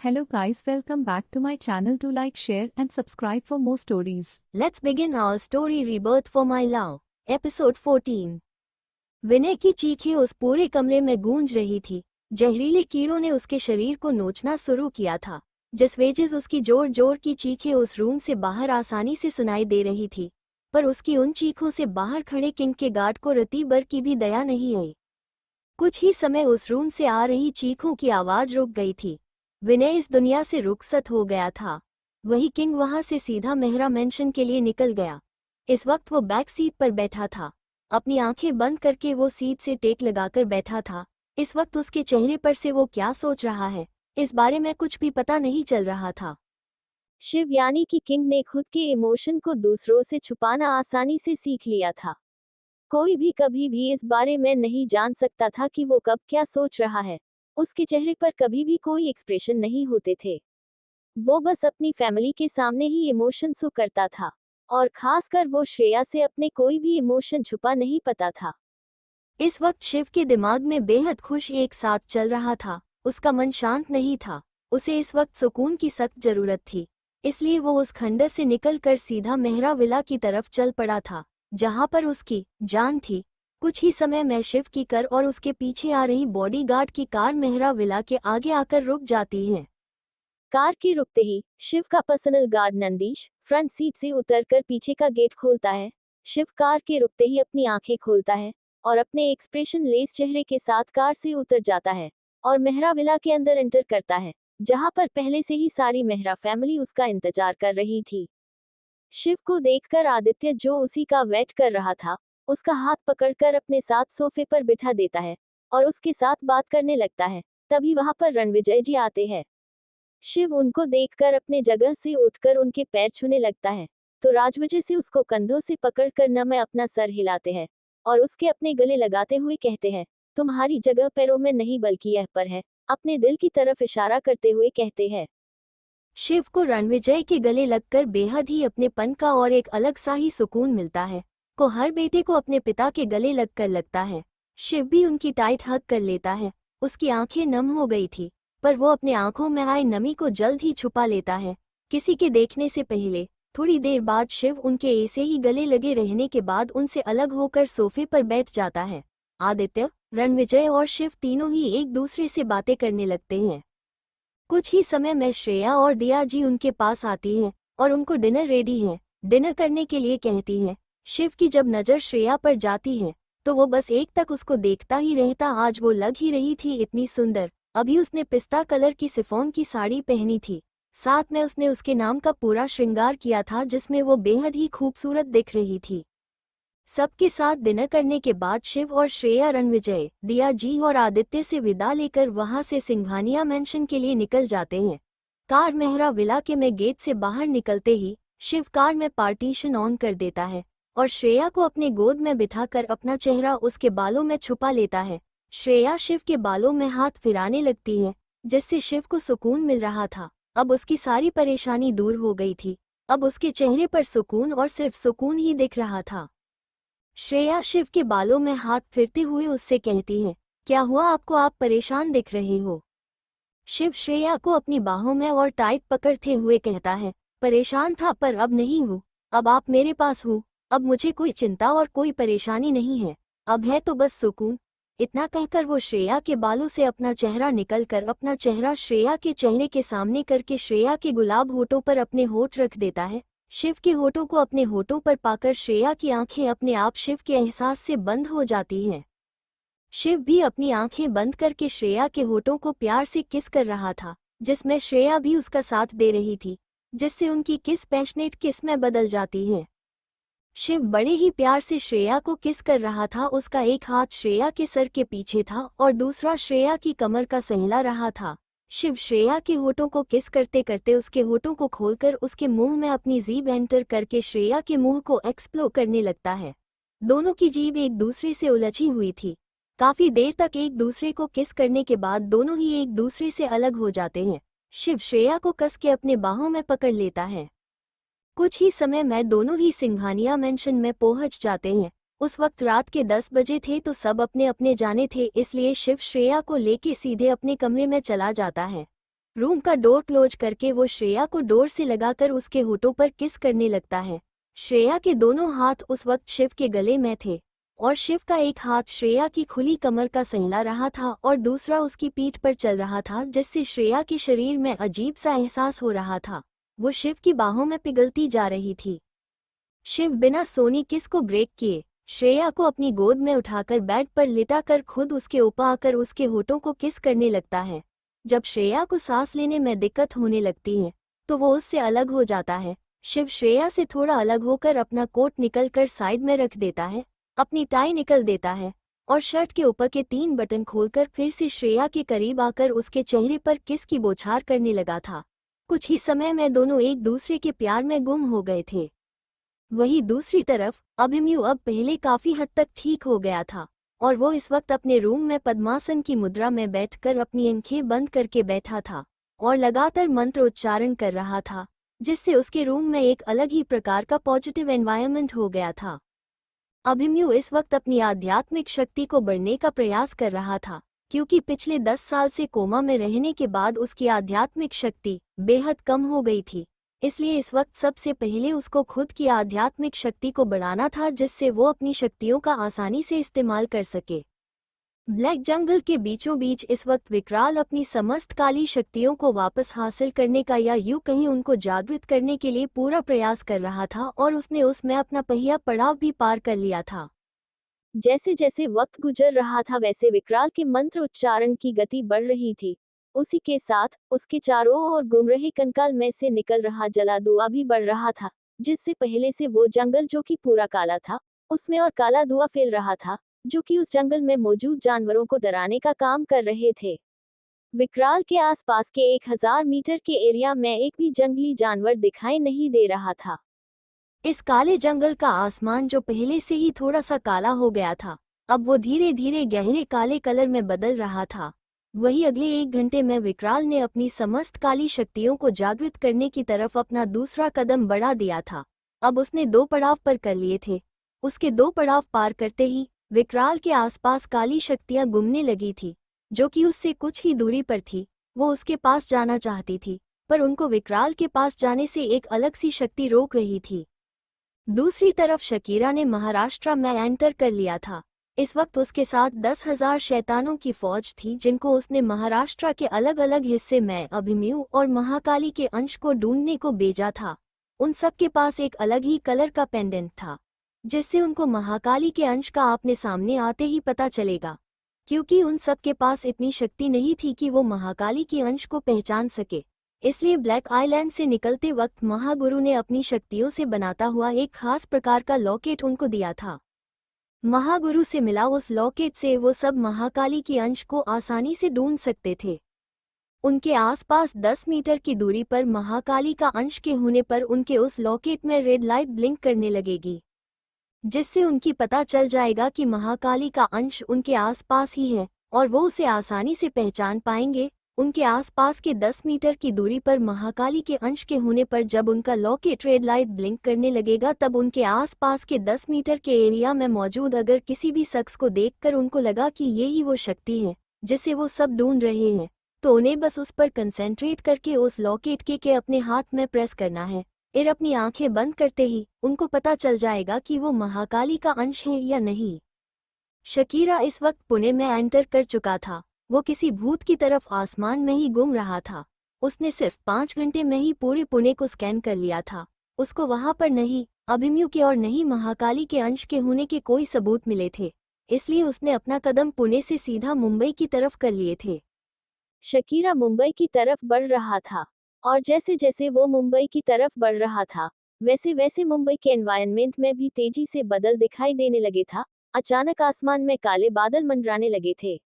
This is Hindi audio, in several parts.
Hello guys, welcome back to my channel. To like, share and subscribe for more stories. Let's begin our story Rebirth for My Love, episode 14। विनय की चीखें उस पूरे कमरे में गूंज रही थी। जहरीले कीड़ों ने उसके शरीर को नोचना शुरू किया था, जिस वजह से उसकी जोर जोर की चीखें उस रूम से बाहर आसानी से सुनाई दे रही थी। पर उसकी उन चीखों से बाहर खड़े किंग के गार्ड को रत्ती भर की भी दया नहीं आई। कुछ ही समय उस रूम से आ रही चीखों की आवाज रुक गई थी। विनय इस दुनिया से रुखसत हो गया था। वही किंग वहां से सीधा मेहरा मेंशन के लिए निकल गया। इस वक्त वो बैक सीट पर बैठा था। अपनी आंखें बंद करके वो सीट से टेक लगाकर बैठा था। इस वक्त उसके चेहरे पर से वो क्या सोच रहा है, इस बारे में कुछ भी पता नहीं चल रहा था। शिव यानी कि किंग ने खुद के इमोशन को दूसरों से छुपाना आसानी से सीख लिया था। कोई भी कभी भी इस बारे में नहीं जान सकता था कि वो कब क्या सोच रहा है। उसके चेहरे पर कभी भी कोई एक्सप्रेशन नहीं होते थे। वो बस अपनी फैमिली के सामने ही इमोशन शो करता था, और खासकर वो श्रेया से अपने कोई भी इमोशन छुपा नहीं पाता था। इस वक्त शिव के दिमाग में बेहद खुश एक साथ चल रहा था। उसका मन शांत नहीं था। उसे इस वक्त सुकून की सख्त जरूरत थी, इसलिए वो उस खंडर से निकलकर सीधा मेहरा विला की तरफ चल पड़ा था, जहां पर उसकी जान थी। कुछ ही समय में शिव की कार और उसके पीछे आ रही बॉडीगार्ड की कार मेहरा विला के आगे आकर रुक जाती है। कार के रुकते ही शिव का personal guard Nandish front seat से उतरकर पीछे का गेट खोलता है। शिव कार के रुकते ही अपनी आंखें खोलता है और अपने एक्सप्रेशन लेस चेहरे के साथ कार से उतर जाता है और मेहरा विला के अंदर एंटर करता है, जहां पर पहले से ही सारी मेहरा फैमिली उसका इंतजार कर रही थी। शिव को देखकर आदित्य, जो उसी का वेट कर रहा था, उसका हाथ पकड़कर अपने साथ सोफे पर बिठा देता है और उसके साथ बात करने लगता है। तभी वहां पर रणविजय जी आते हैं। शिव उनको देखकर अपने जगह से उठकर उनके पैर छूने लगता है, तो राजविजय से उसको कंधों से पकड़कर नम अपना सर हिलाते हैं और उसके अपने गले लगाते हुए कहते हैं, तुम्हारी जगह पैरों में नहीं बल्कि यह पर है। अपने दिल की तरफ इशारा करते हुए कहते हैं। शिव को रणविजय के गले लगकर बेहद ही अपनेपन का और एक अलग सा ही सुकून मिलता है। को हर बेटे को अपने पिता के गले लगकर लगता है। शिव भी उनकी टाइट हग कर लेता है। उसकी आंखें नम हो गई थी, पर वो अपने आंखों में आई नमी को जल्द ही छुपा लेता है, किसी के देखने से पहले। थोड़ी देर बाद शिव उनके ऐसे ही गले लगे रहने के बाद उनसे अलग होकर सोफे पर बैठ जाता है। आदित्य, रणविजय और शिव तीनों ही एक दूसरे से बातें करने लगते हैं। कुछ ही समय में श्रेया और दिया जी उनके पास आती हैं और उनको डिनर रेडी है, डिनर करने के लिए कहती हैं। शिव की जब नज़र श्रेया पर जाती है तो वो बस एक तक उसको देखता ही रहता। आज वो लग ही रही थी इतनी सुंदर। अभी उसने पिस्ता कलर की सिफोन की साड़ी पहनी थी, साथ में उसने उसके नाम का पूरा श्रृंगार किया था, जिसमें वो बेहद ही खूबसूरत दिख रही थी। सबके साथ डिनर करने के बाद शिव और श्रेया रणविजय, दिया जी और आदित्य से विदा लेकर वहां से सिंघानिया मेंशन के लिए निकल जाते हैं। कार मेहरा विला के में गेट से बाहर निकलते ही शिव कार में पार्टीशन ऑन कर देता है और श्रेया को अपने गोद में बिठाकर अपना चेहरा उसके बालों में छुपा लेता है। श्रेया शिव के बालों में हाथ फिराने लगती है, जिससे शिव को सुकून मिल रहा था। अब उसकी सारी परेशानी दूर हो गई थी। अब उसके चेहरे पर सुकून और सिर्फ सुकून ही दिख रहा था। श्रेया शिव के बालों में हाथ फिरते हुए उससे कहती है, क्या हुआ आपको, आप परेशान दिख रहे हो। शिव श्रेया को अपनी बाहों में और टाइट पकड़ते हुए कहता है, परेशान था पर अब नहीं हूँ। अब आप मेरे पास हो। अब मुझे कोई चिंता और कोई परेशानी नहीं है। अब है तो बस सुकून। इतना कहकर वो श्रेया के बालों से अपना चेहरा निकलकर अपना चेहरा श्रेया के चेहरे के सामने करके श्रेया के गुलाब होठों पर अपने होठ रख देता है। शिव के होठों को अपने होठों पर पाकर श्रेया की आंखें अपने आप शिव के एहसास से बंद हो जाती हैं। शिव भी अपनी आंखें बंद करके श्रेया के होठों को प्यार से किस कर रहा था, जिसमें श्रेया भी उसका साथ दे रही थी, जिससे उनकी किस पैशनेट किस में बदल जाती है। शिव बड़े ही प्यार से श्रेया को किस कर रहा था। उसका एक हाथ श्रेया के सर के पीछे था और दूसरा श्रेया की कमर का सहला रहा था। शिव श्रेया के होठों को किस करते करते उसके होठों को खोलकर उसके मुंह में अपनी जीभ एंटर करके श्रेया के मुंह को एक्सप्लोर करने लगता है। दोनों की जीभ एक दूसरे से उलझी हुई थी। काफी देर तक एक दूसरे को किस करने के बाद दोनों ही एक दूसरे से अलग हो जाते हैं। शिव श्रेया को कस के अपने बाहों में पकड़ लेता है। कुछ ही समय में दोनों ही सिंघानिया मेंशन में पहुंच जाते हैं। उस वक्त रात के 10 बजे थे, तो सब अपने अपने जाने थे, इसलिए शिव श्रेया को लेके सीधे अपने कमरे में चला जाता है। रूम का डोर क्लोज करके वो श्रेया को डोर से लगाकर उसके होठों पर किस करने लगता है। श्रेया के दोनों हाथ उस वक्त शिव के गले में थे और शिव का एक हाथ श्रेया की खुली कमर का सहला रहा था और दूसरा उसकी पीठ पर चल रहा था, जिससे श्रेया के शरीर में अजीब सा एहसास हो रहा था। वो शिव की बाहों में पिघलती जा रही थी। शिव बिना सोनी किस को ब्रेक किए श्रेया को अपनी गोद में उठाकर बेड पर लिटाकर खुद उसके ऊपर आकर उसके होठों को किस करने लगता है। जब श्रेया को सांस लेने में दिक्कत होने लगती है तो वो उससे अलग हो जाता है। शिव श्रेया से थोड़ा अलग होकर अपना कोट निकल कर साइड में रख देता है, अपनी टाई निकल देता है और शर्ट के ऊपर के 3 बटन खोलकर फिर से श्रेया के करीब आकर उसके चेहरे पर किस की बौछार करने लगा था। कुछ ही समय में दोनों एक दूसरे के प्यार में गुम हो गए थे। वहीं दूसरी तरफ अभिमन्यु अब पहले काफी हद तक ठीक हो गया था और वो इस वक्त अपने रूम में पद्मासन की मुद्रा में बैठकर अपनी आंखें बंद करके बैठा था और लगातार मंत्र उच्चारण कर रहा था, जिससे उसके रूम में एक अलग ही प्रकार का पॉजिटिव एनवायरनमेंट हो गया था। अभिमन्यु इस वक्त अपनी आध्यात्मिक शक्ति को बढ़ने का प्रयास कर रहा था, क्योंकि पिछले 10 साल से कोमा में रहने के बाद उसकी आध्यात्मिक शक्ति बेहद कम हो गई थी। इसलिए इस वक्त सबसे पहले उसको खुद की आध्यात्मिक शक्ति को बढ़ाना था, जिससे वो अपनी शक्तियों का आसानी से इस्तेमाल कर सके। ब्लैक जंगल के बीचों बीच इस वक्त विकराल अपनी समस्त काली शक्तियों को वापस हासिल करने का या यूं कहीं उनको जागृत करने के लिए पूरा प्रयास कर रहा था और उसने उसमें अपना पहिया पड़ाव भी पार कर लिया था। जैसे जैसे वक्त गुजर रहा था वैसे विकराल के मंत्र उच्चारण की गति बढ़ रही थी। उसी के साथ उसके चारों ओर घूम रहे कंकाल में से निकल रहा जला धुआं भी बढ़ रहा था, जिससे पहले से वो जंगल जो कि पूरा काला था उसमें और काला धुआं फैल रहा था, जो कि उस जंगल में मौजूद जानवरों को डराने का काम कर रहे थे। विकराल के आसपास के 1000 मीटर के एरिया में एक भी जंगली जानवर दिखाई नहीं दे रहा था। इस काले जंगल का आसमान जो पहले से ही थोड़ा सा काला हो गया था, अब वो धीरे धीरे गहरे काले कलर में बदल रहा था। वही अगले 1 घंटे में विकराल ने अपनी समस्त काली शक्तियों को जागृत करने की तरफ अपना दूसरा कदम बढ़ा दिया था। अब उसने 2 पड़ाव पर कर लिए थे। उसके 2 पड़ाव पार करते ही विकराल के आसपास काली शक्तियां घूमने लगी थी, जो कि उससे कुछ ही दूरी पर थी। वो उसके पास जाना चाहती थी, पर उनको विकराल के पास जाने से एक अलग सी शक्ति रोक रही थी। दूसरी तरफ शकीरा ने महाराष्ट्र में एंटर कर लिया था। इस वक्त उसके साथ 10,000 शैतानों की फौज थी, जिनको उसने महाराष्ट्र के अलग अलग हिस्से में अभिमन्यु और महाकाली के अंश को ढूंढने को भेजा था। उन सब के पास एक अलग ही कलर का पेंडेंट था, जिससे उनको महाकाली के अंश का आपने सामने आते ही पता चलेगा, क्योंकि उन सब के पास इतनी शक्ति नहीं थी कि वो महाकाली के अंश को पहचान सके। इसलिए ब्लैक आइलैंड से निकलते वक्त महागुरु ने अपनी शक्तियों से बनाता हुआ एक खास प्रकार का लॉकेट उनको दिया था। महागुरु से मिला उस लॉकेट से वो सब महाकाली के अंश को आसानी से ढूंढ सकते थे। उनके आसपास 10 मीटर की दूरी पर महाकाली का अंश के होने पर उनके उस लॉकेट में रेड लाइट ब्लिंक करने लगेगी, जिससे उनकी पता चल जाएगा कि महाकाली का अंश उनके आसपास ही है और वो उसे आसानी से पहचान पाएंगे। उनके आसपास के 10 मीटर की दूरी पर महाकाली के अंश के होने पर जब उनका लॉकेट रेड लाइट ब्लिंक करने लगेगा, तब उनके आसपास के 10 मीटर के एरिया में मौजूद अगर किसी भी शख्स को देखकर उनको लगा कि ये ही वो शक्ति है जिसे वो सब ढूंढ रहे हैं, तो उन्हें बस उस पर कंसेंट्रेट करके उस लॉकेट के अपने हाथ में प्रेस करना है। फिर अपनी आंखें बंद करते ही उनको पता चल जाएगा कि वो महाकाली का अंश है या नहीं। शकीरा इस वक्त पुणे में एंटर कर चुका था। वो किसी भूत की तरफ आसमान में ही घूम रहा था। उसने सिर्फ 5 घंटे में ही पूरे पुणे को स्कैन कर लिया था। उसको वहां पर नहीं अभिमन्यु के और नहीं महाकाली के अंश के होने के कोई सबूत मिले थे, इसलिए उसने अपना कदम पुणे से सीधा मुंबई की तरफ कर लिए थे। शकीरा मुंबई की तरफ बढ़ रहा था और जैसे जैसे वो मुंबई की तरफ बढ़ रहा था वैसे वैसे मुंबई के एनवायरनमेंट में भी तेजी से बदल दिखाई देने लगे था। अचानक आसमान में काले बादल मंडराने लगे थे।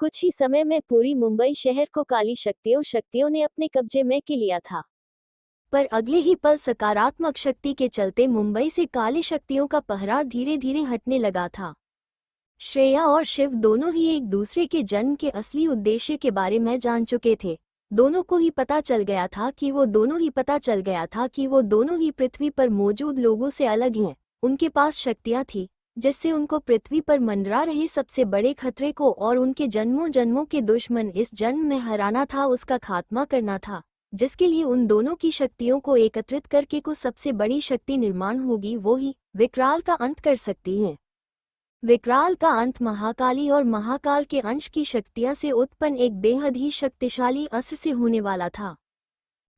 कुछ ही समय में पूरी मुंबई शहर को काली शक्तियों ने अपने कब्जे में कर लिया था। पर अगले ही पल सकारात्मक शक्ति के चलते मुंबई से काली शक्तियों का पहरा धीरे धीरे हटने लगा था। श्रेया और शिव दोनों ही एक दूसरे के जन्म के असली उद्देश्य के बारे में जान चुके थे। दोनों को ही पता चल गया था कि वो दोनों ही पृथ्वी पर मौजूद लोगों से अलग हैं। उनके पास शक्तियां थी जिससे उनको पृथ्वी पर मंडरा रहे सबसे बड़े खतरे को और उनके जन्मों जन्मों के दुश्मन इस जन्म में हराना था, उसका खात्मा करना था, जिसके लिए उन दोनों की शक्तियों को एकत्रित करके को सबसे बड़ी शक्ति निर्माण होगी, वो ही विकराल का अंत कर सकती है। विकराल का अंत महाकाली और महाकाल के अंश की शक्तियां से उत्पन्न एक बेहद ही शक्तिशाली अस्त्र से होने वाला था।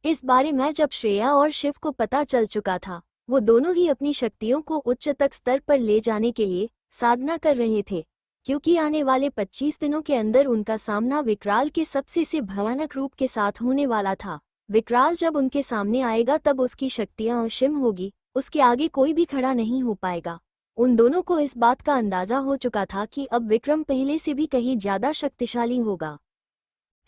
इस बारे में जब श्रेया और शिव को पता चल चुका था, वो दोनों ही अपनी शक्तियों को उच्चतम स्तर पर ले जाने के लिए साधना कर रहे थे, क्योंकि आने वाले 25 दिनों के अंदर उनका सामना विकराल के सबसे से भयानक रूप के साथ होने वाला था। विकराल जब उनके सामने आएगा तब उसकी शक्तियां असीम होगी, उसके आगे कोई भी खड़ा नहीं हो पाएगा। उन दोनों को इस बात का अंदाजा हो चुका था कि अब विक्रम पहले से भी कहीं ज्यादा शक्तिशाली होगा।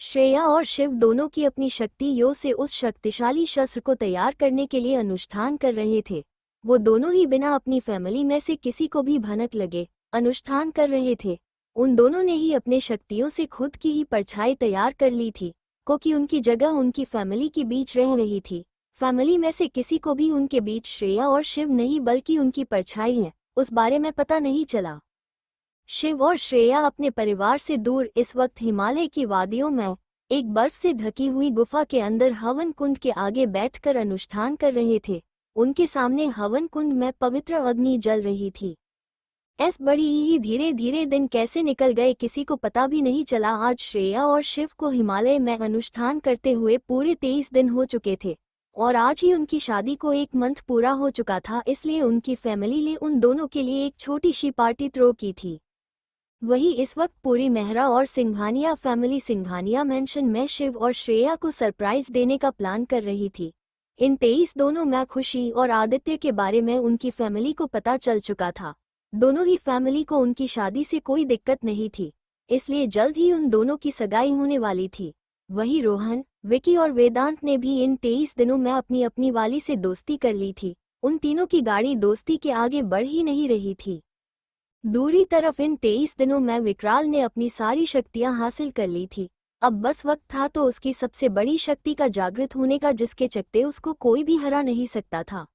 श्रेया और शिव दोनों की अपनी शक्तियों से उस शक्तिशाली शस्त्र को तैयार करने के लिए अनुष्ठान कर रहे थे। वो दोनों ही बिना अपनी फैमिली में से किसी को भी भनक लगे अनुष्ठान कर रहे थे। उन दोनों ने ही अपने शक्तियों से खुद की ही परछाई तैयार कर ली थी, क्योंकि उनकी जगह उनकी फैमिली के बीच रह रही थी। फैमिली में से किसी को भी उनके बीच श्रेया और शिव नहीं बल्कि उनकी परछाई है, उस बारे में पता नहीं चला। शिव और श्रेया अपने परिवार से दूर इस वक्त हिमालय की वादियों में एक बर्फ से ढकी हुई गुफा के अंदर हवन कुंड के आगे बैठकर अनुष्ठान कर रहे थे। उनके सामने हवन कुंड में पवित्र अग्नि जल रही थी। बड़ी ही धीरे धीरे दिन कैसे निकल गए किसी को पता भी नहीं चला। आज श्रेया और शिव को हिमालय में अनुष्ठान करते हुए पूरे 23 दिन हो चुके थे और आज ही उनकी शादी को 1 मंथ पूरा हो चुका था, इसलिए उनकी फैमिली ने उन दोनों के लिए एक छोटी सी पार्टी थ्रो की थी। वही इस वक्त पूरी मेहरा और सिंघानिया फैमिली सिंघानिया मेंशन में शिव और श्रेया को सरप्राइज देने का प्लान कर रही थी। इन 23 दोनों में खुशी और आदित्य के बारे में उनकी फैमिली को पता चल चुका था। दोनों ही फैमिली को उनकी शादी से कोई दिक्कत नहीं थी, इसलिए जल्द ही उन दोनों की सगाई होने वाली थी। वही रोहन, विकी और वेदांत ने भी इन 23 दिनों में अपनी अपनी वाली से दोस्ती कर ली थी। उन तीनों की गाड़ी दोस्ती के आगे बढ़ ही नहीं रही थी। दूसरी तरफ इन 23 दिनों में विकराल ने अपनी सारी शक्तियां हासिल कर ली थी। अब बस वक्त था तो उसकी सबसे बड़ी शक्ति का जागृत होने का, जिसके चकते उसको कोई भी हरा नहीं सकता था,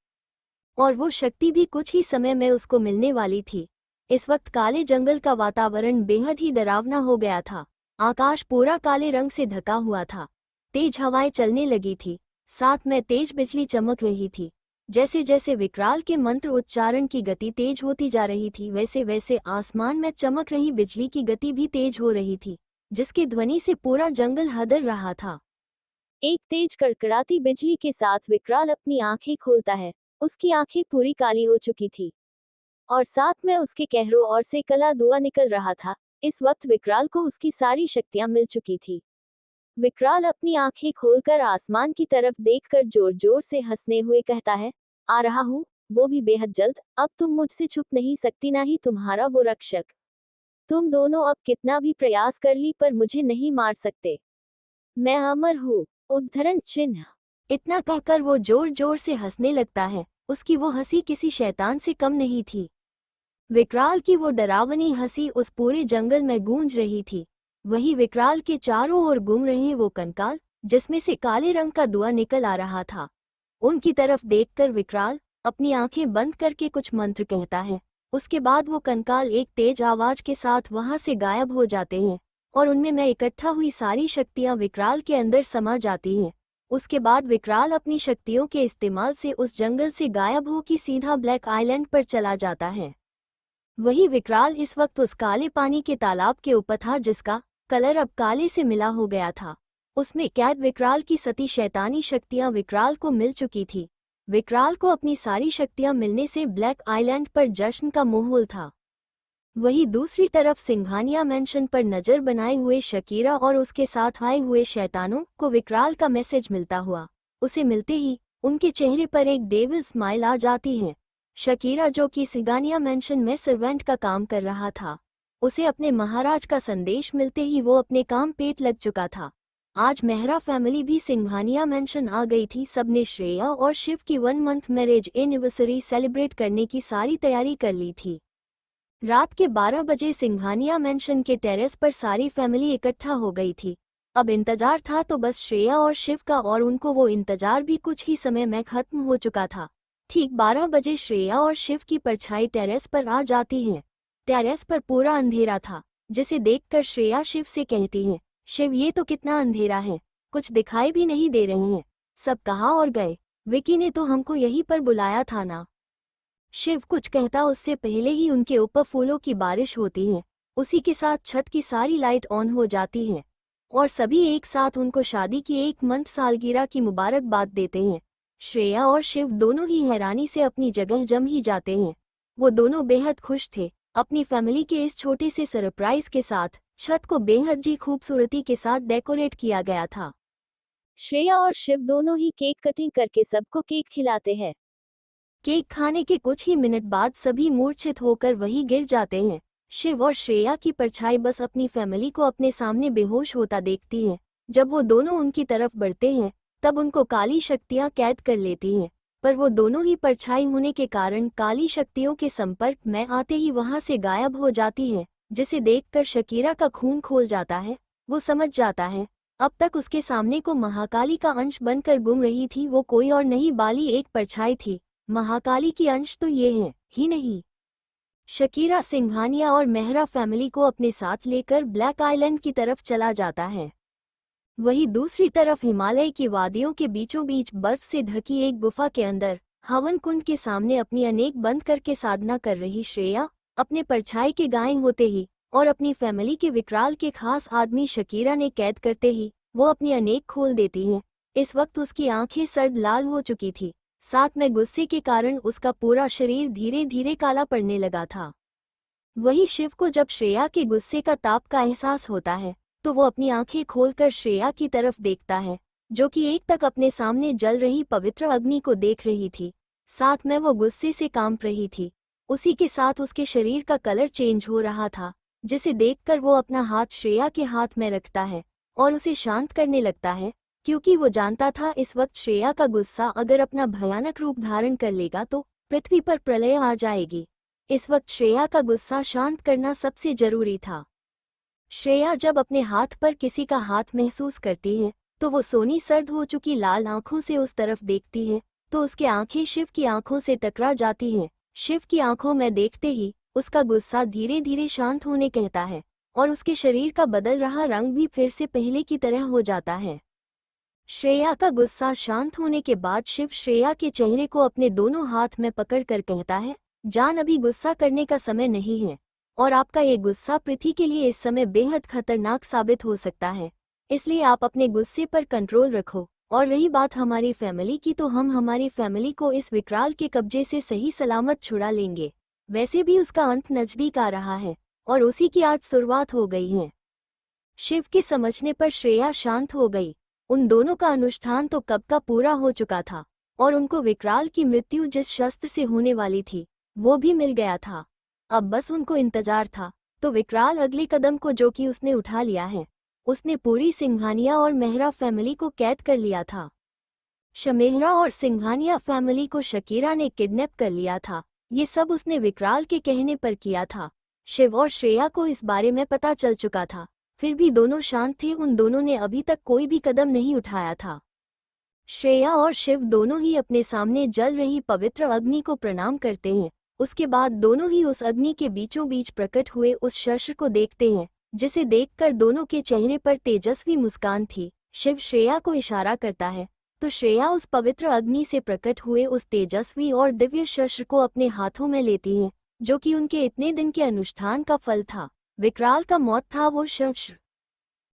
और वो शक्ति भी कुछ ही समय में उसको मिलने वाली थी। इस वक्त काले जंगल का वातावरण बेहद ही डरावना हो गया था। आकाश पूरा काले रंग से ढका हुआ था। तेज हवाएं चलने लगी थी, साथ में तेज बिजली चमक रही थी। जैसे जैसे विकराल के मंत्र उच्चारण की गति तेज होती जा रही थी, वैसे वैसे आसमान में चमक रही बिजली की गति भी तेज हो रही थी, जिसकी ध्वनि से पूरा जंगल हदर रहा था। एक तेज कड़कड़ाती बिजली के साथ विकराल अपनी आंखें खोलता है। उसकी आंखें पूरी काली हो चुकी थी और साथ में उसके कहरों और से काला धुआं निकल रहा था। इस वक्त विकराल को उसकी सारी शक्तियां मिल चुकी थी। विकराल अपनी आंखें खोलकर आसमान की तरफ देखकर जोर जोर से हंसने हुए कहता है, आ रहा हूँ, वो भी बेहद जल्द। अब तुम मुझसे छुप नहीं सकती, ना ही तुम्हारा वो रक्षक। तुम दोनों अब कितना भी प्रयास कर ली पर मुझे नहीं मार सकते। मैं अमर हूँ। उद्धरण चिन्ह। इतना कहकर वो जोर जोर से हंसने लगता है। उसकी वो हंसी किसी शैतान से कम नहीं थी। विकराल की वो डरावनी हंसी उस पूरे जंगल में गूंज रही थी। वही विकराल के चारों ओर घूम रहे वो कंकाल, जिसमें से काले रंग का धुआं निकल आ रहा था। उनकी तरफ देखकर विकराल अपनी आंखें बंद करके कुछ मंत्र कहता है। उसके बाद वो कंकाल एक तेज आवाज के साथ वहां से गायब हो जाते हैं और उनमें मैं इकट्ठा हुई सारी शक्तियां विकराल के अंदर समा जाती हैं। उसके बाद विकराल अपनी शक्तियों के इस्तेमाल से उस जंगल से गायब हो कि सीधा ब्लैक आइलैंड पर चला जाता है। वही विकराल इस वक्त उस काले पानी के तालाब के ऊपर था, जिसका कलर अब काले से मिला हो गया था। उसमें कैद विकराल की सती शैतानी शक्तियां विकराल को मिल चुकी थी। विकराल को अपनी सारी शक्तियां मिलने से ब्लैक आइलैंड पर जश्न का माहौल था। वही दूसरी तरफ सिंघानिया मेंशन पर नजर बनाए हुए शकीरा और उसके साथ आए हुए शैतानों को विकराल का मैसेज मिलता हुआ, उसे मिलते ही उनके चेहरे पर एक डेविल स्माइल आ जाती है। शकीरा, जो कि सिंघानिया मेंशन में सर्वेंट का काम कर रहा था, उसे अपने महाराज का संदेश मिलते ही वो अपने काम पेट लग चुका था। आज मेहरा फैमिली भी सिंघानिया मेंशन आ गई थी। सबने श्रेया और शिव की 1 मंथ मैरिज एनिवर्सरी सेलिब्रेट करने की सारी तैयारी कर ली थी। रात के 12 बजे सिंघानिया मेंशन के टेरेस पर सारी फैमिली इकट्ठा हो गई थी। अब इंतजार था तो बस श्रेया और शिव का, और उनको वो इंतजार भी कुछ ही समय में खत्म हो चुका था। ठीक 12 बजे श्रेया और शिव की परछाई टेरेस पर आ जाती है। टेरेस पर पूरा अंधेरा था, जिसे देखकर श्रेया शिव से कहती है, शिव ये तो कितना अंधेरा है, कुछ दिखाई भी नहीं दे रहे हैं, सब कहाँ और गए, विकी ने तो हमको यहीं पर बुलाया था ना। शिव कुछ कहता उससे पहले ही उनके ऊपर फूलों की बारिश होती है। उसी के साथ छत की सारी लाइट ऑन हो जाती है और सभी एक साथ उनको शादी की 1 मंथ सालगिरह की मुबारकबाद देते हैं। श्रेया और शिव दोनों ही हैरानी से अपनी जगह जम ही जाते हैं। वो दोनों बेहद खुश थे अपनी फैमिली के इस छोटे से सरप्राइज के साथ। छत को बेहद जी खूबसूरती के साथ डेकोरेट किया गया था। श्रेया और शिव दोनों ही केक कटिंग करके सबको केक खिलाते हैं। केक खाने के कुछ ही मिनट बाद सभी मूर्छित होकर वहीं गिर जाते हैं। शिव और श्रेया की परछाई बस अपनी फैमिली को अपने सामने बेहोश होता देखती है। जब वो दोनों उनकी तरफ बढ़ते हैं तब उनको काली शक्तियां कैद कर लेती हैं, पर वो दोनों ही परछाई होने के कारण काली शक्तियों के संपर्क में आते ही वहां से गायब हो जाती है, जिसे देखकर शकीरा का खून खोल जाता है। वो समझ जाता है अब तक उसके सामने को महाकाली का अंश बनकर घूम रही थी वो कोई और नहीं बाली एक परछाई थी। महाकाली की अंश तो ये है ही नहीं। शकीरा सिंघानिया और मेहरा फैमिली को अपने साथ लेकर ब्लैक आइलैंड की तरफ चला जाता है। वहीं दूसरी तरफ हिमालय की वादियों के बीचों बीच बर्फ से ढकी एक गुफा के अंदर हवन कुंड के सामने अपनी अनेक बंद करके साधना कर रही श्रेया अपने परछाई के गायब होते ही और अपनी फैमिली के विकराल के खास आदमी शकीरा ने कैद करते ही वो अपनी अनेक खोल देती है। इस वक्त उसकी आंखें सर्द लाल हो चुकी थी, साथ में गुस्से के कारण उसका पूरा शरीर धीरे धीरे काला पड़ने लगा था। वहीं शिव को जब श्रेया के गुस्से का ताप का एहसास होता है तो वो अपनी आंखें खोलकर श्रेया की तरफ देखता है, जो कि एक तक अपने सामने जल रही पवित्र अग्नि को देख रही थी, साथ में वो गुस्से से कांप रही थी। उसी के साथ उसके शरीर का कलर चेंज हो रहा था, जिसे देखकर वो अपना हाथ श्रेया के हाथ में रखता है और उसे शांत करने लगता है, क्योंकि वो जानता था इस वक्त श्रेया का गुस्सा अगर अपना भयानक रूप धारण कर लेगा तो पृथ्वी पर प्रलय आ जाएगी। इस वक्त श्रेया का गुस्सा शांत करना सबसे जरूरी था। श्रेया जब अपने हाथ पर किसी का हाथ महसूस करती है तो वो सोनी सर्द हो चुकी लाल आंखों से उस तरफ देखती है तो उसकी आंखें शिव की आंखों से टकरा जाती हैं। शिव की आंखों में देखते ही उसका गुस्सा धीरे धीरे शांत होने कहता है और उसके शरीर का बदल रहा रंग भी फिर से पहले की तरह हो जाता है। श्रेया का गुस्सा शांत होने के बाद शिव श्रेया के चेहरे को अपने दोनों हाथ में पकड़कर कहता है, जान अभी गुस्सा करने का समय नहीं है और आपका ये गुस्सा पृथ्वी के लिए इस समय बेहद खतरनाक साबित हो सकता है, इसलिए आप अपने गुस्से पर कंट्रोल रखो। और रही बात हमारी फैमिली की तो हम हमारी फैमिली को इस विकराल के कब्जे से सही सलामत छुड़ा लेंगे। वैसे भी उसका अंत नजदीक आ रहा है और उसी की आज शुरुआत हो गई है। शिव के समझने पर श्रेया शांत हो गई। उन दोनों का अनुष्ठान तो कब का पूरा हो चुका था और उनको विकराल की मृत्यु जिस शस्त्र से होने वाली थी वो भी मिल गया था। अब बस उनको इंतजार था तो विकराल अगले कदम को जो कि उसने उठा लिया है। उसने पूरी सिंघानिया और मेहरा फैमिली को कैद कर लिया था। शमेहरा और सिंघानिया फैमिली को शकीरा ने किडनैप कर लिया था। ये सब उसने विकराल के कहने पर किया था। शिव और श्रेया को इस बारे में पता चल चुका था, फिर भी दोनों शांत थे। उन दोनों ने अभी तक कोई भी कदम नहीं उठाया था। श्रेया और शिव दोनों ही अपने सामने जल रही पवित्र अग्नि को प्रणाम करते हैं। उसके बाद दोनों ही उस अग्नि के बीचों बीच प्रकट हुए उस शस्त्र को देखते हैं, जिसे देखकर दोनों के चेहरे पर तेजस्वी मुस्कान थी। शिव श्रेया को इशारा करता है तो श्रेया उस पवित्र अग्नि से प्रकट हुए उस तेजस्वी और दिव्य शस्त्र को अपने हाथों में लेती हैं, जो कि उनके इतने दिन के अनुष्ठान का फल था। विकराल का मौत था वो शस्त्र।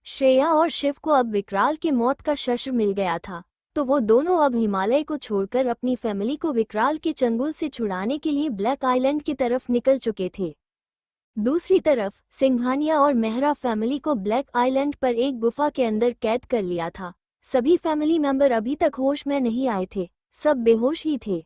श्रेया और शिव को अब विकराल के मौत का शस्त्र मिल गया था, तो वो दोनों अब हिमालय को छोड़कर अपनी फैमिली को विकराल के चंगुल से छुड़ाने के लिए ब्लैक आइलैंड की तरफ निकल चुके थे। दूसरी तरफ सिंघानिया और मेहरा फैमिली को ब्लैक आइलैंड पर एक गुफा के अंदर कैद कर लिया था। सभी फैमिली मेंबर अभी तक होश में नहीं आए थे, सब बेहोश ही थे।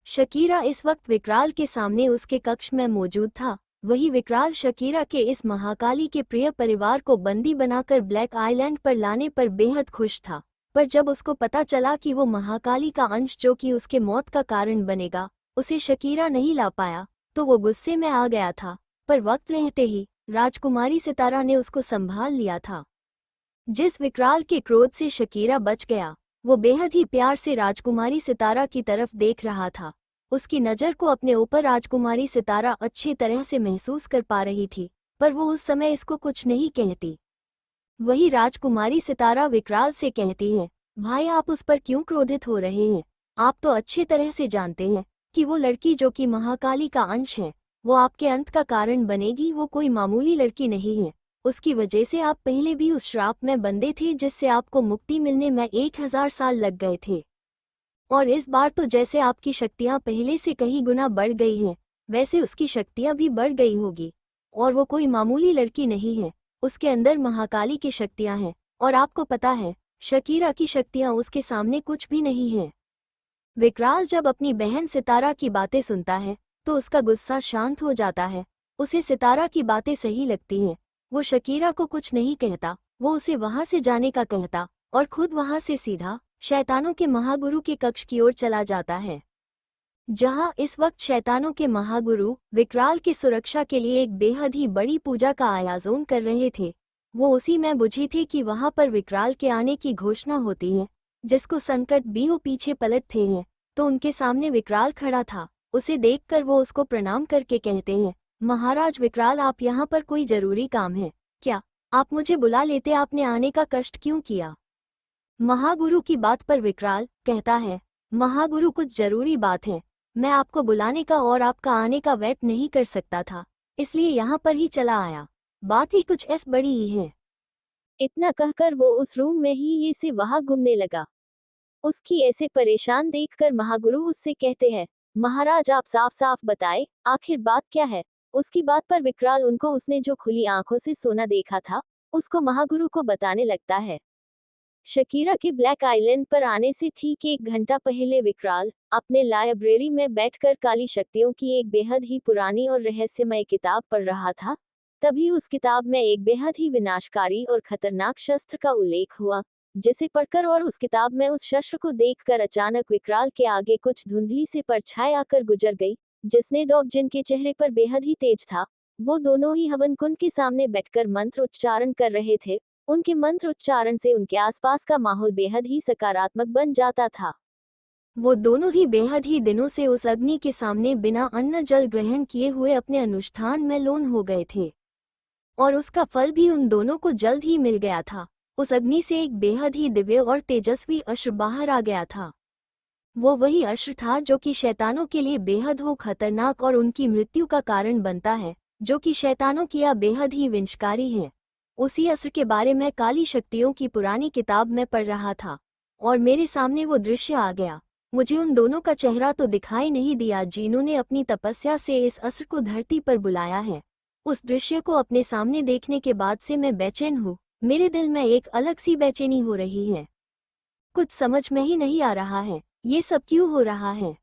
शकीरा इस वक्त विकराल के सामने उसके कक्ष में मौजूद था। वही विकराल शकीरा के इस महाकाली के प्रिय परिवार को बंदी बनाकर ब्लैक आइलैंड पर लाने पर बेहद खुश था, पर जब उसको पता चला कि वो महाकाली का अंश जो कि उसके मौत का कारण बनेगा उसे शकीरा नहीं ला पाया तो वो गुस्से में आ गया था। पर वक्त रहते ही राजकुमारी सितारा ने उसको संभाल लिया था। जिस विकराल के क्रोध से शकीरा बच गया वो बेहद ही प्यार से राजकुमारी सितारा की तरफ देख रहा था। उसकी नज़र को अपने ऊपर राजकुमारी सितारा अच्छी तरह से महसूस कर पा रही थी, पर वो उस समय इसको कुछ नहीं कहती। वही राजकुमारी सितारा विकराल से कहती है, भाई आप उस पर क्यों क्रोधित हो रहे हैं? आप तो अच्छी तरह से जानते हैं कि वो लड़की जो कि महाकाली का अंश है, वो आपके अंत का कारण बनेगी। वो कोई मामूली लड़की नहीं है। उसकी वजह से आप पहले भी उस श्राप में बंधे थे जिससे आपको मुक्ति मिलने में 1000 साल लग गए थे। और इस बार तो जैसे आपकी शक्तियां पहले से कहीं गुना बढ़ गई हैं, वैसे उसकी शक्तियां भी बढ़ गई होगी। और वो कोई मामूली लड़की नहीं है, उसके अंदर महाकाली की शक्तियां हैं। और आपको पता है, शकीरा की शक्तियां उसके सामने कुछ भी नहीं हैं। विकराल जब अपनी बहन सितारा की बातें सुनता है तो उसका गुस्सा शांत हो जाता है। उसे सितारा की बातें सही लगती हैं। वो शकीरा को कुछ नहीं कहता, वो उसे वहां से जाने का कहता और खुद वहां से सीधा शैतानों के महागुरु के कक्ष की ओर चला जाता है, जहां इस वक्त शैतानों के महागुरु विकराल की सुरक्षा के लिए एक बेहद ही बड़ी पूजा का आयोजन कर रहे थे। वो उसी में बुझी थी कि वहां पर विकराल के आने की घोषणा होती है, जिसको संकट भी वो पीछे पलटते हैं। तो उनके सामने विकराल खड़ा था। उसे देखकर वो उसको प्रणाम करके कहते हैं, महाराज विकराल, आप यहाँ पर कोई जरूरी काम है क्या? आप मुझे बुला लेते, आपने आने का कष्ट क्यों किया? महागुरु की बात पर विकराल कहता है, महागुरु कुछ जरूरी बात है, मैं आपको बुलाने का और आपका आने का वेट नहीं कर सकता था, इसलिए यहाँ पर ही चला आया। बात ही कुछ ऐस बड़ी ही है। इतना कहकर वो उस रूम में ही ये से वहां घूमने लगा। उसकी ऐसे परेशान देखकर महागुरु उससे कहते हैं, महाराज आप साफ साफ बताए, आखिर बात क्या है? उसकी बात पर विकराल उनको उसने जो खुली आंखों से सोना देखा था उसको महागुरु को बताने लगता है। शकीरा के ब्लैक आइलैंड पर आने से ठीक 1 घंटा पहले विकराल अपने लाइब्रेरी में बैठकर काली शक्तियों की एक बेहद ही पुरानी और रहस्यमय किताब पढ़ रहा था। तभी उस किताब में एक बेहद ही विनाशकारी और खतरनाक शस्त्र का उल्लेख हुआ, जिसे पढ़कर और उस किताब में उस शस्त्र को देखकर अचानक विकराल के आगे कुछ धुंधली से परछाई आकर गुजर गई, जिसने डॉग जिनके चेहरे पर बेहद ही तेज था। वो दोनों ही हवन कुंड के सामने बैठकर मंत्र उच्चारण कर रहे थे। उनके मंत्र उच्चारण से उनके आसपास का माहौल बेहद ही सकारात्मक बन जाता था। वो दोनों ही बेहद ही दिनों से उस अग्नि के सामने बिना अन्न जल ग्रहण किए हुए अपने अनुष्ठान में लीन हो गए थे, और उसका फल भी उन दोनों को जल्द ही मिल गया था। उस अग्नि से एक बेहद ही दिव्य और तेजस्वी अश्र बाहर आ गया था। वो वही अश्र था जो कि शैतानों के लिए बेहद हो खतरनाक और उनकी मृत्यु का कारण बनता है, जो कि शैतानों की या बेहद ही विनाशकारी है। उसी अश्र के बारे में काली शक्तियों की पुरानी किताब में पढ़ रहा था, और मेरे सामने वो दृश्य आ गया। मुझे उन दोनों का चेहरा तो दिखाई नहीं दिया जिन्होंने अपनी तपस्या से इस अश्र को धरती पर बुलाया है। उस दृश्य को अपने सामने देखने के बाद से मैं बेचैन हूँ। मेरे दिल में एक अलग सी बेचैनी हो रही है। कुछ समझ में ही नहीं आ रहा है, ये सब क्यों हो रहा है।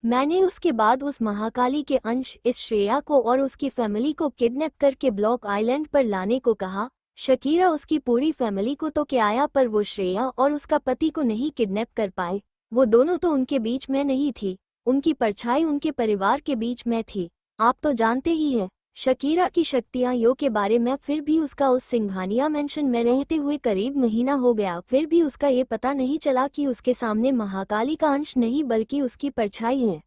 मैंने उसके बाद उस महाकाली के अंश इस श्रेया को और उसकी फैमिली को किडनैप करके ब्लॉक आइलैंड पर लाने को कहा। शकीरा उसकी पूरी फैमिली को तो क्या आया, पर वो श्रेया और उसका पति को नहीं किडनैप कर पाए। वो दोनों तो उनके बीच में नहीं थी, उनकी परछाई उनके परिवार के बीच में थी। आप तो जानते ही हैं शकीरा की शक्तियां यो के बारे में। फिर भी उसका उस सिंघानिया मेंशन में रहते हुए करीब महीना हो गया, फिर भी उसका ये पता नहीं चला कि उसके सामने महाकाली का अंश नहीं बल्कि उसकी परछाई है।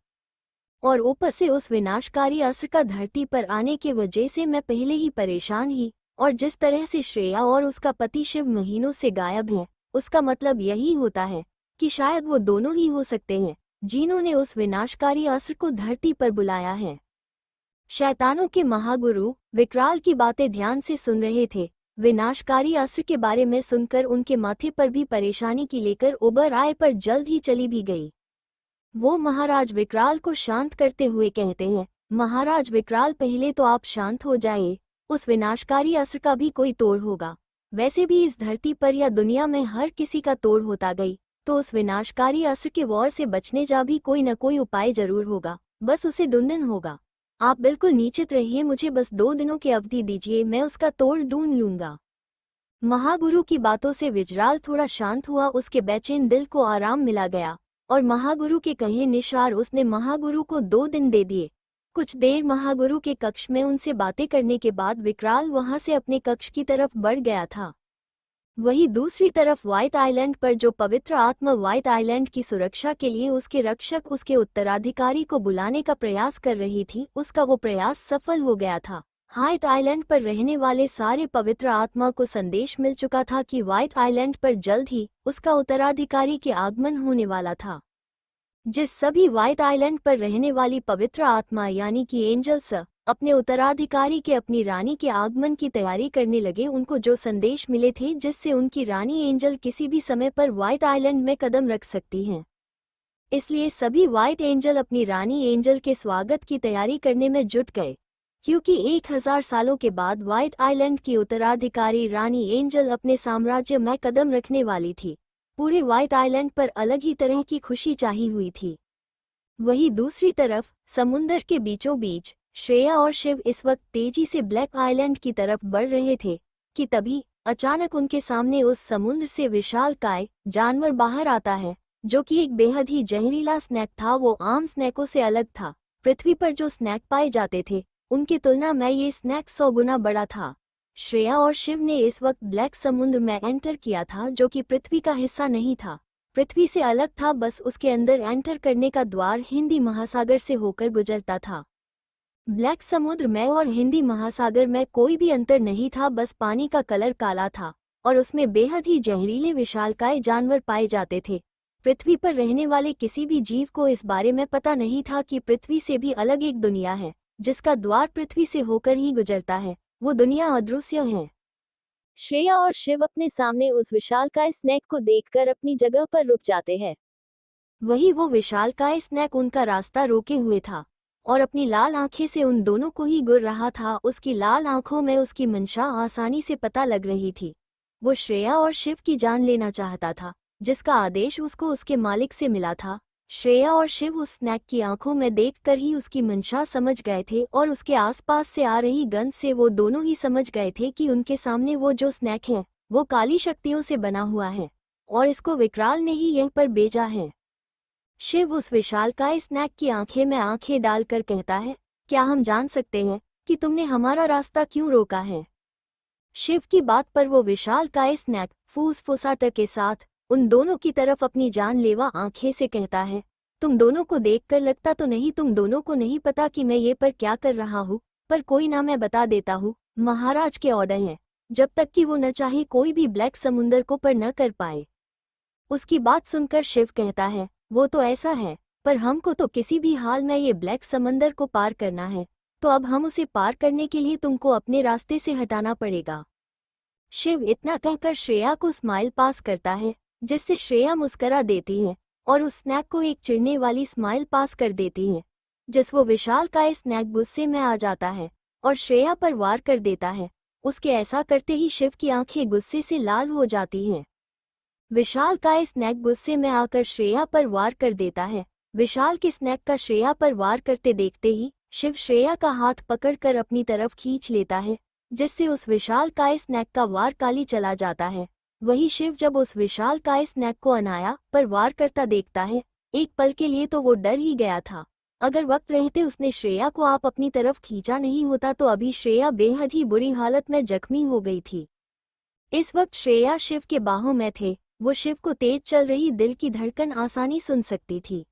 और ऊपर से उस विनाशकारी अस्त्र का धरती पर आने की वजह से मैं पहले ही परेशान ही। और जिस तरह से श्रेया और उसका पति शिव महीनों से गायब हैं, उसका मतलब यही होता है कि शायद वो दोनों ही हो सकते हैं जिन्होंने उस विनाशकारी अस्त्र को धरती पर बुलाया है। शैतानों के महागुरु विकराल की बातें ध्यान से सुन रहे थे। विनाशकारी अस्त्र के बारे में सुनकर उनके माथे पर भी परेशानी की लेकर उबर आए, पर जल्द ही चली भी गई। वो महाराज विकराल को शांत करते हुए कहते हैं, महाराज विकराल, पहले तो आप शांत हो जाइए। उस विनाशकारी अस्त्र का भी कोई तोड़ होगा। वैसे भी इस धरती पर या दुनिया में हर किसी का तोड़ होता गई, तो उस विनाशकारी अस्त्र के वॉर से बचने जा भी कोई न कोई उपाय जरूर होगा, बस उसे ढूंढना होगा। आप बिल्कुल निश्चित रहिए, मुझे बस 2 दिनों की अवधि दीजिए, मैं उसका तोड़ ढूंढ लूंगा। महागुरु की बातों से विकराल थोड़ा शांत हुआ, उसके बेचैन दिल को आराम मिला गया, और महागुरु के कहे निशार उसने महागुरु को 2 दिन दे दिए। कुछ देर महागुरु के कक्ष में उनसे बातें करने के बाद विकराल वहां से अपने कक्ष की तरफ बढ़ गया था। वहीं दूसरी तरफ व्हाइट आइलैंड पर जो पवित्र आत्मा व्हाइट आइलैंड की सुरक्षा के लिए उसके रक्षक उसके उत्तराधिकारी को बुलाने का प्रयास कर रही थी, उसका वो प्रयास सफल हो गया था। व्हाइट आइलैंड पर रहने वाले सारे पवित्र आत्मा को संदेश मिल चुका था कि व्हाइट आइलैंड पर जल्द ही उसका उत्तराधिकारी के आगमन होने वाला था। जिस सभी व्हाइट आइलैंड पर रहने वाली पवित्र आत्मा यानी कि एंजल्स अपने उत्तराधिकारी के अपनी रानी के आगमन की तैयारी करने लगे, उनको जो संदेश मिले थे जिससे उनकी रानी एंजल किसी भी समय पर व्हाइट आइलैंड में कदम रख सकती हैं। इसलिए सभी व्हाइट एंजल अपनी रानी एंजल के स्वागत की तैयारी करने में जुट गए, क्योंकि 1000 सालों के बाद व्हाइट आइलैंड की उत्तराधिकारी रानी एंजल अपने साम्राज्य में कदम रखने वाली थी। पूरे व्हाइट आइलैंड पर अलग ही तरह की खुशी छाई हुई थी। वहीं दूसरी तरफ समुंदर के बीचों बीच श्रेया और शिव इस वक्त तेजी से ब्लैक आइलैंड की तरफ बढ़ रहे थे कि तभी अचानक उनके सामने उस समुद्र से विशालकाय जानवर बाहर आता है, जो कि एक बेहद ही जहरीला स्नैक था। वो आम स्नैकों से अलग था। पृथ्वी पर जो स्नैक पाए जाते थे उनकी तुलना में ये स्नैक 100 गुना बड़ा था। श्रेया और शिव ने इस वक्त ब्लैक समुद्र में एंटर किया था, जो कि पृथ्वी का हिस्सा नहीं था, पृथ्वी से अलग था। बस उसके अंदर एंटर करने का द्वार हिंदी महासागर से होकर गुजरता था। ब्लैक समुद्र में और हिंदी महासागर में कोई भी अंतर नहीं था, बस पानी का कलर काला था और उसमें बेहद ही जहरीले विशालकाय जानवर पाए जाते थे। पृथ्वी पर रहने वाले किसी भी जीव को इस बारे में पता नहीं था कि पृथ्वी से भी अलग एक दुनिया है, जिसका द्वार पृथ्वी से होकर ही गुजरता है। वो दुनिया अदृश्य है। श्रेया और शिव अपने सामने उस विशालकाय स्नैक को देखकर अपनी जगह पर रुक जाते हैं। वही वो विशालकाय स्नैक उनका रास्ता रोके हुए था और अपनी लाल आंखें से उन दोनों को ही घूर रहा था। उसकी लाल आंखों में उसकी मंशा आसानी से पता लग रही थी। वो श्रेया और शिव की जान लेना चाहता था, जिसका आदेश उसको उसके मालिक से मिला था। श्रेया और शिव उस स्नैक की आंखों में देखकर ही उसकी मंशा समझ गए थे और उसके आसपास से आ रही गंध से वो दोनों ही समझ गए थे कि उनके सामने वो जो स्नैक है वो काली शक्तियों से बना हुआ है और इसको विकराल ने ही यहीं पर भेजा है। शिव उस विशालकाय स्नैक की आंखें में आंखें डालकर कहता है, क्या हम जान सकते हैं कि तुमने हमारा रास्ता क्यों रोका है? शिव की बात पर वो विशालकाय स्नैक फूसफुसाहट के साथ उन दोनों की तरफ अपनी जानलेवा आंखें से कहता है, तुम दोनों को देखकर लगता तो नहीं तुम दोनों को नहीं पता कि मैं ये पर क्या कर रहा हूँ, पर कोई ना मैं बता देता हूँ। महाराज के ऑर्डर हैं, जब तक कि वो न चाहे कोई भी ब्लैक समुंदर को पर न कर पाए। उसकी बात सुनकर शिव कहता है, वो तो ऐसा है, पर हमको तो किसी भी हाल में ये ब्लैक समंदर को पार करना है, तो अब हम उसे पार करने के लिए तुमको अपने रास्ते से हटाना पड़ेगा। शिव इतना कहकर श्रेया को स्माइल पास करता है, जिससे श्रेया मुस्करा देती है और उस स्नैक को एक चिढ़ने वाली स्माइल पास कर देती है, जिस वो विशालकाय स्नैक गुस्से में आ जाता है और श्रेया पर वार कर देता है। उसके ऐसा करते ही शिव की आंखें गुस्से से लाल हो जाती हैं। विशालकाय स्नैक गुस्से में आकर श्रेया पर वार कर देता है। विशाल के स्नैक का श्रेया पर वार करते देखते ही शिव श्रेया का हाथ पकड़कर अपनी तरफ खींच लेता है, जिससे उस विशालकाय स्नैक का वार काली चला जाता है। वही शिव जब उस विशालकाय स्नैक को अनाया पर वार करता देखता है, एक पल के लिए तो वो डर ही गया था। अगर वक्त रहते उसने श्रेया को आप अपनी तरफ खींचा नहीं होता तो अभी श्रेया बेहद ही बुरी हालत में जख्मी हो गई थी। इस वक्त श्रेया शिव के बाहों में थे। वो शिव को तेज चल रही दिल की धड़कन आसानी सुन सकती थी।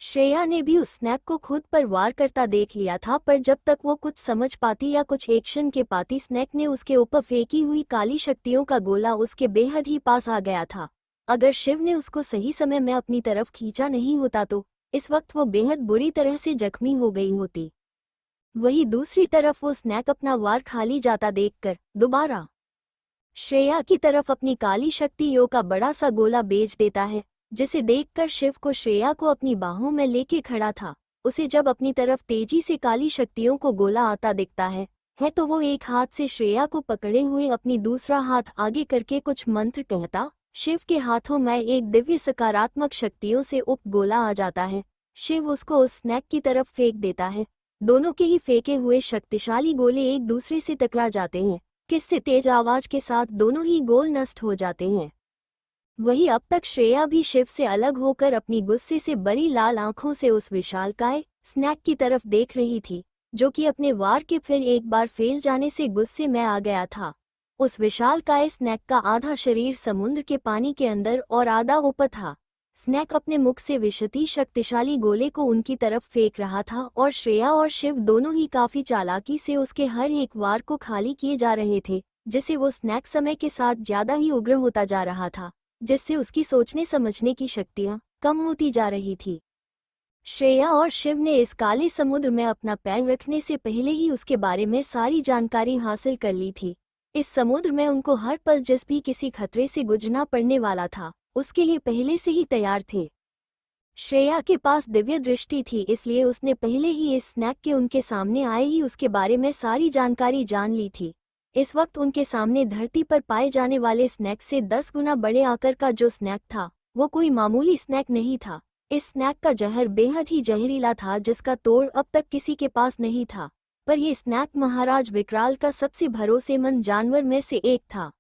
श्रेया ने भी उस स्नैक को खुद पर वार करता देख लिया था, पर जब तक वो कुछ समझ पाती या कुछ एक्शन के पाती, स्नैक ने उसके ऊपर फेंकी हुई काली शक्तियों का गोला उसके बेहद ही पास आ गया था। अगर शिव ने उसको सही समय में अपनी तरफ खींचा नहीं होता तो इस वक्त वो बेहद बुरी तरह से जख्मी हो गई होती। वही दूसरी तरफ वो स्नैक अपना वार खाली जाता देखकर दोबारा श्रेया की तरफ अपनी काली शक्तियों का बड़ा सा गोला भेज देता है, जिसे देखकर शिव को श्रेया को अपनी बाहों में लेके खड़ा था। उसे जब अपनी तरफ तेजी से काली शक्तियों को गोला आता दिखता है तो वो एक हाथ से श्रेया को पकड़े हुए अपनी दूसरा हाथ आगे करके कुछ मंत्र कहता। शिव के हाथों में एक दिव्य सकारात्मक शक्तियों से उप गोला आ जाता है। शिव उसको उस स्नैक की तरफ फेंक देता है। दोनों के ही फेंके हुए शक्तिशाली गोले एक दूसरे से टकरा जाते हैं, किससे तेज आवाज के साथ दोनों ही गोल नष्ट हो जाते हैं। वही अब तक श्रेया भी शिव से अलग होकर अपनी गुस्से से बड़ी लाल आंखों से उस विशालकाय स्नैक की तरफ देख रही थी, जो कि अपने वार के फिर एक बार फेल जाने से गुस्से में आ गया था। उस विशालकाय स्नैक का आधा शरीर समुद्र के पानी के अंदर और आधा ऊपर था। स्नैक अपने मुख से विषति शक्तिशाली गोले को उनकी तरफ फेंक रहा था और श्रेया और शिव दोनों ही काफी चालाकी से उसके हर एक वार को खाली किए जा रहे थे, जिससे वो स्नैक समय के साथ ज्यादा ही उग्र होता जा रहा था, जिससे उसकी सोचने समझने की शक्तियां कम होती जा रही थी। श्रेया और शिव ने इस काले समुद्र में अपना पैर रखने से पहले ही उसके बारे में सारी जानकारी हासिल कर ली थी। इस समुद्र में उनको हर पल जिस भी किसी खतरे से गुजरना पड़ने वाला था, उसके लिए पहले से ही तैयार थे। श्रेया के पास दिव्य दृष्टि थी, इसलिए उसने पहले ही इस स्नैक के उनके सामने आए ही उसके बारे में सारी जानकारी जान ली थी। इस वक्त उनके सामने धरती पर पाए जाने वाले स्नैक से 10 गुना बड़े आकार का जो स्नैक था, वो कोई मामूली स्नैक नहीं था। इस स्नैक का जहर बेहद ही जहरीला था, जिसका तोड़ अब तक किसी के पास नहीं था। पर यह स्नैक महाराज विकराल का सबसे भरोसेमंद जानवर में से एक था।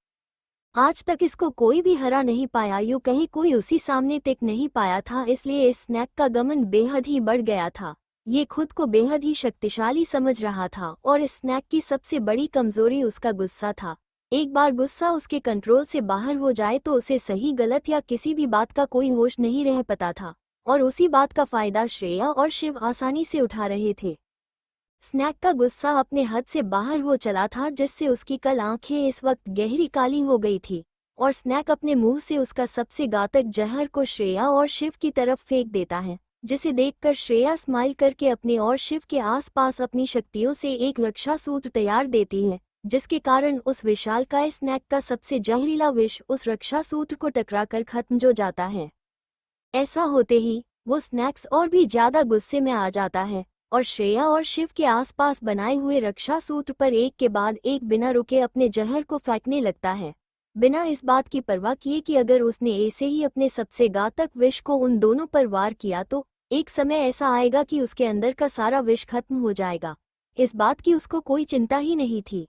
आज तक इसको कोई भी हरा नहीं पाया, यूं कहीं कोई उसी सामने टिक नहीं पाया था, इसलिए इस स्नैक का गमन बेहद ही बढ़ गया था। ये खुद को बेहद ही शक्तिशाली समझ रहा था और इस स्नैक की सबसे बड़ी कमजोरी उसका गुस्सा था। एक बार गुस्सा उसके कंट्रोल से बाहर हो जाए तो उसे सही गलत या किसी भी बात का कोई होश नहीं रह पाता था, और उसी बात का फायदा श्रेया और शिव आसानी से उठा रहे थे। स्नैक का गुस्सा अपने हद से बाहर हो चला था, जिससे उसकी कल आंखें इस वक्त गहरी काली हो गई थी, और स्नैक अपने मुंह से उसका सबसे घातक जहर को श्रेया और शिव की तरफ फेंक देता है, जिसे देखकर श्रेया स्माइल करके अपने और शिव के आसपास अपनी शक्तियों से एक रक्षा सूत्र तैयार देती है, जिसके कारण उस विशालकाय स्नैक का सबसे जहरीला विष उस रक्षा सूत्र को टकराकर खत्म हो जाता है। ऐसा होते ही वो स्नैक्स और भी ज्यादा गुस्से में आ जाता है और श्रेया और शिव के आसपास बनाए हुए रक्षा सूत्र पर एक के बाद एक बिना रुके अपने जहर को फेंकने लगता है, बिना इस बात की परवाह किए कि अगर उसने ऐसे ही अपने सबसे घातक विष को उन दोनों पर वार किया तो एक समय ऐसा आएगा कि उसके अंदर का सारा विष खत्म हो जाएगा। इस बात की उसको कोई चिंता ही नहीं थी।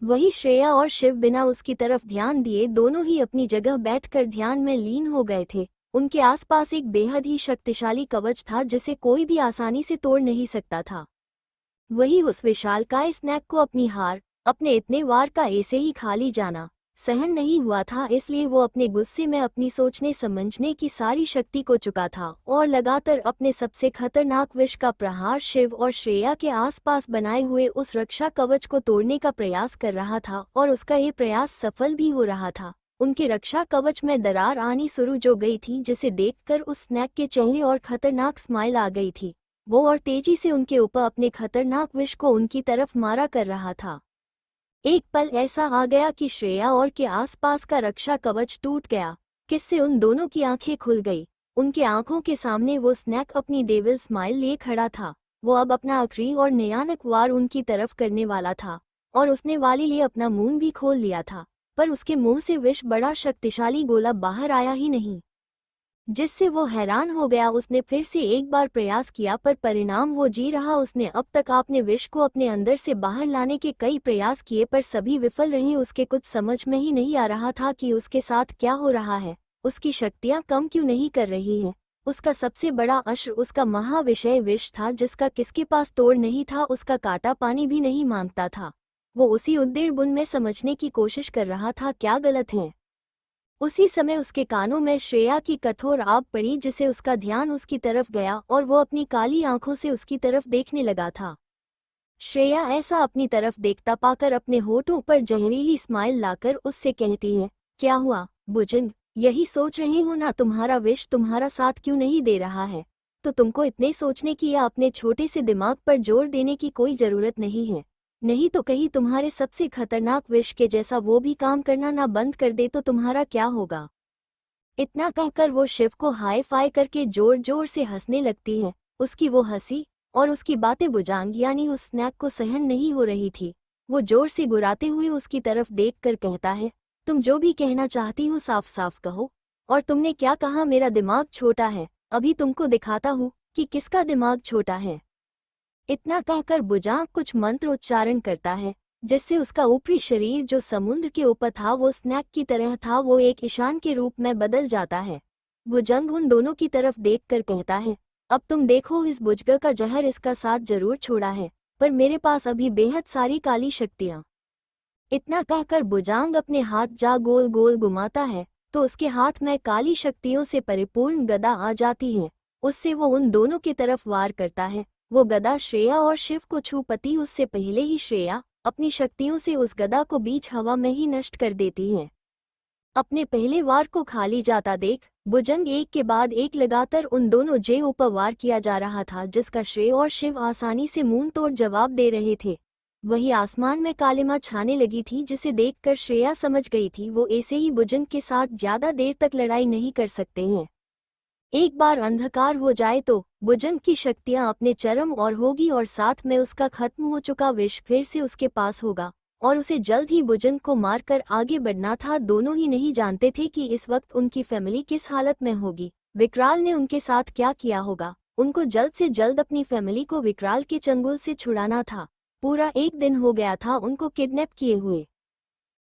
वही श्रेया और शिव बिना उसकी तरफ ध्यान दिए दोनों ही अपनी जगह बैठकर ध्यान में लीन हो गए थे। उनके आसपास एक बेहद ही शक्तिशाली कवच था, जिसे कोई भी आसानी से तोड़ नहीं सकता था। वही उस विशालकाय स्नैक को अपनी हार, अपने इतने वार का ऐसे ही खाली जाना सहन नहीं हुआ था, इसलिए वो अपने गुस्से में अपनी सोचने समझने की सारी शक्ति को चुका था और लगातार अपने सबसे खतरनाक विष का प्रहार शिव और श्रेया के आसपास बनाए हुए उस रक्षा कवच को तोड़ने का प्रयास कर रहा था, और उसका ये प्रयास सफल भी हो रहा था। उनके रक्षा कवच में दरार आनी शुरू हो गई थी, जिसे देखकर उस स्नैक के चेहरे और खतरनाक स्माइल आ गई थी। वो और तेजी से उनके ऊपर अपने खतरनाक विष को उनकी तरफ मारा कर रहा था। एक पल ऐसा आ गया कि श्रेया और के आसपास का रक्षा कवच टूट गया, जिससे उन दोनों की आंखें खुल गई। उनके आंखों के सामने वो स्नैक अपनी डेविल स्माइल लिए खड़ा था। वो अब अपना आखिरी और भयानक वार उनकी तरफ करने वाला था, और उसने वाली लिए अपना मुंह भी खोल लिया था, पर उसके मुंह से विष बड़ा शक्तिशाली गोला बाहर आया ही नहीं, जिससे वो हैरान हो गया। उसने फिर से एक बार प्रयास किया, पर परिणाम वो जी रहा। उसने अब तक अपने विष को अपने अंदर से बाहर लाने के कई प्रयास किए, पर सभी विफल रहे। उसके कुछ समझ में ही नहीं आ रहा था कि उसके साथ क्या हो रहा है। उसकी शक्तियां कम क्यों नहीं कर रही हैं। उसका सबसे बड़ा अस्त्र उसका महाविषय विष था, जिसका किसके पास तोड़ नहीं था। उसका कांटा पानी भी नहीं मांगता था। वो उसी उद्देश्य में समझने की कोशिश कर रहा था क्या गलत है। उसी समय उसके कानों में श्रेया की कठोर आवाज पड़ी, जिसे उसका ध्यान उसकी तरफ गया और वो अपनी काली आंखों से उसकी तरफ देखने लगा था। श्रेया ऐसा अपनी तरफ देखता पाकर अपने होठों पर जहरीली स्माइल लाकर उससे कहती है, क्या हुआ बुजुर्ग, यही सोच रही हूं ना, तुम्हारा विष तुम्हारा साथ क्यों नहीं दे रहा है। तो तुमको इतने सोचने की या अपने छोटे से दिमाग पर जोर देने की कोई जरूरत नहीं है। नहीं तो कहीं तुम्हारे सबसे खतरनाक विष के जैसा वो भी काम करना ना बंद कर दे तो तुम्हारा क्या होगा। इतना कहकर वो शिव को हाई फाई करके जोर जोर से हंसने लगती है। उसकी वो हंसी और उसकी बातें बुझांग यानी उस स्नैक को सहन नहीं हो रही थी। वो जोर से गुर्राते हुए उसकी तरफ देख कर कहता है, तुम जो भी कहना चाहती हो साफ साफ कहो। और तुमने क्या कहा, मेरा दिमाग छोटा है। अभी तुमको दिखाता हूँ कि किसका दिमाग छोटा है। इतना कहकर बुजांग कुछ मंत्र उच्चारण करता है, जिससे उसका ऊपरी शरीर जो समुद्र के ऊपर था वो स्नैक की तरह था, वो एक ईशान के रूप में बदल जाता है। बुजंग उन दोनों की तरफ देखकर कहता है, अब तुम देखो, इस बुजगा का जहर इसका साथ जरूर छोड़ा है, पर मेरे पास अभी बेहद सारी काली शक्तियां इतना कहकर बुजांग अपने हाथ जा गोल गोल घुमाता है तो उसके हाथ में काली शक्तियों से परिपूर्ण गदा आ जाती है। उससे वो उन दोनों की तरफ वार करता है। वो गदा श्रेया और शिव को छू पाती उससे पहले ही श्रेया अपनी शक्तियों से उस गदा को बीच हवा में ही नष्ट कर देती है। अपने पहले वार को खाली जाता देख बुजंग एक के बाद एक लगातार उन दोनों जे ऊपर वार किया जा रहा था, जिसका श्रेय और शिव आसानी से मुंह तोड़ जवाब दे रहे थे। वही आसमान में कालिमा छाने लगी थी, जिसे देखकर श्रेया समझ गई थी वो ऐसे ही बुजंग के साथ ज्यादा देर तक लड़ाई नहीं कर सकते हैं। एक बार अंधकार हो जाए तो बुजंग की शक्तियां अपने चरम और होगी और साथ में उसका खत्म हो चुका विष फिर से उसके पास होगा और उसे जल्द ही बुजंग को मारकर आगे बढ़ना था। दोनों ही नहीं जानते थे कि इस वक्त उनकी फैमिली किस हालत में होगी। विकराल ने उनके साथ क्या किया होगा। उनको जल्द से जल्द अपनी फैमिली को विकराल के चंगुल से छुड़ाना था। पूरा एक दिन हो गया था उनको किडनैप किए हुए।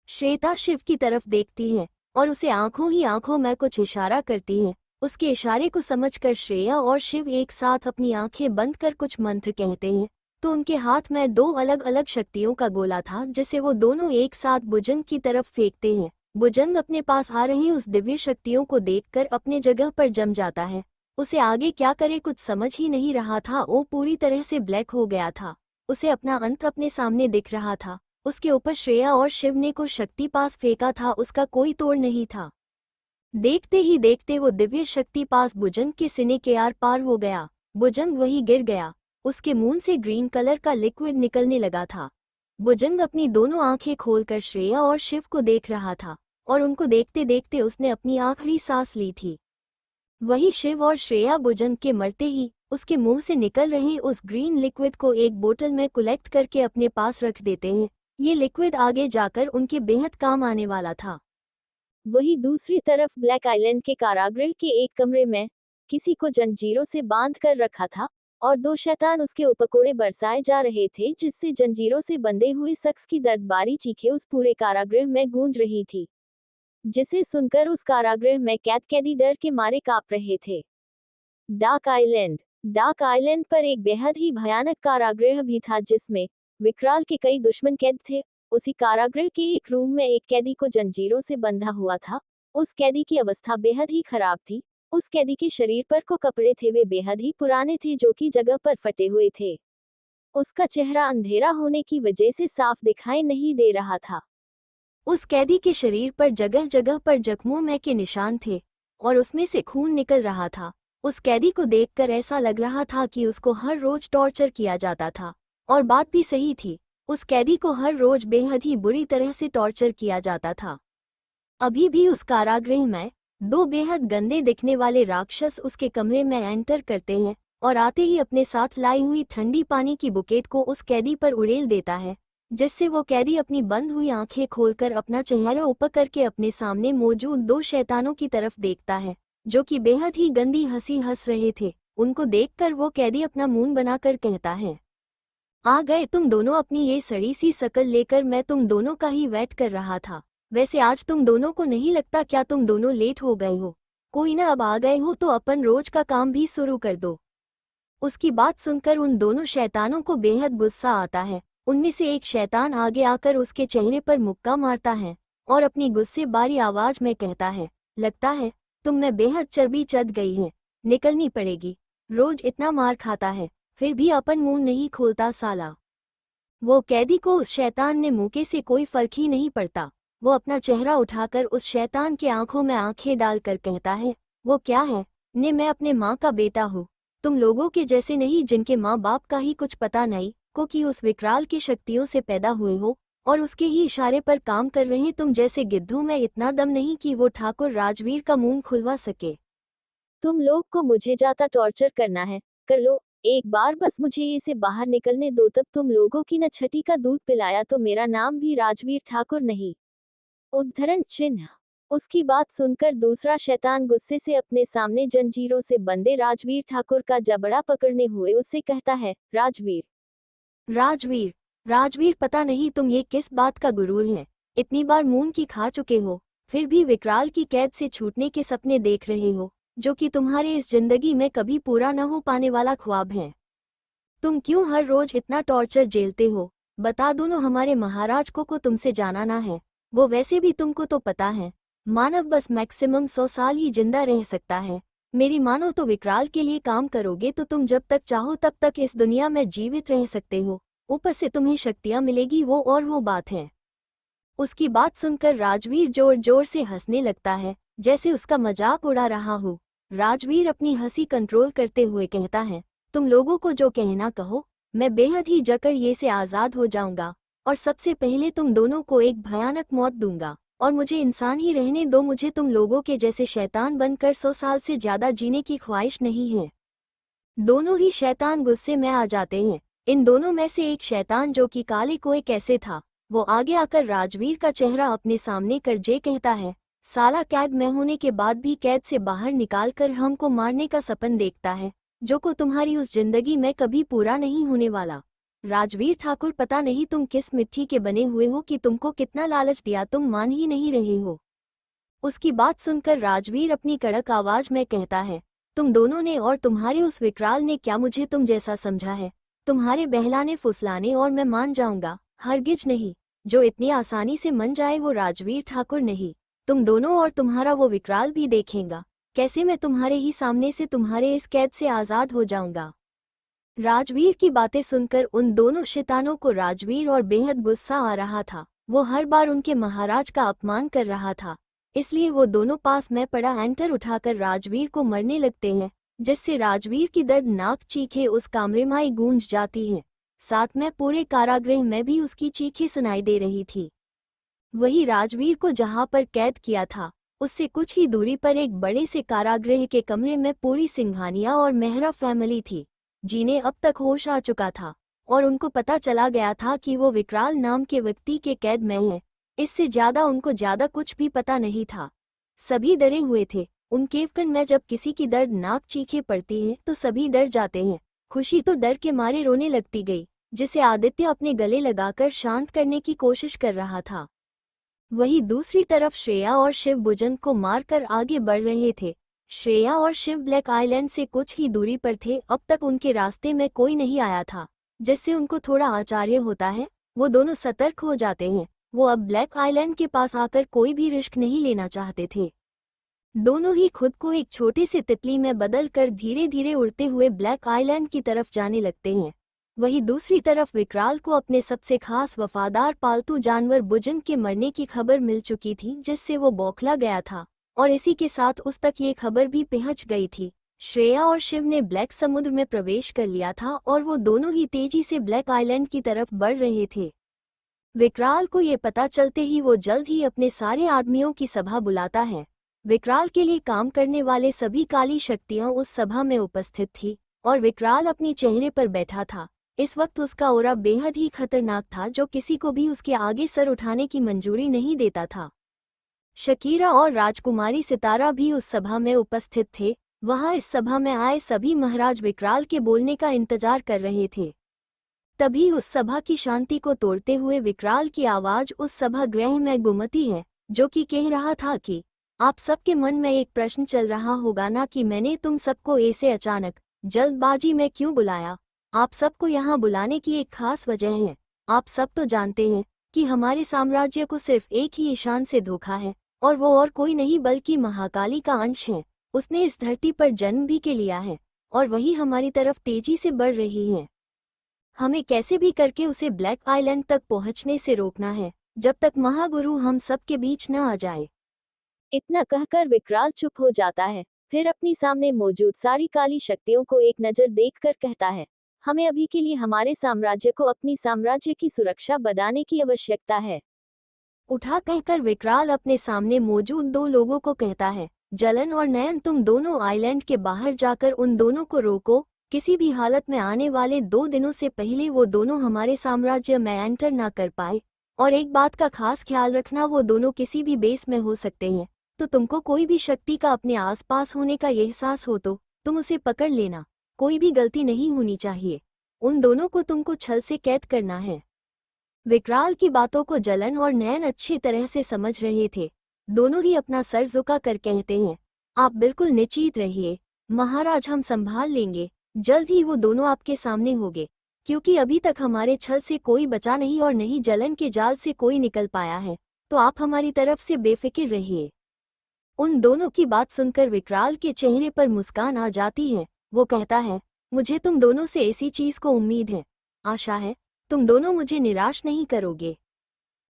श्वेता शिव की तरफ देखती है और उसे आंखों ही आंखों में कुछ इशारा करती है। उसके इशारे को समझकर श्रेया और शिव एक साथ अपनी आंखें बंद कर कुछ मंत्र कहते हैं तो उनके हाथ में दो अलग अलग शक्तियों का गोला था, जिसे वो दोनों एक साथ बुजंग की तरफ फेंकते हैं। बुजंग अपने पास आ रही उस दिव्य शक्तियों को देखकर अपने जगह पर जम जाता है। उसे आगे क्या करे कुछ समझ ही नहीं रहा था। वो पूरी तरह से ब्लैक हो गया था। उसे अपना अंत अपने सामने दिख रहा था। उसके ऊपर श्रेया और शिव ने को शक्ति पास फेंका था, उसका कोई तोड़ नहीं था। देखते ही देखते वो दिव्य शक्ति पास बुजंग के सीने के आर पार हो गया। बुजंग वहीं गिर गया। उसके मुंह से ग्रीन कलर का लिक्विड निकलने लगा था। बुजंग अपनी दोनों आंखें खोलकर श्रेया और शिव को देख रहा था और उनको देखते देखते उसने अपनी आखिरी सांस ली थी। वही शिव और श्रेया बुजंग के मरते ही उसके मुंह से निकल रहे उस ग्रीन लिक्विड को एक बोतल में कलेक्ट करके अपने पास रख देते हैं। ये लिक्विड आगे जाकर उनके बेहद काम आने वाला था। वही दूसरी तरफ ब्लैक आइलैंड के कारागृह के एक कमरे में किसी को जंजीरों से बांध कर रखा था और दो शैतान उसके उपकोड़े बरसाए जा रहे थे, जिससे जंजीरों से बंधे हुए शख्स की दर्दबारी चीखें उस पूरे कारागृह में गूंज रही थी, जिसे सुनकर उस कारागृह में कैदी डर के मारे कांप रहे थे। डार्क आइलैंड पर एक बेहद ही भयानक कारागृह भी था, जिसमें विकराल के कई दुश्मन कैद थे। उसी कारागृह के एक रूम में एक कैदी को जंजीरों से बंधा हुआ था। उस कैदी की अवस्था बेहद ही खराब थी। उस कैदी के शरीर पर को कपड़े थे, वे बेहद ही पुराने थे, जो कि जगह पर फटे हुए थे। उसका चेहरा अंधेरा होने की वजह से साफ दिखाई नहीं दे रहा था। उस कैदी के शरीर पर जगह जगह पर जख्मों में के निशान थे और उसमें से खून निकल रहा था। उस कैदी को देखकर ऐसा लग रहा था कि उसको हर रोज टॉर्चर किया जाता था, और बात भी सही थी। उस कैदी को हर रोज बेहद ही बुरी तरह से टॉर्चर किया जाता था। अभी भी उस कारागृह में दो बेहद गंदे दिखने वाले राक्षस उसके कमरे में एंटर करते हैं और आते ही अपने साथ लाई हुई ठंडी पानी की बुकेट को उस कैदी पर उड़ेल देता है, जिससे वो कैदी अपनी बंद हुई आंखें खोलकर अपना चेहरा ऊपर करके अपने सामने मौजूद दो शैतानों की तरफ देखता है, जो कि बेहद ही गंदी हंसी हंस रहे थे। उनको देखकर वो कैदी अपना मुंह बनाकर कहता है, आ गए तुम दोनों अपनी ये सड़ी सी शकल लेकर। मैं तुम दोनों का ही वेट कर रहा था। वैसे आज तुम दोनों को नहीं लगता क्या तुम दोनों लेट हो गए हो? कोई ना, अब आ गए हो तो अपन रोज का काम भी शुरू कर दो। उसकी बात सुनकर उन दोनों शैतानों को बेहद गुस्सा आता है। उनमें से एक शैतान आगे आकर उसके चेहरे पर मुक्का मारता है और अपनी गुस्से बारी आवाज में कहता है, लगता है तुम में बेहद चर्बी चढ़ गई है, निकलनी पड़ेगी। रोज इतना मार खाता है फिर भी अपन मुंह नहीं खोलता साला। वो कैदी को उस शैतान ने मुके से कोई फर्क ही नहीं पड़ता। वो अपना चेहरा उठाकर उस शैतान के आंखों में आंखें डालकर कहता है, वो क्या है ने, मैं अपने माँ का बेटा हूँ, तुम लोगों के जैसे नहीं जिनके माँ बाप का ही कुछ पता नहीं को कि उस विकराल की शक्तियों से पैदा हुए हो और उसके ही इशारे पर काम कर रहे। तुम जैसे गिद्धों में इतना दम नहीं कि वो ठाकुर राजवीर का मुंह खुलवा सके। तुम लोग को मुझे जाता टॉर्चर करना है, कर लो, एक बार बस मुझे इसे बाहर निकलने दो। तब तुम लोगों की न छठी का दूध पिलाया तो मेरा नाम भी राजवीर ठाकुर नहीं। उद्धरण चिन्ह। उसकी बात सुनकर दूसरा शैतान गुस्से से अपने सामने जंजीरों से बंधे राजवीर ठाकुर का जबड़ा पकड़ने हुए उससे कहता है, राजवीर राजवीर राजवीर, पता नहीं तुम ये किस बात का गुरूर है। इतनी बार मून की खा चुके हो फिर भी विकराल की कैद से छूटने के सपने देख रहे हो, जो कि तुम्हारे इस जिंदगी में कभी पूरा न हो पाने वाला ख्वाब है। तुम क्यों हर रोज इतना टॉर्चर झेलते हो? बता दोनों हमारे महाराज को तुमसे जाना ना है, वो वैसे भी तुमको तो पता है मानव बस मैक्सिमम 100 साल ही जिंदा रह सकता है। मेरी मानो तो विकराल के लिए काम करोगे तो तुम जब तक चाहो तब तक इस दुनिया में जीवित रह सकते हो, ऊपर से तुम्हें शक्तियां मिलेगी, वो बात है। उसकी बात सुनकर राजवीर जोर जोर से हंसने लगता है, जैसे उसका मजाक उड़ा रहा हो। राजवीर अपनी हंसी कंट्रोल करते हुए कहता है, तुम लोगों को जो कहना कहो, मैं बेहद ही जकड़ ये से आज़ाद हो जाऊंगा और सबसे पहले तुम दोनों को एक भयानक मौत दूंगा और मुझे इंसान ही रहने दो। मुझे तुम लोगों के जैसे शैतान बनकर 100 साल से ज्यादा जीने की ख्वाहिश नहीं है। दोनों ही शैतान गुस्से में आ जाते हैं। इन दोनों में से एक शैतान जो कि काले कोए कैसे था, वो आगे आकर राजवीर का चेहरा अपने सामने कर जे कहता है, साला कैद में होने के बाद भी कैद से बाहर निकालकर हमको मारने का सपन देखता है, जो को तुम्हारी उस जिंदगी में कभी पूरा नहीं होने वाला। राजवीर ठाकुर, पता नहीं तुम किस मिट्टी के बने हुए हो कि तुमको कितना लालच दिया, तुम मान ही नहीं रहे हो। उसकी बात सुनकर राजवीर अपनी कड़क आवाज में कहता है, तुम दोनों ने और तुम्हारे उस विकराल ने क्या मुझे तुम जैसा समझा है? तुम्हारे बहलाने फुसलाने और मैं मान जाऊंगा? हरगिज नहीं। जो इतनी आसानी से मन जाए वो राजवीर ठाकुर नहीं। तुम दोनों और तुम्हारा वो विकराल भी देखेगा कैसे मैं तुम्हारे ही सामने से तुम्हारे इस कैद से आजाद हो जाऊंगा। राजवीर की बातें सुनकर उन दोनों शैतानों को राजवीर और बेहद गुस्सा आ रहा था। वो हर बार उनके महाराज का अपमान कर रहा था, इसलिए वो दोनों पास में पड़ा एंटर उठाकर राजवीर को मरने लगते हैं, जिससे राजवीर की दर्दनाक चीखें उस कमरे में गूंज जाती हैं। साथ में पूरे कारागृह में भी उसकी चीखें सुनाई दे रही थी। वही राजवीर को जहां पर कैद किया था, उससे कुछ ही दूरी पर एक बड़े से कारागृह के कमरे में पूरी सिंघानिया और मेहरा फैमिली थी, जिन्हें अब तक होश आ चुका था और उनको पता चला गया था कि वो विकराल नाम के व्यक्ति के कैद में है। इससे ज्यादा उनको ज्यादा कुछ भी पता नहीं था। सभी डरे हुए थे। उनके कान में जब किसी की दर्दनाक चीखें पड़ती हैं तो सभी डर जाते हैं। खुशी तो डर के मारे रोने लगती गई, जिसे आदित्य अपने गले लगाकर शांत करने की कोशिश कर रहा था। वहीं दूसरी तरफ श्रेया और शिव बुजन को मारकर आगे बढ़ रहे थे। श्रेया और शिव ब्लैक आइलैंड से कुछ ही दूरी पर थे। अब तक उनके रास्ते में कोई नहीं आया था, जिससे उनको थोड़ा आश्चर्य होता है। वो दोनों सतर्क हो जाते हैं। वो अब ब्लैक आइलैंड के पास आकर कोई भी रिस्क नहीं लेना चाहते थे। दोनों ही खुद को एक छोटे से तितली में बदलकर धीरे धीरे उड़ते हुए ब्लैक आइलैंड की तरफ जाने लगते हैं। वहीं दूसरी तरफ विकराल को अपने सबसे खास वफादार पालतू जानवर बुजन के मरने की खबर मिल चुकी थी, जिससे वो बौखला गया था और इसी के साथ उस तक ये खबर भी पहुंच गई थी। श्रेया और शिव ने ब्लैक समुद्र में प्रवेश कर लिया था और वो दोनों ही तेजी से ब्लैक आइलैंड की तरफ बढ़ रहे थे। विकराल को ये पता चलते ही वो जल्द ही अपने सारे आदमियों की सभा बुलाता है। विकराल के लिए काम करने वाले सभी काली शक्तियां उस सभा में उपस्थित थी और विकराल अपने चेहरे पर बैठा था। इस वक्त उसका ऑरा बेहद ही खतरनाक था, जो किसी को भी उसके आगे सर उठाने की मंजूरी नहीं देता था। शकीरा और राजकुमारी सितारा भी उस सभा में उपस्थित थे। वहां इस सभा में आए सभी महाराज विकराल के बोलने का इंतजार कर रहे थे। तभी उस सभा की शांति को तोड़ते हुए विकराल की आवाज उस सभागृह में गूंजती है, जो कि कह रहा था कि आप सबके मन में एक प्रश्न चल रहा होगा ना कि मैंने तुम सबको ऐसे अचानक जल्दबाजी में क्यों बुलाया। आप सबको यहाँ बुलाने की एक खास वजह है। आप सब तो जानते हैं कि हमारे साम्राज्य को सिर्फ एक ही ईशान से धोखा है और वो और कोई नहीं बल्कि महाकाली का अंश है। उसने इस धरती पर जन्म भी के लिया है और वही हमारी तरफ तेजी से बढ़ रही है। हमें कैसे भी करके उसे ब्लैक आइलैंड तक पहुंचने से रोकना है, जब तक महागुरु हम सबके बीच न आ जाए। इतना कहकर विकराल चुप हो जाता है, फिर अपनी सामने मौजूद सारी काली शक्तियों को एक नजर देखकर कहता है, हमें अभी के लिए हमारे साम्राज्य को अपनी साम्राज्य की सुरक्षा बढ़ाने की आवश्यकता है। उठा कहकर विकराल अपने सामने मौजूद दो लोगों को कहता है, जलन और नयन, तुम दोनों आइलैंड के बाहर जाकर उन दोनों को रोको। किसी भी हालत में आने वाले 2 दिनों से पहले वो दोनों हमारे साम्राज्य में एंटर ना कर पाए। और एक बात का खास ख्याल रखना, वो दोनों किसी भी बेस में हो सकते हैं, तो तुमको कोई भी शक्ति का अपने आसपास होने का एहसास हो तो तुम उसे पकड़ लेना। कोई भी गलती नहीं होनी चाहिए। उन दोनों को तुमको छल से कैद करना है। विकराल की बातों को जलन और नयन अच्छी तरह से समझ रहे थे। दोनों ही अपना सर झुका कर कहते हैं, आप बिल्कुल निश्चित रहिए महाराज, हम संभाल लेंगे। जल्द ही वो दोनों आपके सामने होंगे। क्योंकि अभी तक हमारे छल से कोई बचा नहीं और नहीं जलन के जाल से कोई निकल पाया है, तो आप हमारी तरफ से बेफिक्र रहिए। उन दोनों की बात सुनकर विकराल के चेहरे पर मुस्कान आ जाती है। वो कहता है, मुझे तुम दोनों से इसी चीज को उम्मीद है, आशा है, तुम दोनों मुझे निराश नहीं करोगे।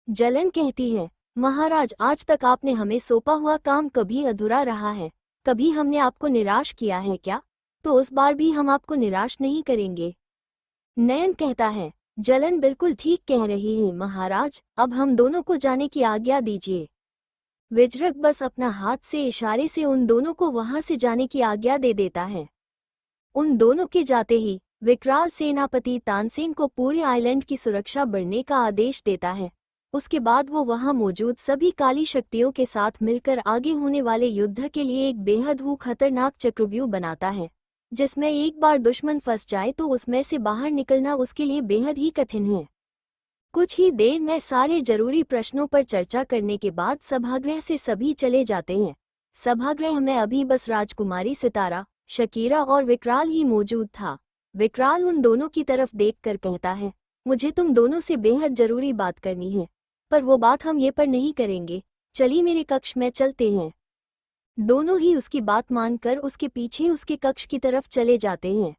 जलन कहती है, महाराज, आज तक आपने हमें सौंपा हुआ काम कभी अधूरा रहा है, कभी हमने आपको निराश किया है क्या? तो उस बार भी हम आपको निराश नहीं करेंगे। नयन कहता है, जलन बिल्कुल ठीक कह रही है महाराज, अब हम दोनों को जाने की आज्ञा दीजिए। विजरक बस अपना हाथ से इशारे से उन दोनों को वहां से जाने की आज्ञा दे देता है। उन दोनों के जाते ही विकराल सेनापति तानसेन को पूरे आइलैंड की सुरक्षा बढ़ने का आदेश देता है। उसके बाद वो वहां मौजूद सभी काली शक्तियों के साथ मिलकर आगे होने वाले युद्ध के लिए एक बेहद ही खतरनाक चक्रव्यूह बनाता है, जिसमें एक बार दुश्मन फंस जाए तो उसमें से बाहर निकलना उसके लिए बेहद ही कठिन है। कुछ ही देर में सारे जरूरी प्रश्नों पर चर्चा करने के बाद सभागृह से सभी चले जाते हैं। सभागृह में अभी बस राजकुमारी सितारा, शकीरा और विकराल ही मौजूद था। विकराल उन दोनों की तरफ देखकर कहता है, मुझे तुम दोनों से बेहद जरूरी बात करनी है, पर वो बात हम ये पर नहीं करेंगे, चलिए मेरे कक्ष में चलते हैं। दोनों ही उसकी बात मानकर उसके पीछे उसके कक्ष की तरफ चले जाते हैं।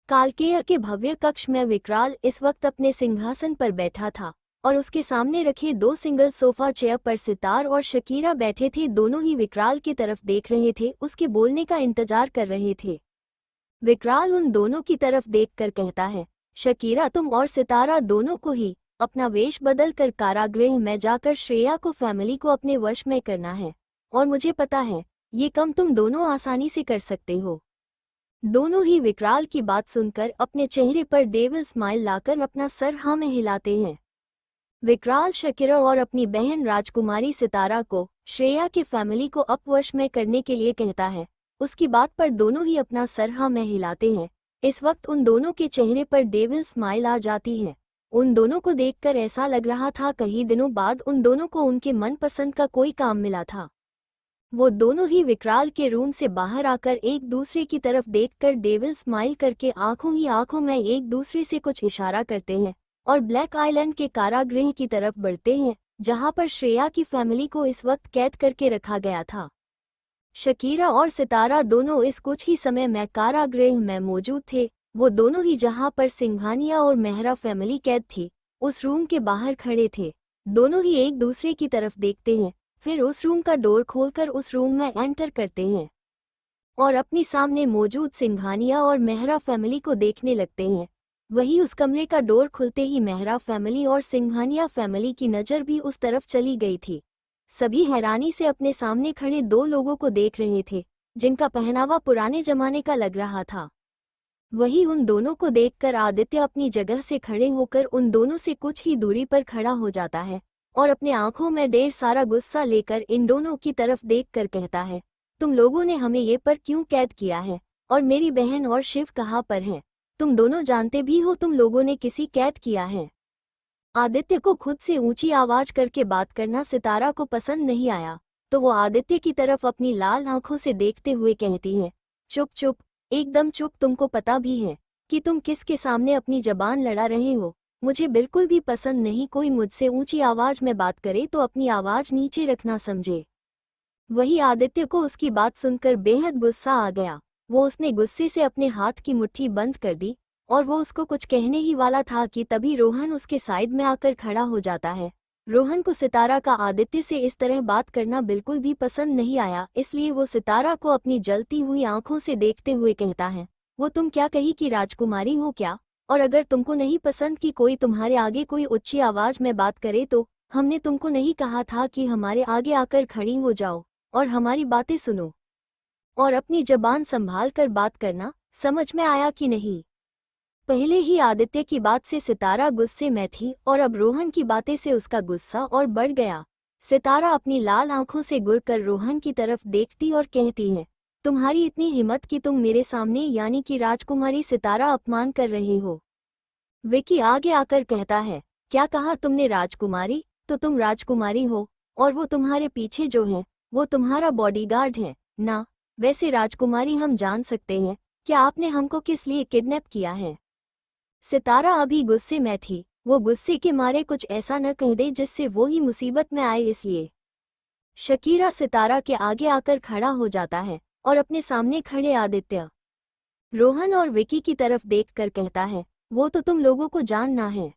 कालकेय के भव्य कक्ष में विकराल इस वक्त अपने सिंहासन पर बैठा था और उसके सामने रखे 2 सिंगल सोफा चेयर पर सितार और शकीरा बैठे थे। दोनों ही विकराल की तरफ देख रहे थे, उसके बोलने का इंतजार कर रहे थे। विकराल उन दोनों की तरफ देखकर कहता है, शकीरा, तुम और सितारा दोनों को ही अपना वेश बदल कर कारागृह में जाकर श्रेया को फैमिली को अपने वश में करना है, और मुझे पता है ये काम तुम दोनों आसानी से कर सकते हो। दोनों ही विकराल की बात सुनकर अपने चेहरे पर डेविल स्माइल लाकर अपना सर हाँ में हिलाते हैं। विकराल शकीरा और अपनी बहन राजकुमारी सितारा को श्रेया के फैमिली को अपवश में करने के लिए कहता है। उसकी बात पर दोनों ही अपना सर हाँ में हिलाते हैं। इस वक्त उन दोनों के चेहरे पर डेविल स्माइल आ जाती है। उन दोनों को देखकर ऐसा लग रहा था कई दिनों बाद उन दोनों को उनके मनपसंद का कोई काम मिला था। वो दोनों ही विकराल के रूम से बाहर आकर एक दूसरे की तरफ देखकर डेविल स्माइल करके आंखों ही आंखों में एक दूसरे से कुछ इशारा करते हैं और ब्लैक आइलैंड के कारागृह की तरफ बढ़ते हैं, जहां पर श्रेया की फैमिली को इस वक्त कैद करके रखा गया था। शकीरा और सितारा दोनों इस कुछ ही समय में कारागृह में मौजूद थे। वो दोनों ही जहां पर सिंघानिया और मेहरा फैमिली कैद थी, उस रूम के बाहर खड़े थे। दोनों ही एक दूसरे की तरफ देखते हैं, फिर उस रूम का डोर खोलकर उस रूम में एंटर करते हैं और अपनी सामने मौजूद सिंघानिया और मेहरा फैमिली को देखने लगते हैं। वही उस कमरे का डोर खुलते ही मेहरा फैमिली और सिंघानिया फैमिली की नज़र भी उस तरफ चली गई थी। सभी हैरानी से अपने सामने खड़े 2 लोगों को देख रहे थे, जिनका पहनावा पुराने जमाने का लग रहा था। वही उन दोनों को देखकर आदित्य अपनी जगह से खड़े होकर उन दोनों से कुछ ही दूरी पर खड़ा हो जाता है और अपने आंखों में ढेर सारा गुस्सा लेकर इन दोनों की तरफ देखकर कहता है, तुम लोगों ने हमें ये पर क्यों कैद किया है, और मेरी बहन और शिव कहाँ पर हैं? तुम दोनों जानते भी हो तुम लोगों ने किसी कैद किया है। आदित्य को खुद से ऊंची आवाज करके बात करना सितारा को पसंद नहीं आया, तो वो आदित्य की तरफ अपनी लाल आंखों से देखते हुए कहती है, चुप चुप, एकदम चुप, तुमको पता भी है कि तुम किसके सामने अपनी जबान लड़ा रहे हो। मुझे बिल्कुल भी पसंद नहीं कोई मुझसे ऊंची आवाज में बात करे तो अपनी आवाज नीचे रखना समझे। वही आदित्य को उसकी बात सुनकर बेहद गुस्सा आ गया। उसने गुस्से से अपने हाथ की मुट्ठी बंद कर दी और वो उसको कुछ कहने ही वाला था कि तभी रोहन उसके साइड में आकर खड़ा हो जाता है। रोहन को सितारा का आदित्य से इस तरह बात करना बिल्कुल भी पसंद नहीं आया, इसलिए वो सितारा को अपनी जलती हुई आंखों से देखते हुए कहता है, वो तुम क्या कही कि राजकुमारी हो क्या? और अगर तुमको नहीं पसंद कि कोई तुम्हारे आगे कोई ऊंची आवाज में बात करे तो हमने तुमको नहीं कहा था कि हमारे आगे आकर खड़ी हो जाओ और हमारी बातें सुनो और अपनी जबान संभाल कर बात करना, समझ में आया कि नहीं? पहले ही आदित्य की बात से सितारा गुस्से में थी और अब रोहन की बातें से उसका गुस्सा और बढ़ गया। सितारा अपनी लाल आंखों से घूरकर रोहन की तरफ देखती और कहती है, तुम्हारी इतनी हिम्मत कि तुम मेरे सामने यानी कि राजकुमारी सितारा अपमान कर रहे हो। विकी आगे आकर कहता है, क्या कहा तुमने राजकुमारी? तो तुम राजकुमारी हो और वो तुम्हारे पीछे जो है वो तुम्हारा बॉडीगार्ड है ना? वैसे राजकुमारी हम जान सकते हैं क्या आपने हमको किस लिए किडनैप किया है? सितारा अभी गुस्से में थी। वो गुस्से के मारे कुछ ऐसा न कह दे जिससे वो ही मुसीबत में आए, इसलिए शकीरा सितारा के आगे आकर खड़ा हो जाता है और अपने सामने खड़े आदित्य, रोहन और विकी की तरफ देखकर कहता है, वो तो तुम लोगों को जानना है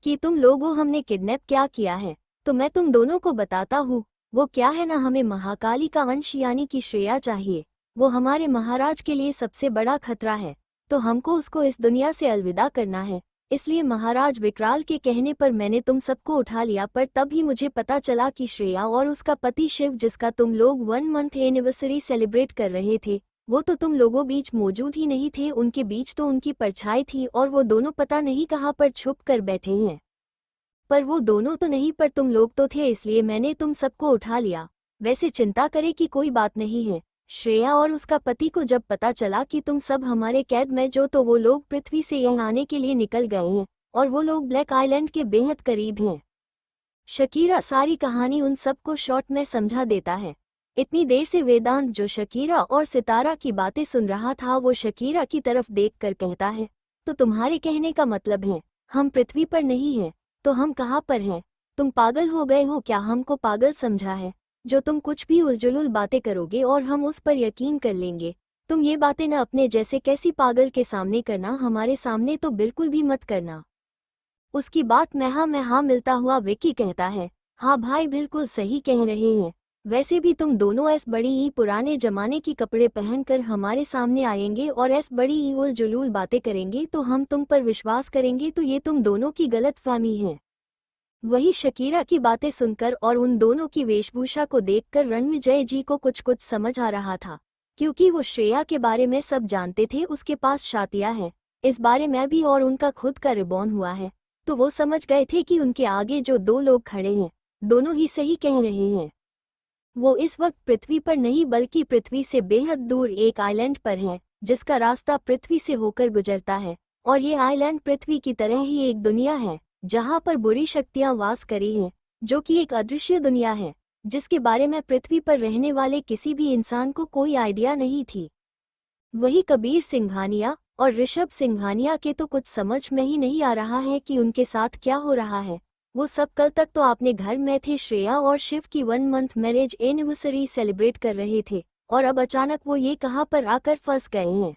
कि तुम लोगों हमने किडनैप क्या किया है, तो मैं तुम दोनों को बताता हूँ। वो क्या है ना, हमें महाकाली का अंश यानी कि श्रेया चाहिए। वो हमारे महाराज के लिए सबसे बड़ा खतरा है, तो हमको उसको इस दुनिया से अलविदा करना है। इसलिए महाराज विकराल के कहने पर मैंने तुम सबको उठा लिया, पर तब ही मुझे पता चला कि श्रेया और उसका पति शिव, जिसका तुम लोग 1 मंथ एनिवर्सरी सेलिब्रेट कर रहे थे, वो तो तुम लोगों बीच मौजूद ही नहीं थे। उनके बीच तो उनकी परछाई थी और वो दोनों पता नहीं कहाँ पर छुप कर बैठे हैं। पर वो दोनों तो नहीं, पर तुम लोग तो थे, इसलिए मैंने तुम सबको उठा लिया। वैसे चिंता करे की कोई बात नहीं है। श्रेया और उसका पति को जब पता चला कि तुम सब हमारे कैद में जो, तो वो लोग पृथ्वी से यहाँ आने के लिए निकल गए हैं और वो लोग ब्लैक आइलैंड के बेहद करीब हैं। शकीरा सारी कहानी उन सबको शॉर्ट में समझा देता है। इतनी देर से वेदांत, जो शकीरा और सितारा की बातें सुन रहा था, वो शकीरा की तरफ देखकर कहता है, तो तुम्हारे कहने का मतलब है हम पृथ्वी पर नहीं हैं, तो हम कहाँ पर हैं? तुम पागल हो गए हो क्या? हमको पागल समझा है? जो तुम कुछ भी उलझुल बातें करोगे और हम उस पर यकीन कर लेंगे। तुम ये बातें न अपने जैसे कैसी पागल के सामने करना, हमारे सामने तो बिल्कुल भी मत करना। उसकी बात में हाँ मिलता हुआ विकी कहता है, हाँ भाई बिल्कुल सही कह रहे हैं। वैसे भी तुम दोनों ऐस बड़ी ही पुराने जमाने की कपड़े पहनकर हमारे सामने आएंगे और ऐस बड़ी ही उलझुल बातें करेंगे तो हम तुम पर विश्वास करेंगे, तो ये तुम दोनों की गलतफहमी है। वही शकीरा की बातें सुनकर और उन दोनों की वेशभूषा को देखकर रणविजय जी को कुछ कुछ समझ आ रहा था, क्योंकि वो श्रेया के बारे में सब जानते थे। उसके पास शातिया है, इस बारे में भी, और उनका खुद का रिबॉर्न हुआ है, तो वो समझ गए थे कि उनके आगे जो दो लोग खड़े हैं दोनों ही सही कह रहे हैं। वो इस वक्त पृथ्वी पर नहीं बल्कि पृथ्वी से बेहद दूर एक आइलैंड पर है, जिसका रास्ता पृथ्वी से होकर गुजरता है, और ये आइलैंड पृथ्वी की तरह ही एक दुनिया है जहाँ पर बुरी शक्तियाँ वास करी हैं, जो कि एक अदृश्य दुनिया है जिसके बारे में पृथ्वी पर रहने वाले किसी भी इंसान को कोई आइडिया नहीं थी। वही कबीर सिंघानिया और ऋषभ सिंघानिया के तो कुछ समझ में ही नहीं आ रहा है कि उनके साथ क्या हो रहा है। वो सब कल तक तो अपने घर में थे, श्रेया और शिव की 1 मंथ मैरिज एनिवर्सरी सेलिब्रेट कर रहे थे, और अब अचानक वो ये कहाँ पर आकर फंस गए हैं।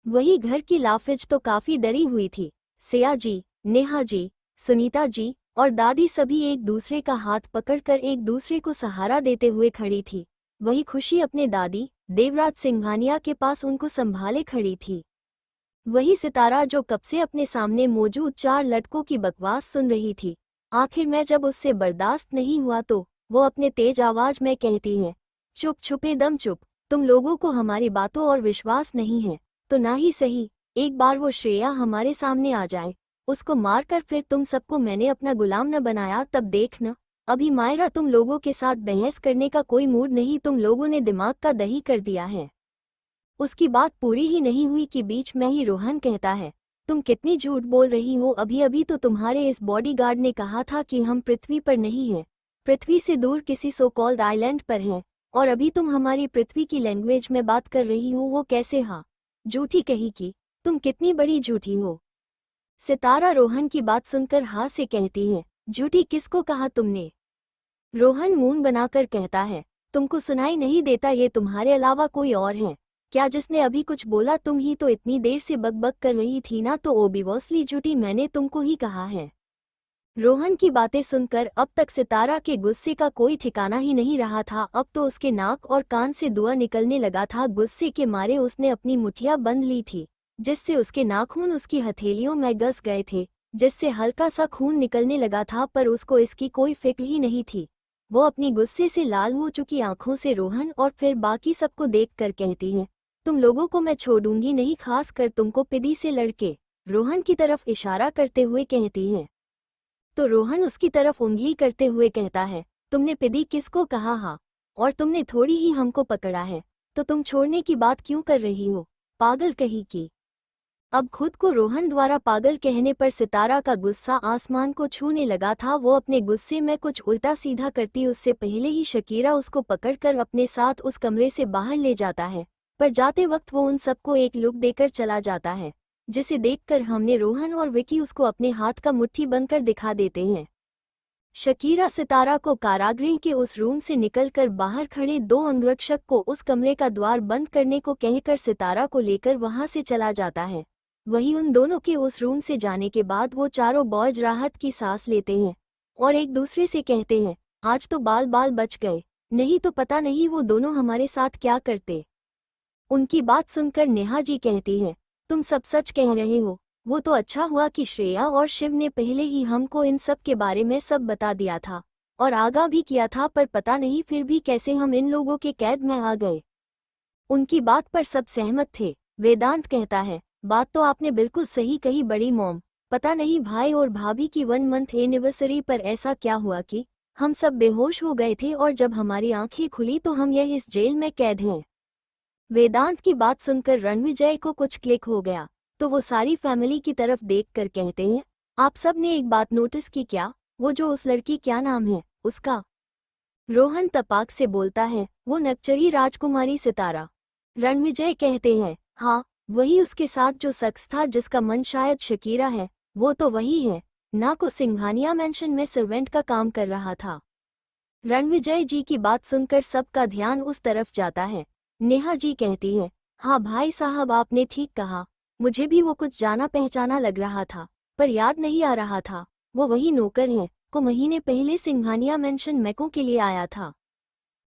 वही घर की लाफिज तो काफी डरी हुई थी। सिया जी, नेहा जी, सुनीता जी और दादी सभी एक दूसरे का हाथ पकड़कर एक दूसरे को सहारा देते हुए खड़ी थी। वही खुशी अपने दादी देवराज सिंघानिया के पास उनको संभाले खड़ी थी। वही सितारा जो कब से अपने सामने मौजूद 4 लड़कों की बकवास सुन रही थी, आखिर में जब उससे बर्दाश्त नहीं हुआ तो वो अपने तेज आवाज में कहती है, चुप छुपे दम चुप, तुम लोगों को हमारी बातों और विश्वास नहीं है तो ना ही सही, एक बार वो श्रेया हमारे सामने आ जाए, उसको मारकर फिर तुम सबको मैंने अपना गुलाम न बनाया, तब देखना। अभी मायरा तुम लोगों के साथ बहस करने का कोई मूड नहीं, तुम लोगों ने दिमाग का दही कर दिया है। उसकी बात पूरी ही नहीं हुई कि बीच में ही रोहन कहता है, तुम कितनी झूठ बोल रही हो, अभी अभी तो तुम्हारे इस बॉडीगार्ड ने कहा था कि हम पृथ्वी पर नहीं हैं, पृथ्वी से दूर किसी सो कॉल्ड आइलैंड पर हैं, और अभी तुम हमारी पृथ्वी की लैंग्वेज में बात कर रही हो, वो कैसे? हाँ झूठी कही की, तुम कितनी बड़ी झूठी हो। सितारा रोहन की बात सुनकर हाँ से कहती है, झूठी किसको कहा तुमने? रोहन मुंह बनाकर कहता है, तुमको सुनाई नहीं देता ये तुम्हारे अलावा कोई और है क्या जिसने अभी कुछ बोला? तुम ही तो इतनी देर से बकबक कर रही थी ना, तो ओबिवसली झूठी मैंने तुमको ही कहा है। रोहन की बातें सुनकर अब तक सितारा के गुस्से का कोई ठिकाना ही नहीं रहा था। अब तो उसके नाक और कान से धुआं निकलने लगा था। गुस्से के मारे उसने अपनी मुठियां बंध ली थी, जिससे उसके नाखून उसकी हथेलियों में घस गए थे, जिससे हल्का सा खून निकलने लगा था, पर उसको इसकी कोई फिक्र ही नहीं थी। वो अपनी गुस्से से लाल हो चुकी आंखों से रोहन और फिर बाकी सबको देखकर कहती है, तुम लोगों को मैं छोड़ूंगी नहीं, खास कर तुमको पिदी से लड़के। रोहन की तरफ इशारा करते हुए कहती है। तो रोहन उसकी तरफ उंगली करते हुए कहता है, तुमने पिदी किसको कहा? हाँ, और तुमने थोड़ी ही हमको पकड़ा है, तो तुम छोड़ने की बात क्यों कर रही हो? पागल कही की। अब खुद को रोहन द्वारा पागल कहने पर सितारा का गुस्सा आसमान को छूने लगा था। वो अपने गुस्से में कुछ उल्टा सीधा करती उससे पहले ही शकीरा उसको पकड़कर अपने साथ उस कमरे से बाहर ले जाता है, पर जाते वक्त वो उन सबको एक लुक देकर चला जाता है, जिसे देखकर हमने रोहन और विकी उसको अपने हाथ का मुट्ठी बंद कर दिखा देते हैं। शकीरा सितारा को कारागृह के उस रूम से निकलकर बाहर खड़े 2 अंगरक्षक को उस कमरे का द्वार बंद करने को कहकर सितारा को लेकर वहां से चला जाता है। वहीं उन दोनों के उस रूम से जाने के बाद वो चारों बॉयज राहत की सांस लेते हैं और एक दूसरे से कहते हैं, आज तो बाल बाल बच गए, नहीं तो पता नहीं वो दोनों हमारे साथ क्या करते। उनकी बात सुनकर नेहा जी कहती है, तुम सब सच कह रहे हो, वो तो अच्छा हुआ कि श्रेया और शिव ने पहले ही हमको इन सब के बारे में सब बता दिया था और आगाह भी किया था, पर पता नहीं फिर भी कैसे हम इन लोगों के कैद में आ गए। उनकी बात पर सब सहमत थे। वेदांत कहता है, बात तो आपने बिल्कुल सही कही बड़ी मॉम, पता नहीं भाई और भाभी की 1 मंथ एनिवर्सरी पर ऐसा क्या हुआ कि हम सब बेहोश हो गए थे और जब हमारी आंखें खुली तो हम यह इस जेल में कैद हैं। वेदांत की बात सुनकर रणविजय को कुछ क्लिक हो गया, तो वो सारी फैमिली की तरफ देखकर कहते हैं, आप सब ने एक बात नोटिस की क्या, वो जो उस लड़की क्या नाम है उसका? रोहन तपाक से बोलता है, वो नक्चरी राजकुमारी सितारा। रणविजय कहते हैं, हाँ वही, उसके साथ जो शख्स था जिसका मन शायद शकीरा है, वो तो वही है ना, को सिंघानिया मेंशन में सर्वेंट का काम कर रहा था। रणविजय जी की बात सुनकर सबका ध्यान उस तरफ जाता है। नेहा जी कहती है, हाँ भाई साहब आपने ठीक कहा, मुझे भी वो कुछ जाना पहचाना लग रहा था, पर याद नहीं आ रहा था, वो वही नौकर हैं को महीने पहले सिंघानिया मेंशन मैकों के लिए आया था।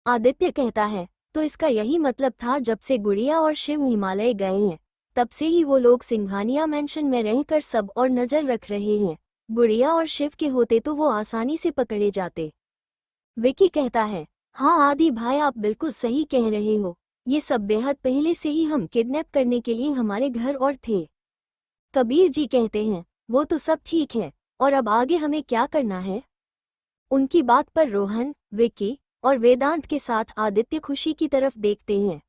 आदित्य कहता है, तो इसका यही मतलब था जब से गुड़िया और शिव हिमालय गए हैं तब से ही वो लोग सिंघानिया मेंशन में रहकर सब और नजर रख रहे हैं। गुड़िया और शिव के होते तो वो आसानी से पकड़े जाते। विकी कहता है, हाँ आदि भाई आप बिल्कुल सही कह रहे हो, ये सब बेहद पहले से ही हम किडनैप करने के लिए हमारे घर और थे। कबीर जी कहते हैं, वो तो सब ठीक है, और अब आगे हमें क्या करना है? उनकी बात पर रोहन, विकी और वेदांत के साथ आदित्य खुशी की तरफ देखते हैं।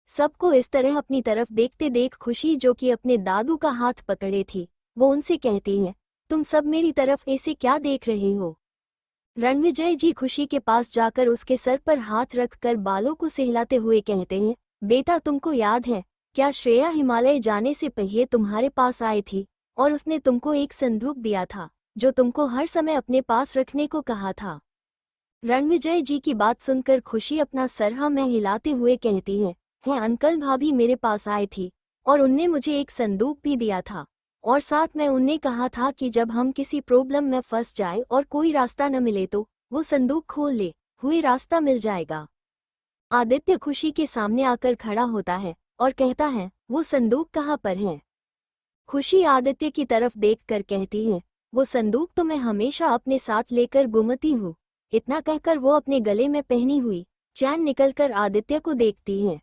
सबको इस तरह अपनी तरफ देखते देख खुशी, जो कि अपने दादू का हाथ पकड़े थी, वो उनसे कहती है, तुम सब मेरी तरफ ऐसे क्या देख रहे हो? रणविजय जी खुशी के पास जाकर उसके सर पर हाथ रखकर बालों को सहलाते हुए कहते हैं, बेटा तुमको याद है क्या, श्रेया हिमालय जाने से पहले तुम्हारे पास आई थी और उसने तुमको एक संदूक दिया था जो तुमको हर समय अपने पास रखने को कहा था। रणविजय जी की बात सुनकर खुशी अपना सर हाँ में हिलाते हुए कहती है, अंकल भाभी मेरे पास आई थी और उनने मुझे एक संदूक भी दिया था और साथ में उनने कहा था कि जब हम किसी प्रॉब्लम में फंस जाए और कोई रास्ता न मिले तो वो संदूक खोल ले, हुए रास्ता मिल जाएगा। आदित्य खुशी के सामने आकर खड़ा होता है और कहता है, वो संदूक कहाँ पर है? खुशी आदित्य की तरफ देखकर कहती है, वो संदूक तो मैं हमेशा अपने साथ लेकर घूमती हूँ। इतना कहकर वो अपने गले में पहनी हुई चैन निकलकर आदित्य को देखती है।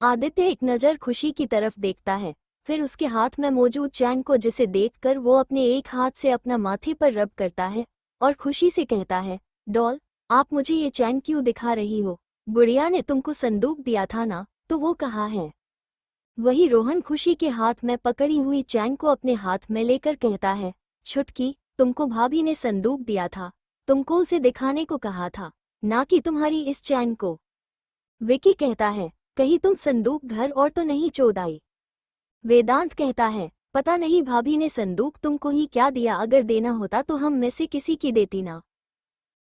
आदित्य एक नज़र खुशी की तरफ देखता है, फिर उसके हाथ में मौजूद चैन को, जिसे देखकर वो अपने एक हाथ से अपना माथे पर रब करता है और खुशी से कहता है, डॉल आप मुझे ये चैन क्यों दिखा रही हो? गुड़िया ने तुमको संदूक दिया था ना, तो वो कहाँ है? वही रोहन खुशी के हाथ में पकड़ी हुई चैन को अपने हाथ में लेकर कहता है, छुटकी तुमको भाभी ने संदूक दिया था, तुमको उसे दिखाने को कहा था, ना कि तुम्हारी इस चैन को। विकी कहता है, कहीं तुम संदूक घर और तो नहीं चोदाई? वेदांत कहता है, पता नहीं भाभी ने संदूक तुमको ही क्या दिया, अगर देना होता तो हम में से किसी की देती ना।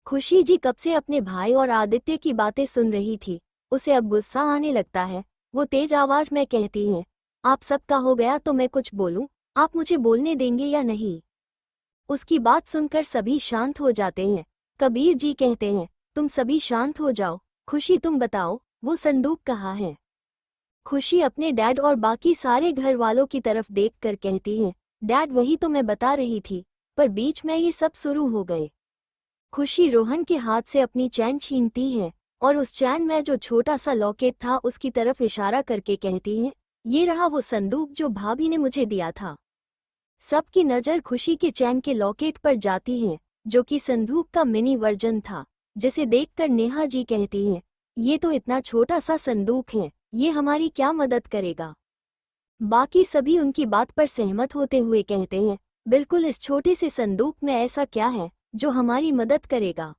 खुशी जी कब से अपने भाई और आदित्य की बातें सुन रही थी, उसे अब गुस्सा आने लगता है। वो तेज आवाज में कहती है, आप सबका हो गया तो मैं कुछ बोलूं, आप मुझे बोलने देंगे या नहीं? उसकी बात सुनकर सभी शांत हो जाते हैं। कबीर जी कहते हैं, तुम सभी शांत हो जाओ, खुशी तुम बताओ वो संदूक कहाँ है? खुशी अपने डैड और बाकी सारे घर वालों की तरफ देखकर कहती है, डैड वही तो मैं बता रही थी, पर बीच में ये सब शुरू हो गए। खुशी रोहन के हाथ से अपनी चैन छीनती है और उस चैन में जो छोटा सा लॉकेट था उसकी तरफ इशारा करके कहती है, ये रहा वो संदूक जो भाभी ने मुझे दिया था। सबकी नज़र खुशी के चैन के लॉकेट पर जाती है, जो कि संदूक का मिनी वर्जन था, जिसे देखकर नेहा जी कहती है, ये तो इतना छोटा सा संदूक है, ये हमारी क्या मदद करेगा? बाकी सभी उनकी बात पर सहमत होते हुए कहते हैं, बिल्कुल, इस छोटे से संदूक में ऐसा क्या है जो हमारी मदद करेगा?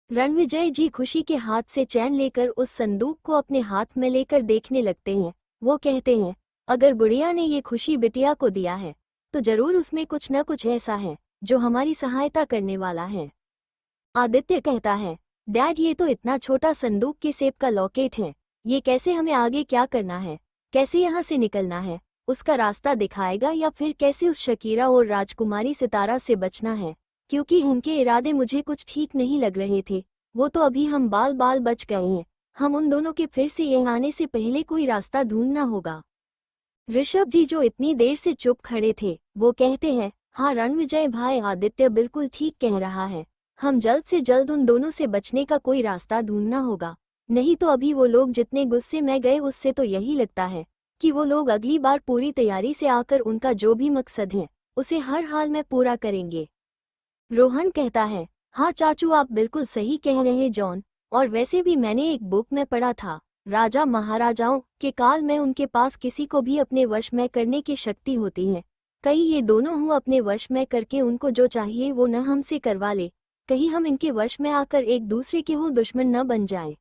रणविजय जी खुशी के हाथ से चैन लेकर उस संदूक को अपने हाथ में लेकर देखने लगते हैं। वो कहते हैं, अगर गुड़िया ने ये खुशी बिटिया को दिया है तो जरूर उसमें कुछ न कुछ ऐसा है जो हमारी सहायता करने वाला है। आदित्य कहता है, डैड ये तो इतना छोटा संदूक के सेब का लॉकेट है, ये कैसे हमें आगे क्या करना है, कैसे यहाँ से निकलना है, उसका रास्ता दिखाएगा या फिर कैसे उस शकीरा और राजकुमारी सितारा से बचना है, क्योंकि उनके इरादे मुझे कुछ ठीक नहीं लग रहे थे। वो तो अभी हम बाल बाल बच गए हैं, हम उन दोनों के फिर से यहाँ आने से पहले कोई रास्ता ढूंढना होगा। ऋषभ जी जो इतनी देर से चुप खड़े थे वो कहते हैं, हाँ रणविजय भाई, आदित्य बिल्कुल ठीक कह रहा है, हम जल्द से जल्द उन दोनों से बचने का कोई रास्ता ढूंढना होगा, नहीं तो अभी वो लोग जितने गुस्से में गए उससे तो यही लगता है कि वो लोग अगली बार पूरी तैयारी से आकर उनका जो भी मकसद है उसे हर हाल में पूरा करेंगे। रोहन कहता है, हाँ चाचू आप बिल्कुल सही कह रहे जॉन, और वैसे भी मैंने एक बुक में पढ़ा था, राजा महाराजाओं के काल में उनके पास किसी को भी अपने वश में करने की शक्ति होती है, कहीं ये दोनों हूँ अपने वश में करके उनको जो चाहिए वो न हमसे करवा ले, कहीं हम इनके वश में आकर एक दूसरे के हो दुश्मन न बन जाए।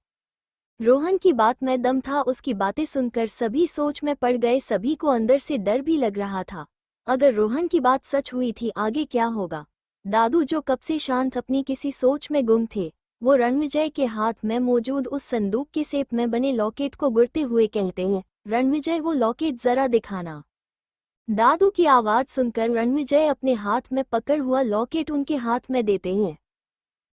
रोहन की बात में दम था, उसकी बातें सुनकर सभी सोच में पड़ गए, सभी को अंदर से डर भी लग रहा था। अगर रोहन की बात सच हुई थी आगे क्या होगा। दादू जो कब से शांत अपनी किसी सोच में गुम थे, वो रणविजय के हाथ में मौजूद उस संदूक के सेप में बने लॉकेट को गुड़ते हुए कहते हैं, रणविजय वो लॉकेट जरा दिखाना। दादू की आवाज सुनकर रणविजय अपने हाथ में पकड़ हुआ लॉकेट उनके हाथ में देते हैं।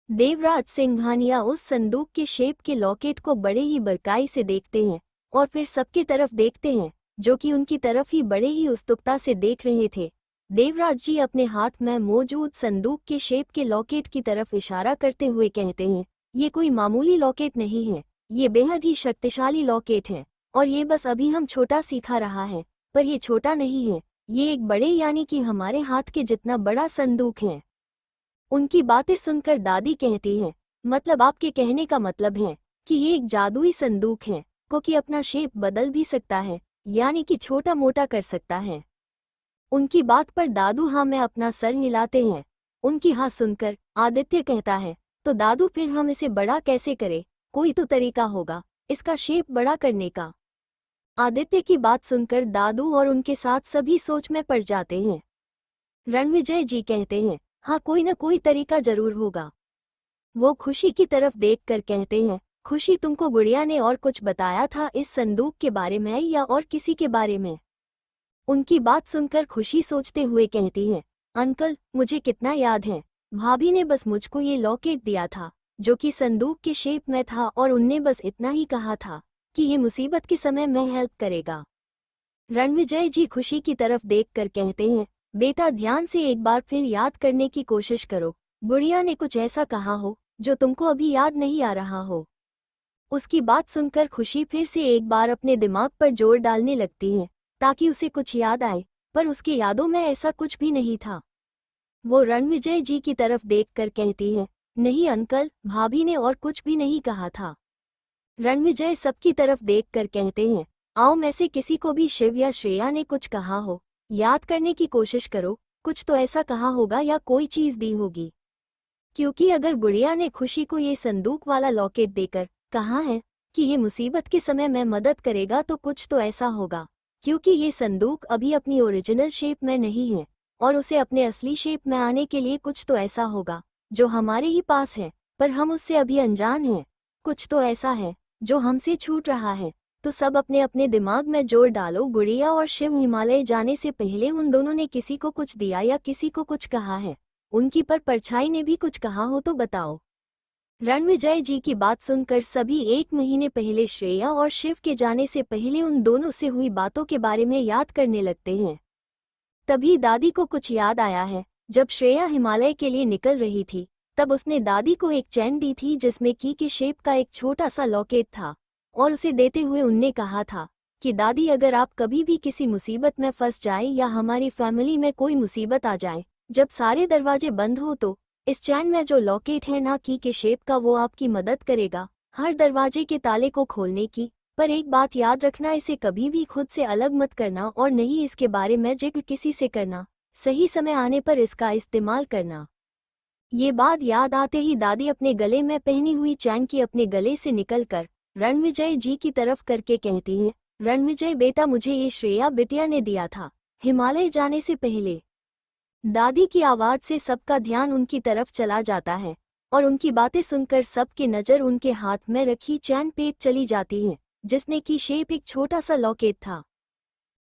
देवराज सिंघानिया उस संदूक के शेप के लॉकेट को बड़े ही बरकाई से देखते हैं और फिर सबकी तरफ देखते हैं जो कि उनकी तरफ ही बड़े ही उत्सुकता से देख रहे थे। देवराज जी अपने हाथ में मौजूद संदूक के शेप के लॉकेट की तरफ इशारा करते हुए कहते हैं, ये कोई मामूली लॉकेट नहीं है, ये बेहद ही शक्तिशाली लॉकेट है और ये बस अभी हम छोटा सीखा रहा है, पर ये छोटा नहीं है, ये एक बड़े यानी कि हमारे हाथ के जितना बड़ा संदूक है। उनकी बातें सुनकर दादी कहती हैं, मतलब आपके कहने का मतलब है कि ये एक जादुई संदूक है को कि अपना शेप बदल भी सकता है, यानी कि छोटा मोटा कर सकता है। उनकी बात पर दादू हाँ में अपना सर हिलाते हैं। उनकी हाँ सुनकर आदित्य कहता है, तो दादू फिर हम इसे बड़ा कैसे करें, कोई तो तरीका होगा इसका शेप बड़ा करने का। आदित्य की बात सुनकर दादू और उनके साथ सभी सोच में पड़ जाते हैं। रणविजय जी कहते हैं, हाँ कोई न कोई तरीका जरूर होगा। वो खुशी की तरफ देखकर कहते हैं, खुशी तुमको गुड़िया ने और कुछ बताया था इस संदूक के बारे में या और किसी के बारे में? उनकी बात सुनकर खुशी सोचते हुए कहती है, अंकल मुझे कितना याद है, भाभी ने बस मुझको ये लॉकेट दिया था जो कि संदूक के शेप में था और उनने बस इतना ही कहा था कि ये मुसीबत के समय में हेल्प करेगा। रणविजय जी खुशी की तरफ देखकर कहते हैं, बेटा ध्यान से एक बार फिर याद करने की कोशिश करो, गुड़िया ने कुछ ऐसा कहा हो जो तुमको अभी याद नहीं आ रहा हो। उसकी बात सुनकर खुशी फिर से एक बार अपने दिमाग पर जोर डालने लगती है ताकि उसे कुछ याद आए, पर उसके यादों में ऐसा कुछ भी नहीं था। वो रणविजय जी की तरफ देखकर कहती है, नहीं अंकल, भाभी ने और कुछ भी नहीं कहा था। रणविजय सबकी तरफ देखकर कहते हैं, आओ में से किसी को भी शिव या श्रेया ने कुछ कहा हो, याद करने की कोशिश करो, कुछ तो ऐसा कहा होगा या कोई चीज दी होगी, क्योंकि अगर गुड़िया ने खुशी को ये संदूक वाला लॉकेट देकर कहा है कि ये मुसीबत के समय में मदद करेगा तो कुछ तो ऐसा होगा, क्योंकि ये संदूक अभी अपनी ओरिजिनल शेप में नहीं है और उसे अपने असली शेप में आने के लिए कुछ तो ऐसा होगा जो हमारे ही पास है पर हम उससे अभी अनजान हैं, कुछ तो ऐसा है जो हमसे छूट रहा है। तो सब अपने अपने दिमाग में जोर डालो, गुड़िया और शिव हिमालय जाने से पहले उन दोनों ने किसी को कुछ दिया या किसी को कुछ कहा है, उनकी पर परछाई ने भी कुछ कहा हो तो बताओ। रणविजय जी की बात सुनकर सभी 1 महीने पहले श्रेया और शिव के जाने से पहले उन दोनों से हुई बातों के बारे में याद करने लगते हैं। तभी दादी को कुछ याद आया है, जब श्रेया हिमालय के लिए निकल रही थी तब उसने दादी को एक चैन दी थी जिसमें की के शेप का एक छोटा सा लॉकेट था और उसे देते हुए उनने कहा था कि दादी अगर आप कभी भी किसी मुसीबत में फंस जाए या हमारी फैमिली में कोई मुसीबत आ जाए, जब सारे दरवाजे बंद हो तो इस चैन में जो लॉकेट है ना की के शेप का वो आपकी मदद करेगा हर दरवाजे के ताले को खोलने की। पर एक बात याद रखना, इसे कभी भी खुद से अलग मत करना और नहीं इसके बारे में जिक्र किसी से करना, सही समय आने पर इसका इस्तेमाल करना। ये बात याद आते ही दादी अपने गले में पहनी हुई चैन की अपने गले से निकलकर रणविजय जी की तरफ करके कहती हैं, रणविजय बेटा, मुझे ये श्रेया बिटिया ने दिया था हिमालय जाने से पहले। दादी की आवाज से सबका ध्यान उनकी तरफ चला जाता है और उनकी बातें सुनकर सबकी नजर उनके हाथ में रखी चैन पे चली जाती है, जिसने की शेप एक छोटा सा लॉकेट था।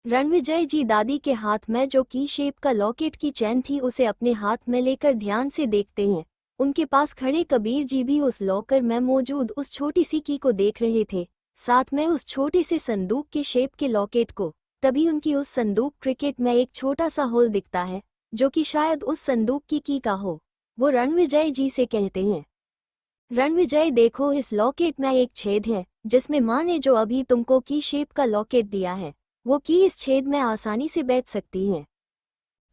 रणविजय जी दादी के हाथ में जो की शेप का लॉकेट की चैन थी उसे अपने हाथ में लेकर ध्यान से देखते हैं। उनके पास खड़े कबीर जी भी उस लॉकर में मौजूद उस छोटी सी की को देख रहे थे, साथ में उस छोटे से संदूक के शेप के लॉकेट को। तभी उनकी उस संदूक क्रिकेट में एक छोटा सा होल दिखता है, जो कि शायद उस संदूक की का हो। वो रणविजय जी से कहते हैं, रणविजय देखो, इस लॉकेट में एक छेद है जिसमें माँ ने जो अभी तुमको की शेप का लॉकेट दिया है, वो की इस छेद में आसानी से बैठ सकती है।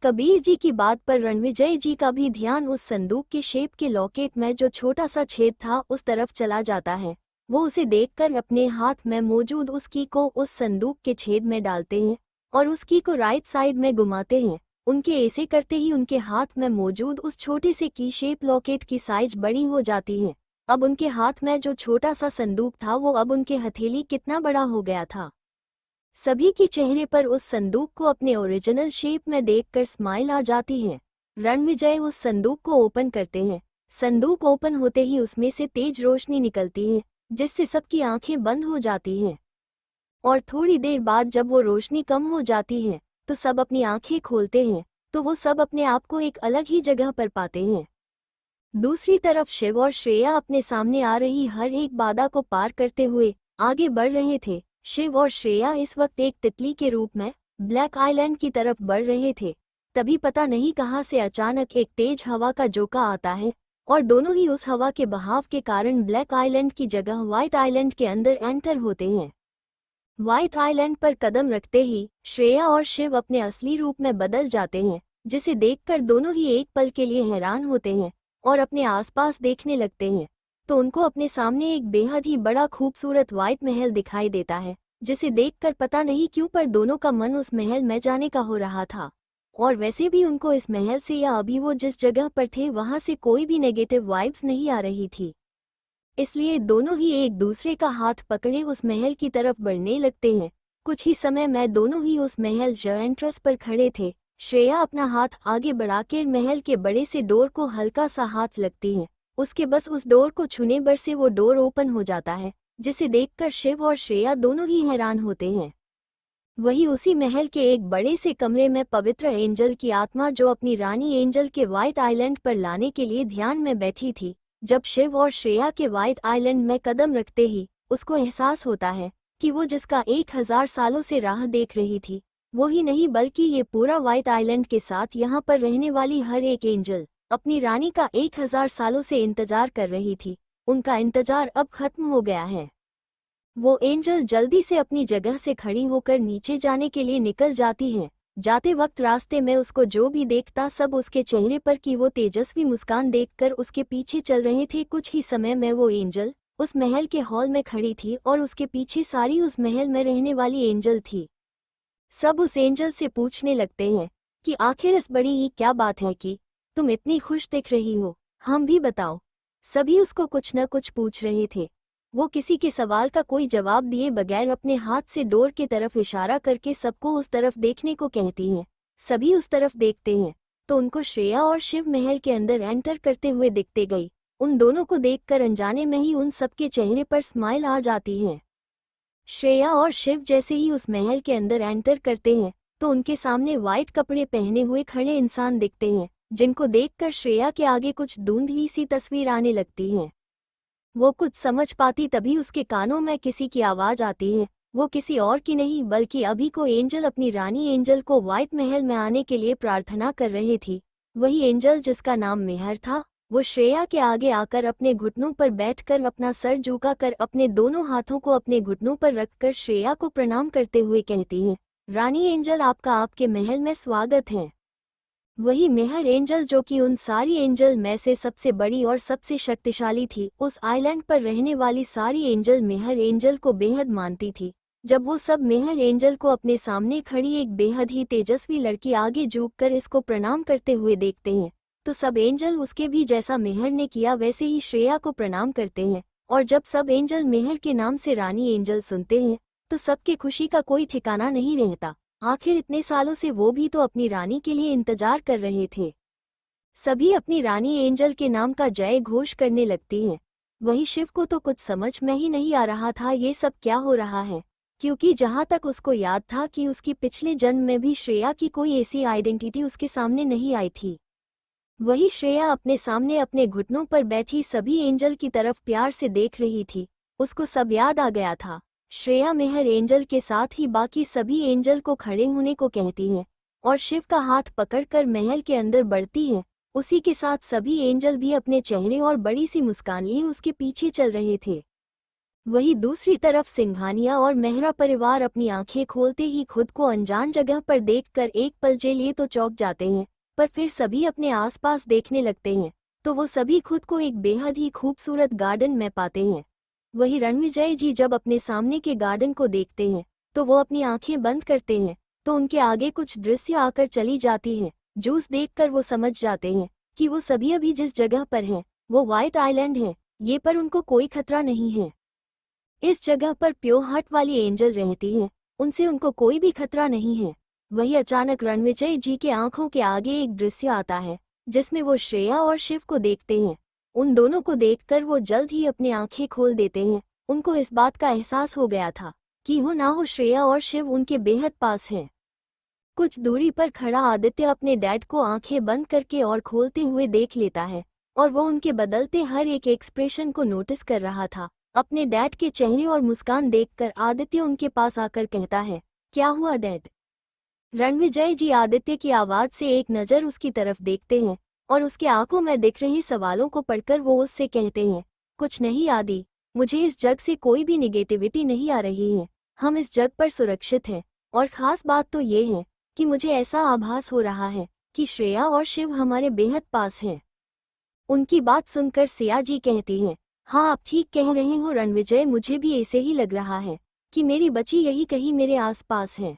कबीर जी की बात पर रणविजय जी का भी ध्यान उस संदूक के शेप के लॉकेट में जो छोटा सा छेद था उस तरफ चला जाता है। वो उसे देखकर अपने हाथ में मौजूद उस की को उस संदूक के छेद में डालते हैं और उस की को राइट साइड में घुमाते हैं। उनके ऐसे करते ही उनके हाथ में मौजूद उस छोटे से की शेप लॉकेट की साइज बड़ी हो जाती है। अब उनके हाथ में जो छोटा सा संदूक था वो अब उनके हथेली कितना बड़ा हो गया था। सभी के चेहरे पर उस संदूक को अपने ओरिजिनल शेप में देखकर स्माइल आ जाती है। रणविजय उस संदूक को ओपन करते हैं। संदूक ओपन होते ही उसमें से तेज रोशनी निकलती है, जिससे सबकी आंखें बंद हो जाती हैं। और थोड़ी देर बाद जब वो रोशनी कम हो जाती है तो सब अपनी आंखें खोलते हैं, तो वो सब अपने आप को एक अलग ही जगह पर पाते हैं। दूसरी तरफ शिव और श्रेया अपने सामने आ रही हर एक बाधा को पार करते हुए आगे बढ़ रहे थे। शिव और श्रेया इस वक्त एक तितली के रूप में ब्लैक आइलैंड की तरफ बढ़ रहे थे। तभी पता नहीं कहां से अचानक एक तेज हवा का झोंका आता है और दोनों ही उस हवा के बहाव के कारण ब्लैक आइलैंड की जगह व्हाइट आइलैंड के अंदर एंटर होते हैं। व्हाइट आइलैंड पर कदम रखते ही श्रेया और शिव अपने असली रूप में बदल जाते हैं, जिसे देखकर दोनों ही एक पल के लिए हैरान होते हैं और अपने आसपास देखने लगते हैं। तो उनको अपने सामने एक बेहद ही बड़ा खूबसूरत व्हाइट महल दिखाई देता है, जिसे देखकर पता नहीं क्यों पर दोनों का मन उस महल में जाने का हो रहा था। और वैसे भी उनको इस महल से या अभी वो जिस जगह पर थे वहां से कोई भी नेगेटिव वाइब्स नहीं आ रही थी। इसलिए दोनों ही एक दूसरे का हाथ पकड़े उस महल की तरफ बढ़ने लगते हैं। कुछ ही समय में दोनों ही उस महल ज एंट्रेंस पर खड़े थे। श्रेया अपना हाथ आगे बढ़ाकर महल के बड़े से डोर को हल्का सा हाथ लगती है। उसके बस उस डोर को छूने भर से वो डोर ओपन हो जाता है, जिसे देखकर शिव और श्रेया दोनों ही हैरान होते हैं। वही उसी महल के एक बड़े से कमरे में पवित्र एंजल की आत्मा जो अपनी रानी एंजल के व्हाइट आइलैंड पर लाने के लिए ध्यान में बैठी थी। जब शिव और श्रेया के व्हाइट आइलैंड में कदम रखते ही उसको एहसास होता है कि वो जिसका 1000 सालों से राह देख रही थी वो ही नहीं बल्कि ये पूरा व्हाइट आइलैंड के साथ यहाँ पर रहने वाली हर एक एंजल अपनी रानी का 1000 सालों से इंतजार कर रही थी। उनका इंतजार अब खत्म हो गया है। वो एंजल जल्दी से अपनी जगह से खड़ी होकर नीचे जाने के लिए निकल जाती है। जाते वक्त रास्ते में उसको जो भी देखता सब उसके चेहरे पर की वो तेजस्वी मुस्कान देखकर उसके पीछे चल रहे थे। कुछ ही समय में वो एंजल उस महल के हॉल में खड़ी थी और उसके पीछे सारी उस महल में रहने वाली एंजल थी। सब उस एंजल से पूछने लगते हैं कि आखिर इस बड़ी ही क्या बात है कि तुम इतनी खुश दिख रही हो, हम भी बताओ। सभी उसको कुछ न कुछ पूछ रहे थे। वो किसी के सवाल का कोई जवाब दिए बगैर अपने हाथ से डोर की तरफ इशारा करके सबको उस तरफ देखने को कहती हैं। सभी उस तरफ देखते हैं तो उनको श्रेया और शिव महल के अंदर एंटर करते हुए दिखते गई। उन दोनों को देखकर अनजाने में ही उन सबके चेहरे पर स्माइल आ जाती है। श्रेया और शिव जैसे ही उस महल के अंदर एंटर करते हैं तो उनके सामने व्हाइट कपड़े पहने हुए खड़े इंसान दिखते हैं, जिनको देखकर श्रेया के आगे कुछ धुंधली सी तस्वीर आने लगती है। वो कुछ समझ पाती तभी उसके कानों में किसी की आवाज आती है। वो किसी और की नहीं बल्कि अभी को एंजल अपनी रानी एंजल को व्हाइट महल में आने के लिए प्रार्थना कर रही थी। वही एंजल जिसका नाम मेहर था। वो श्रेया के आगे आकर अपने घुटनों पर बैठकर अपना सर झुकाकर अपने दोनों हाथों को अपने घुटनों पर रखकर श्रेया को प्रणाम करते हुए कहती है, रानी एंजल आपका आपके महल में स्वागत है। वही मेहर एंजल जो कि उन सारी एंजल में से सबसे बड़ी और सबसे शक्तिशाली थी। उस आइलैंड पर रहने वाली सारी एंजल मेहर एंजल को बेहद मानती थी। जब वो सब मेहर एंजल को अपने सामने खड़ी एक बेहद ही तेजस्वी लड़की आगे झुककर इसको प्रणाम करते हुए देखते हैं तो सब एंजल उसके भी जैसा मेहर ने किया वैसे ही श्रेया को प्रणाम करते हैं। और जब सब एंजल मेहर के नाम से रानी एंजल सुनते हैं तो सबके खुशी का कोई ठिकाना नहीं रहता। आखिर इतने सालों से वो भी तो अपनी रानी के लिए इंतजार कर रहे थे। सभी अपनी रानी एंजल के नाम का जय घोष करने लगती हैं। वही शिव को तो कुछ समझ में ही नहीं आ रहा था ये सब क्या हो रहा है, क्योंकि जहाँ तक उसको याद था कि उसकी पिछले जन्म में भी श्रेया की कोई ऐसी आइडेंटिटी उसके सामने नहीं आई थी। वही श्रेया अपने सामने अपने घुटनों पर बैठी सभी एंजल की तरफ प्यार से देख रही थी। उसको सब याद आ गया था। श्रेया मेहर एंजल के साथ ही बाकी सभी एंजल को खड़े होने को कहती है और शिव का हाथ पकड़कर महल के अंदर बढ़ती है। उसी के साथ सभी एंजल भी अपने चेहरे और बड़ी सी मुस्कान लिए उसके पीछे चल रहे थे। वही दूसरी तरफ सिंघानिया और मेहरा परिवार अपनी आंखें खोलते ही खुद को अनजान जगह पर देखकर एक पल के लिए तो चौंक जाते हैं, पर फिर सभी अपने आसपास देखने लगते हैं तो वो सभी खुद को एक बेहद ही खूबसूरत गार्डन में पाते हैं। वही रणविजय जी जब अपने सामने के गार्डन को देखते हैं तो वो अपनी आंखें बंद करते हैं तो उनके आगे कुछ दृश्य आकर चली जाती हैं। जूस देखकर वो समझ जाते हैं कि वो सभी अभी जिस जगह पर हैं वो व्हाइट आइलैंड है। ये पर उनको कोई खतरा नहीं है। इस जगह पर प्योर हार्ट वाली एंजल रहती हैं, उनसे उनको कोई भी खतरा नहीं है। वही अचानक रणविजय जी के आंखों के आगे एक दृश्य आता है जिसमें वो श्रेया और शिव को देखते हैं। उन दोनों को देखकर वो जल्द ही अपनी आंखें खोल देते हैं। उनको इस बात का एहसास हो गया था कि हो ना हो श्रेया और शिव उनके बेहद पास हैं। कुछ दूरी पर खड़ा आदित्य अपने डैड को आंखें बंद करके और खोलते हुए देख लेता है और वो उनके बदलते हर एक एक्सप्रेशन को नोटिस कर रहा था। अपने डैड के चेहरे और मुस्कान देखकर आदित्य उनके पास आकर कहता है, क्या हुआ डैड? रणविजय जी आदित्य की आवाज से एक नज़र उसकी तरफ देखते हैं और उसके आंखों में दिख रहे सवालों को पढ़कर वो उससे कहते हैं, कुछ नहीं आदि, मुझे इस जग से कोई भी निगेटिविटी नहीं आ रही है। हम इस जग पर सुरक्षित हैं और ख़ास बात तो ये है कि मुझे ऐसा आभास हो रहा है कि श्रेया और शिव हमारे बेहद पास हैं। उनकी बात सुनकर सिया जी कहती हैं, हाँ आप ठीक कह रहे हो रणविजय, मुझे भी ऐसे ही लग रहा है कि मेरी बच्ची यही कहीं मेरे आसपास है।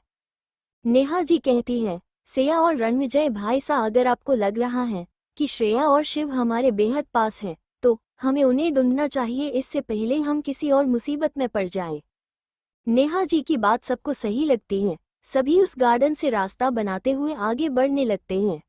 नेहा जी कहती है, सिया और रणविजय भाई सा अगर आपको लग रहा है कि श्रेया और शिव हमारे बेहद पास हैं तो हमें उन्हें ढूंढना चाहिए, इससे पहले हम किसी और मुसीबत में पड़ जाएं। नेहा जी की बात सबको सही लगती है। सभी उस गार्डन से रास्ता बनाते हुए आगे बढ़ने लगते हैं।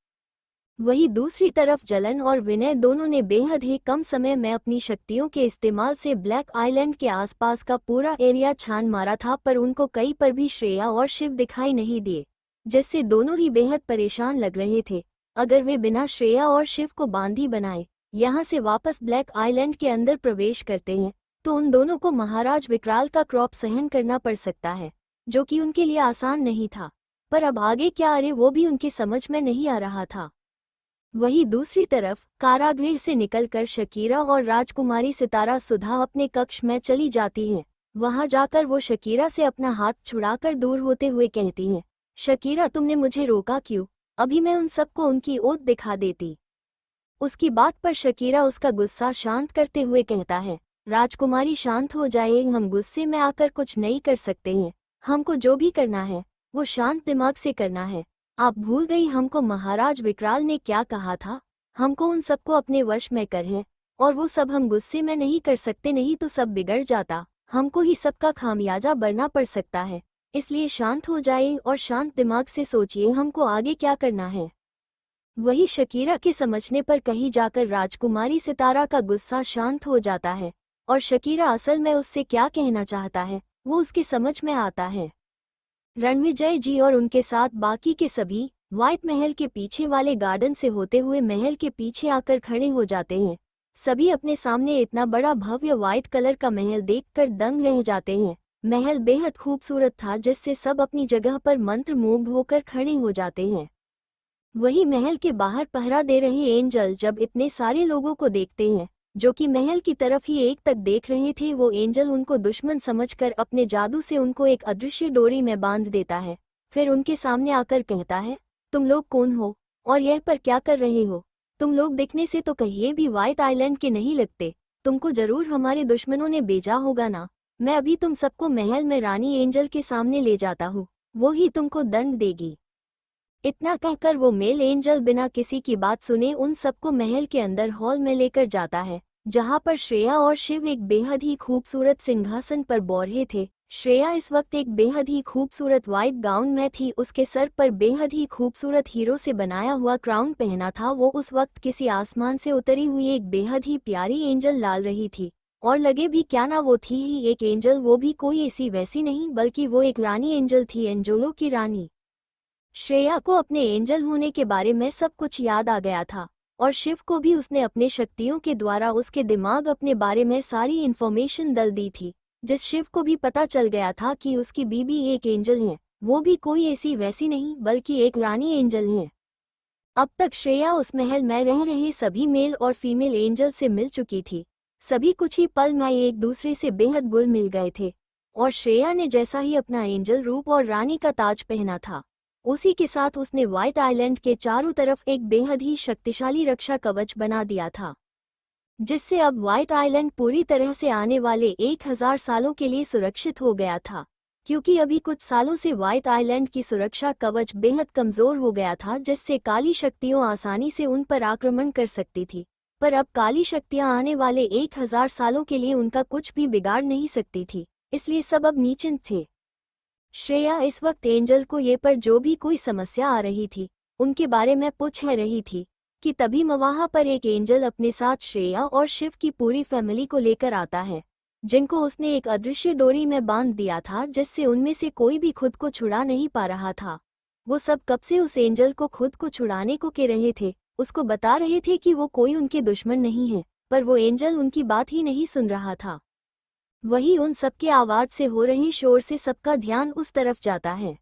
वही दूसरी तरफ जलन और विनय दोनों ने बेहद ही कम समय में अपनी शक्तियों के इस्तेमाल से ब्लैक आइलैंड के आसपास का पूरा एरिया छान मारा था, पर उनको कहीं पर भी श्रेया और शिव दिखाई नहीं दिए, जिससे दोनों ही बेहद परेशान लग रहे थे। अगर वे बिना श्रेया और शिव को बांधी बनाए यहाँ से वापस ब्लैक आइलैंड के अंदर प्रवेश करते हैं तो उन दोनों को महाराज विकराल का क्रॉप सहन करना पड़ सकता है, जो कि उनके लिए आसान नहीं था। पर अब आगे क्या अरे वो भी उनकी समझ में नहीं आ रहा था। वहीं दूसरी तरफ कारागृह से निकलकर शकीरा और राजकुमारी सितारा सुधा अपने कक्ष में चली जाती हैं। वहां जाकर वो शकीरा से अपना हाथ छुड़ाकर दूर होते हुए कहती हैं, शकीरा तुमने मुझे रोका क्यों? अभी मैं उन सबको उनकी ओट दिखा देती। उसकी बात पर शकीरा उसका गुस्सा शांत करते हुए कहता है, राजकुमारी शांत हो जाए, हम गुस्से में आकर कुछ नहीं कर सकते हैं। हमको जो भी करना है वो शांत दिमाग से करना है। आप भूल गई हमको महाराज विकराल ने क्या कहा था? हमको उन सबको अपने वश में कर है और वो सब हम गुस्से में नहीं कर सकते, नहीं तो सब बिगड़ जाता। हमको ही सबका खामियाजा भरना पड़ सकता है। इसलिए शांत हो जाए और शांत दिमाग से सोचिए हमको आगे क्या करना है। वही शकीरा के समझने पर कहीं जाकर राजकुमारी सितारा का गुस्सा शांत हो जाता है और शकीरा असल में उससे क्या कहना चाहता है वो उसके समझ में आता है। रणविजय जी और उनके साथ बाकी के सभी व्हाइट महल के पीछे वाले गार्डन से होते हुए महल के पीछे आकर खड़े हो जाते हैं। सभी अपने सामने इतना बड़ा भव्य व्हाइट कलर का महल देखकर दंग रह जाते हैं। महल बेहद खूबसूरत था जिससे सब अपनी जगह पर मंत्रमुग्ध होकर खड़े हो जाते हैं। वही महल के बाहर पहरा दे रहे एंजल जब इतने सारे लोगों को देखते हैं जो कि महल की तरफ ही एक तक देख रहे थे, वो एंजल उनको दुश्मन समझकर अपने जादू से उनको एक अदृश्य डोरी में बांध देता है। फिर उनके सामने आकर कहता है, तुम लोग कौन हो और यह पर क्या कर रहे हो? तुम लोग दिखने से तो कहीं भी व्हाइट आइलैंड के नहीं लगते। तुमको जरूर हमारे दुश्मनों ने भेजा होगा ना। मैं अभी तुम सबको महल में रानी एंजल के सामने ले जाता हूँ, वो ही तुमको दंड देगी। इतना कहकर वो मेल एंजल बिना किसी की बात सुने उन सबको महल के अंदर हॉल में लेकर जाता है, जहां पर श्रेया और शिव एक बेहद ही खूबसूरत सिंहासन पर बैठे थे। श्रेया इस वक्त एक बेहद ही खूबसूरत वाइट गाउन में थी। उसके सर पर बेहद ही खूबसूरत हीरो से बनाया हुआ क्राउन पहना था। वो उस वक्त किसी आसमान से उतरी हुई एक बेहद ही प्यारी एंजल लाल रही थी। और लगे भी क्या ना, वो थी ही एक एंजल, वो भी कोई ऐसी वैसी नहीं बल्कि वो एक रानी एंजल थी, एंजलों की रानी। श्रेया को अपने एंजल होने के बारे में सब कुछ याद आ गया था और शिव को भी उसने अपने शक्तियों के द्वारा उसके दिमाग अपने बारे में सारी इन्फॉर्मेशन दल दी थी, जिस शिव को भी पता चल गया था कि उसकी बीबी एक एंजल है, वो भी कोई ऐसी वैसी नहीं बल्कि एक रानी एंजल है। अब तक श्रेया उस महल में रह रहे सभी मेल और फीमेल एंजल से मिल चुकी थी। सभी कुछ ही पल में एक दूसरे से बेहद घुल मिल गए थे और श्रेया ने जैसा ही अपना एंजल रूप और रानी का ताज पहना था, उसी के साथ उसने व्हाइट आइलैंड के चारों तरफ एक बेहद ही शक्तिशाली रक्षा कवच बना दिया था, जिससे अब व्हाइट आइलैंड पूरी तरह से आने वाले 1000 सालों के लिए सुरक्षित हो गया था। क्योंकि अभी कुछ सालों से व्हाइट आइलैंड की सुरक्षा कवच बेहद कमजोर हो गया था, जिससे काली शक्तियां आसानी से उन पर आक्रमण कर सकती थी। पर अब काली शक्तियां आने वाले 1000 सालों के लिए उनका कुछ भी बिगाड़ नहीं सकती थी, इसलिए सब अब निश्चिंत थे। श्रेया इस वक्त एंजल को ये पर जो भी कोई समस्या आ रही थी उनके बारे में पूछ रही थी कि तभी वहां पर एक एंजल अपने साथ श्रेया और शिव की पूरी फैमिली को लेकर आता है, जिनको उसने एक अदृश्य डोरी में बांध दिया था, जिससे उनमें से कोई भी खुद को छुड़ा नहीं पा रहा था। वो सब कब से उस एंजल को खुद को छुड़ाने को कह रहे थे, उसको बता रहे थे कि वो कोई उनके दुश्मन नहीं है, पर वो एंजल उनकी बात ही नहीं सुन रहा था। वही उन सबके आवाज से हो रही शोर से सबका ध्यान उस तरफ जाता है।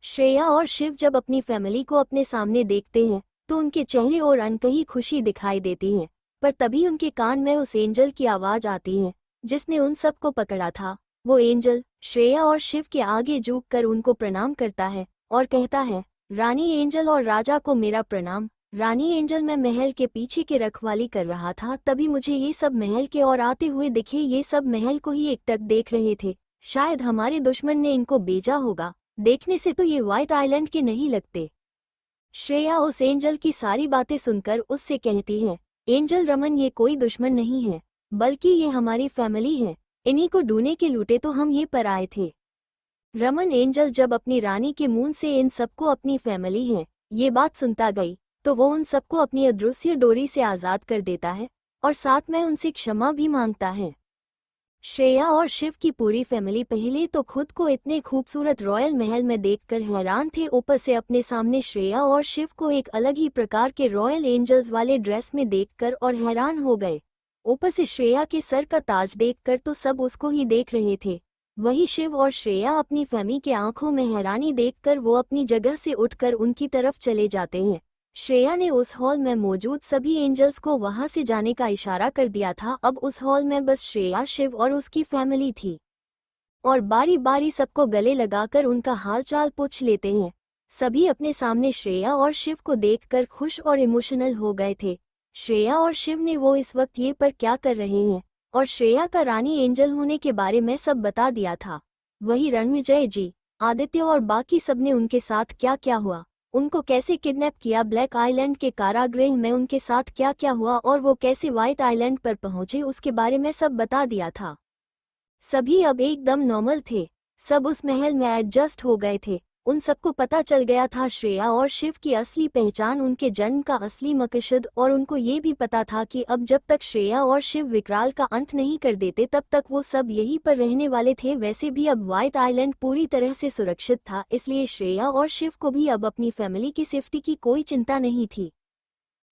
श्रेया और शिव जब अपनी फैमिली को अपने सामने देखते हैं तो उनके चेहरे और अनकही खुशी दिखाई देती है, पर तभी उनके कान में उस एंजल की आवाज आती है जिसने उन सबको पकड़ा था। वो एंजल श्रेया और शिव के आगे झुक कर उनको प्रणाम करता है और कहता है, रानी एंजल और राजा को मेरा प्रणाम। रानी एंजल, मैं महल के पीछे की रखवाली कर रहा था, तभी मुझे ये सब महल के और आते हुए दिखे। ये सब महल को ही एकटक देख रहे थे, शायद हमारे दुश्मन ने इनको भेजा होगा, देखने से तो ये व्हाइट आइलैंड के नहीं लगते। श्रेया उस एंजल की सारी बातें सुनकर उससे कहती है, एंजल रमन, ये कोई दुश्मन नहीं है बल्कि ये हमारी फैमिली है, इन्हीं को ढूंढने के लूटे तो हम ये पर आए थे। रमन एंजल जब अपनी रानी के मुंह से इन सबको अपनी फैमिली है ये बात सुनता गई तो वो उन सबको अपनी अदृश्य डोरी से आज़ाद कर देता है और साथ में उनसे क्षमा भी मांगता है। श्रेया और शिव की पूरी फैमिली पहले तो खुद को इतने खूबसूरत रॉयल महल में देखकर हैरान थे, ऊपर से अपने सामने श्रेया और शिव को एक अलग ही प्रकार के रॉयल एंजल्स वाले ड्रेस में देखकर और हैरान हो गए। ऊपर से श्रेया के सर का ताज देखकर तो सब उसको ही देख रहे थे। वही शिव और श्रेया अपनी फैमिली के आंखों में हैरानी देखकर वो अपनी जगह से उठकर उनकी तरफ चले जाते हैं। श्रेया ने उस हॉल में मौजूद सभी एंजल्स को वहां से जाने का इशारा कर दिया था। अब उस हॉल में बस श्रेया, शिव और उसकी फैमिली थी और बारी बारी सबको गले लगाकर उनका हालचाल पूछ लेते हैं। सभी अपने सामने श्रेया और शिव को देखकर खुश और इमोशनल हो गए थे। श्रेया और शिव ने वो इस वक्त ये पर क्या कर रहे हैं और श्रेया का रानी एंजल होने के बारे में सब बता दिया था। वही रणविजय जी, आदित्य और बाकी सबने उनके साथ क्या क्या हुआ, उनको कैसे किडनैप किया, ब्लैक आइलैंड के कारागृह में उनके साथ क्या क्या हुआ और वो कैसे व्हाइट आइलैंड पर पहुंचे, उसके बारे में सब बता दिया था। सभी अब एकदम नॉर्मल थे, सब उस महल में एडजस्ट हो गए थे। उन सबको पता चल गया था श्रेया और शिव की असली पहचान, उनके जन्म का असली मकसद, और उनको ये भी पता था कि अब जब तक श्रेया और शिव विकराल का अंत नहीं कर देते तब तक वो सब यहीं पर रहने वाले थे। वैसे भी अब व्हाइट आइलैंड पूरी तरह से सुरक्षित था, इसलिए श्रेया और शिव को भी अब अपनी फैमिली की सेफ्टी की कोई चिंता नहीं थी।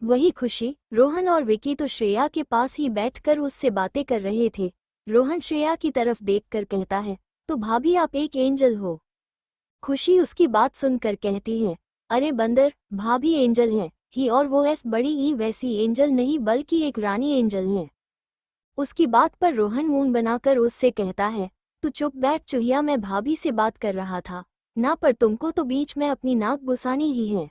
वही खुशी, रोहन और विकी तो श्रेया के पास ही बैठकर उससे बातें कर रहे थे। रोहन श्रेया की तरफ देखकर कहता है, तो भाभी आप एक एंजल हो। खुशी उसकी बात सुनकर कहती है, अरे बंदर, भाभी एंजल हैं ही, और वो ऐस बड़ी ही वैसी एंजल नहीं बल्कि एक रानी एंजल हैं। उसकी बात पर रोहन मुंह बनाकर उससे कहता है, तू चुप बैठ चूहिया, मैं भाभी से बात कर रहा था ना, पर तुमको तो बीच में अपनी नाक घुसानी ही है।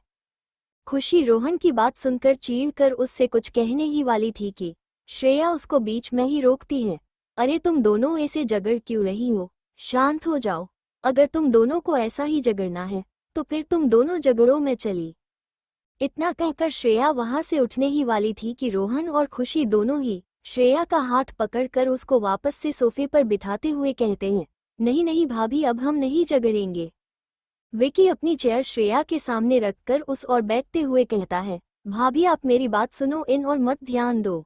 खुशी रोहन की बात सुनकर चीढ़कर उससे कुछ कहने ही वाली थी कि श्रेया उसको बीच में ही रोकती है, अरे तुम दोनों ऐसे झगड़ क्यों रही हो, शांत हो जाओ। अगर तुम दोनों को ऐसा ही झगड़ना है तो फिर तुम दोनों झगड़ों में चली। इतना कहकर श्रेया वहां से उठने ही वाली थी कि रोहन और खुशी दोनों ही श्रेया का हाथ पकड़कर उसको वापस से सोफे पर बिठाते हुए कहते हैं, नहीं नहीं भाभी, अब हम नहीं झगड़ेंगे। विकी अपनी चेयर श्रेया के सामने रखकर उस और बैठते हुए कहता है, भाभी आप मेरी बात सुनो इन और मत ध्यान दो।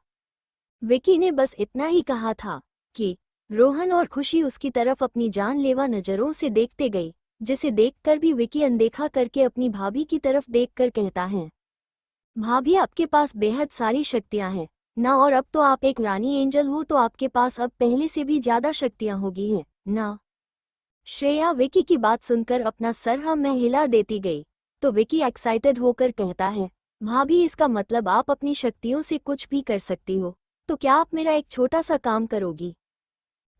विकी ने बस इतना ही कहा था कि रोहन और खुशी उसकी तरफ अपनी जानलेवा नजरों से देखते गई, जिसे देखकर भी विकी अनदेखा करके अपनी भाभी की तरफ देखकर कहता है, भाभी आपके पास बेहद सारी शक्तियां हैं ना, और अब तो आप एक रानी एंजल हो, तो आपके पास अब पहले से भी ज्यादा शक्तियां होगी हैं ना। श्रेया विकी की बात सुनकर अपना सर हाँ में हिला देती गई, तो विकी एक्साइटेड होकर कहता है, भाभी इसका मतलब आप अपनी शक्तियों से कुछ भी कर सकती हो, तो क्या आप मेरा एक छोटा सा काम करोगी।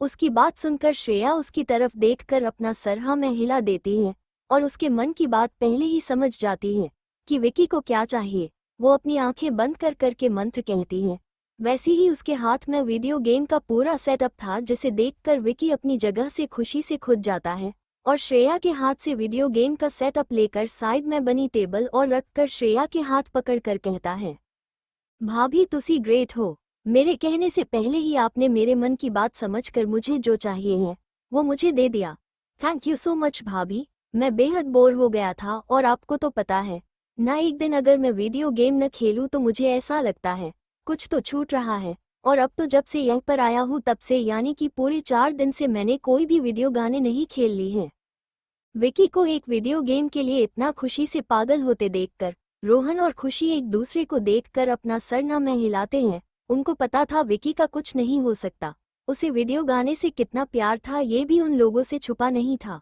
उसकी बात सुनकर श्रेया उसकी तरफ देखकर अपना सर हाँ में हिला देती है और उसके मन की बात पहले ही समझ जाती है कि विकी को क्या चाहिए। वो अपनी आंखें बंद कर करके मंत्र कहती है। वैसे ही उसके हाथ में वीडियो गेम का पूरा सेटअप था, जिसे देखकर विकी अपनी जगह से खुशी से खुद जाता है और श्रेया के हाथ से वीडियो गेम का सेटअप लेकर साइड में बनी टेबल और रखकर श्रेया के हाथ पकड़कर कहता है, भाभी तुसी ग्रेट हो, मेरे कहने से पहले ही आपने मेरे मन की बात समझकर मुझे जो चाहिए है वो मुझे दे दिया। थैंक यू सो मच भाभी, मैं बेहद बोर हो गया था और आपको तो पता है ना, एक दिन अगर मैं वीडियो गेम न खेलूं तो मुझे ऐसा लगता है कुछ तो छूट रहा है, और अब तो जब से यहीं पर आया हूं तब से, यानी कि पूरे 4 दिन से मैंने कोई भी वीडियो गाने नहीं खेल ली हैं। विकी को एक वीडियो गेम के लिए इतना खुशी से पागल होते देखकर रोहन और खुशी एक दूसरे को देखकर अपना सर न में हिलाते हैं। उनको पता था विकी का कुछ नहीं हो सकता, उसे वीडियो गाने से कितना प्यार था ये भी उन लोगों से छुपा नहीं था।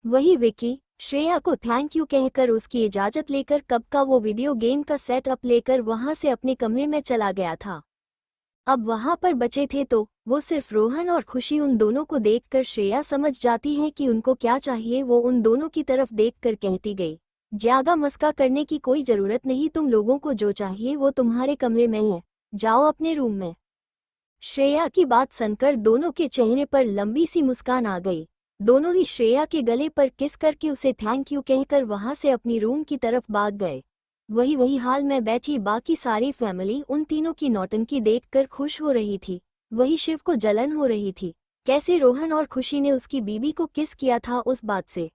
वही विकी श्रेया को थैंक यू कहकर उसकी इजाजत लेकर कब का वो वीडियो गेम का सेटअप लेकर वहां से अपने कमरे में चला गया था। अब वहां पर बचे थे तो वो सिर्फ रोहन और खुशी। उन दोनों को देखकर श्रेया समझ जाती है कि उनको क्या चाहिए। वो उन दोनों की तरफ देखकर कहती गई, ज्यादा मस्का करने की कोई जरूरत नहीं, तुम लोगों को जो चाहिए वो तुम्हारे कमरे में है, जाओ अपने रूम में। श्रेया की बात सुनकर दोनों के चेहरे पर लंबी सी मुस्कान आ गई। दोनों ही श्रेया के गले पर किस करके उसे थैंक यू कहकर वहां से अपनी रूम की तरफ भाग गए। वही हाल में बैठी बाकी सारी फैमिली उन तीनों की नौटंकी देखकर खुश हो रही थी। वही शिव को जलन हो रही थी, कैसे रोहन और खुशी ने उसकी बीबी को किस किया था उस बात से।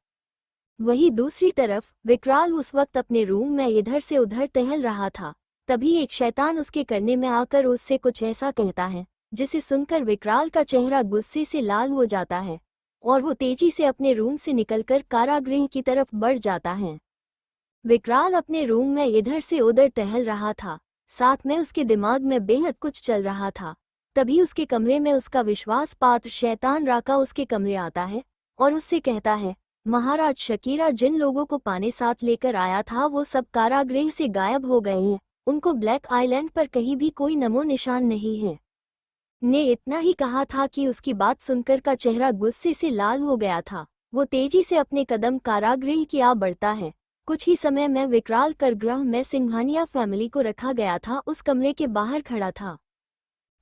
वही दूसरी तरफ विकराल उस वक्त अपने रूम में इधर से उधर टहल रहा था। तभी एक शैतान उसके करने में आकर उससे कुछ ऐसा कहता है, जिसे सुनकर विकराल का चेहरा गुस्से से लाल हो जाता है और वो तेजी से अपने रूम से निकलकर कारागृह की तरफ बढ़ जाता है। विकराल अपने रूम में इधर से उधर टहल रहा था, साथ में उसके दिमाग में बेहद कुछ चल रहा था। तभी उसके कमरे में उसका विश्वास पात्र शैतान राका उसके कमरे आता है और उससे कहता है, महाराज शकीरा जिन लोगों को पाने साथ लेकर आया था वो सब कारागृह से गायब हो गए हैं, उनको ब्लैक आइलैंड पर कहीं भी कोई नमो निशान नहीं है। ने इतना ही कहा था कि उसकी बात सुनकर का चेहरा गुस्से से लाल हो गया था। वो तेजी से अपने कदम कारागृह की आ बढ़ता है। कुछ ही समय में विकराल करगृह में सिंघानिया फैमिली को रखा गया था उस कमरे के बाहर खड़ा था।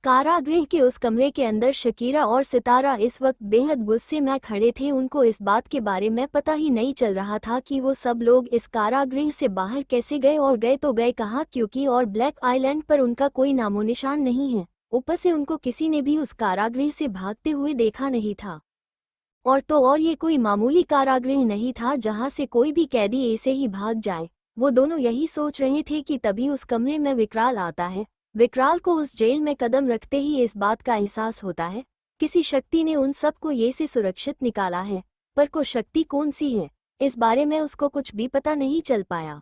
कारागृह के उस कमरे के अंदर शकीरा और सितारा इस वक्त बेहद गुस्से में खड़े थे। उनको इस बात के बारे में पता ही नहीं चल रहा था कि वो सब लोग इस कारागृह से बाहर कैसे गए, और गए तो गए कहाँ, क्योंकि और ब्लैक आइलैंड पर उनका कोई नामो निशान नहीं है। ऊपर से उनको किसी ने भी उस कारागृह से भागते हुए देखा नहीं था। और तो और ये कोई मामूली कारागृह नहीं था जहां से कोई भी कैदी ऐसे ही भाग जाए। वो दोनों यही सोच रहे थे कि तभी उस कमरे में विकराल आता है। विकराल को उस जेल में कदम रखते ही इस बात का एहसास होता है, किसी शक्ति ने उन सबको ये से सुरक्षित निकाला है, पर को शक्ति कौन सी है इस बारे में उसको कुछ भी पता नहीं चल पाया।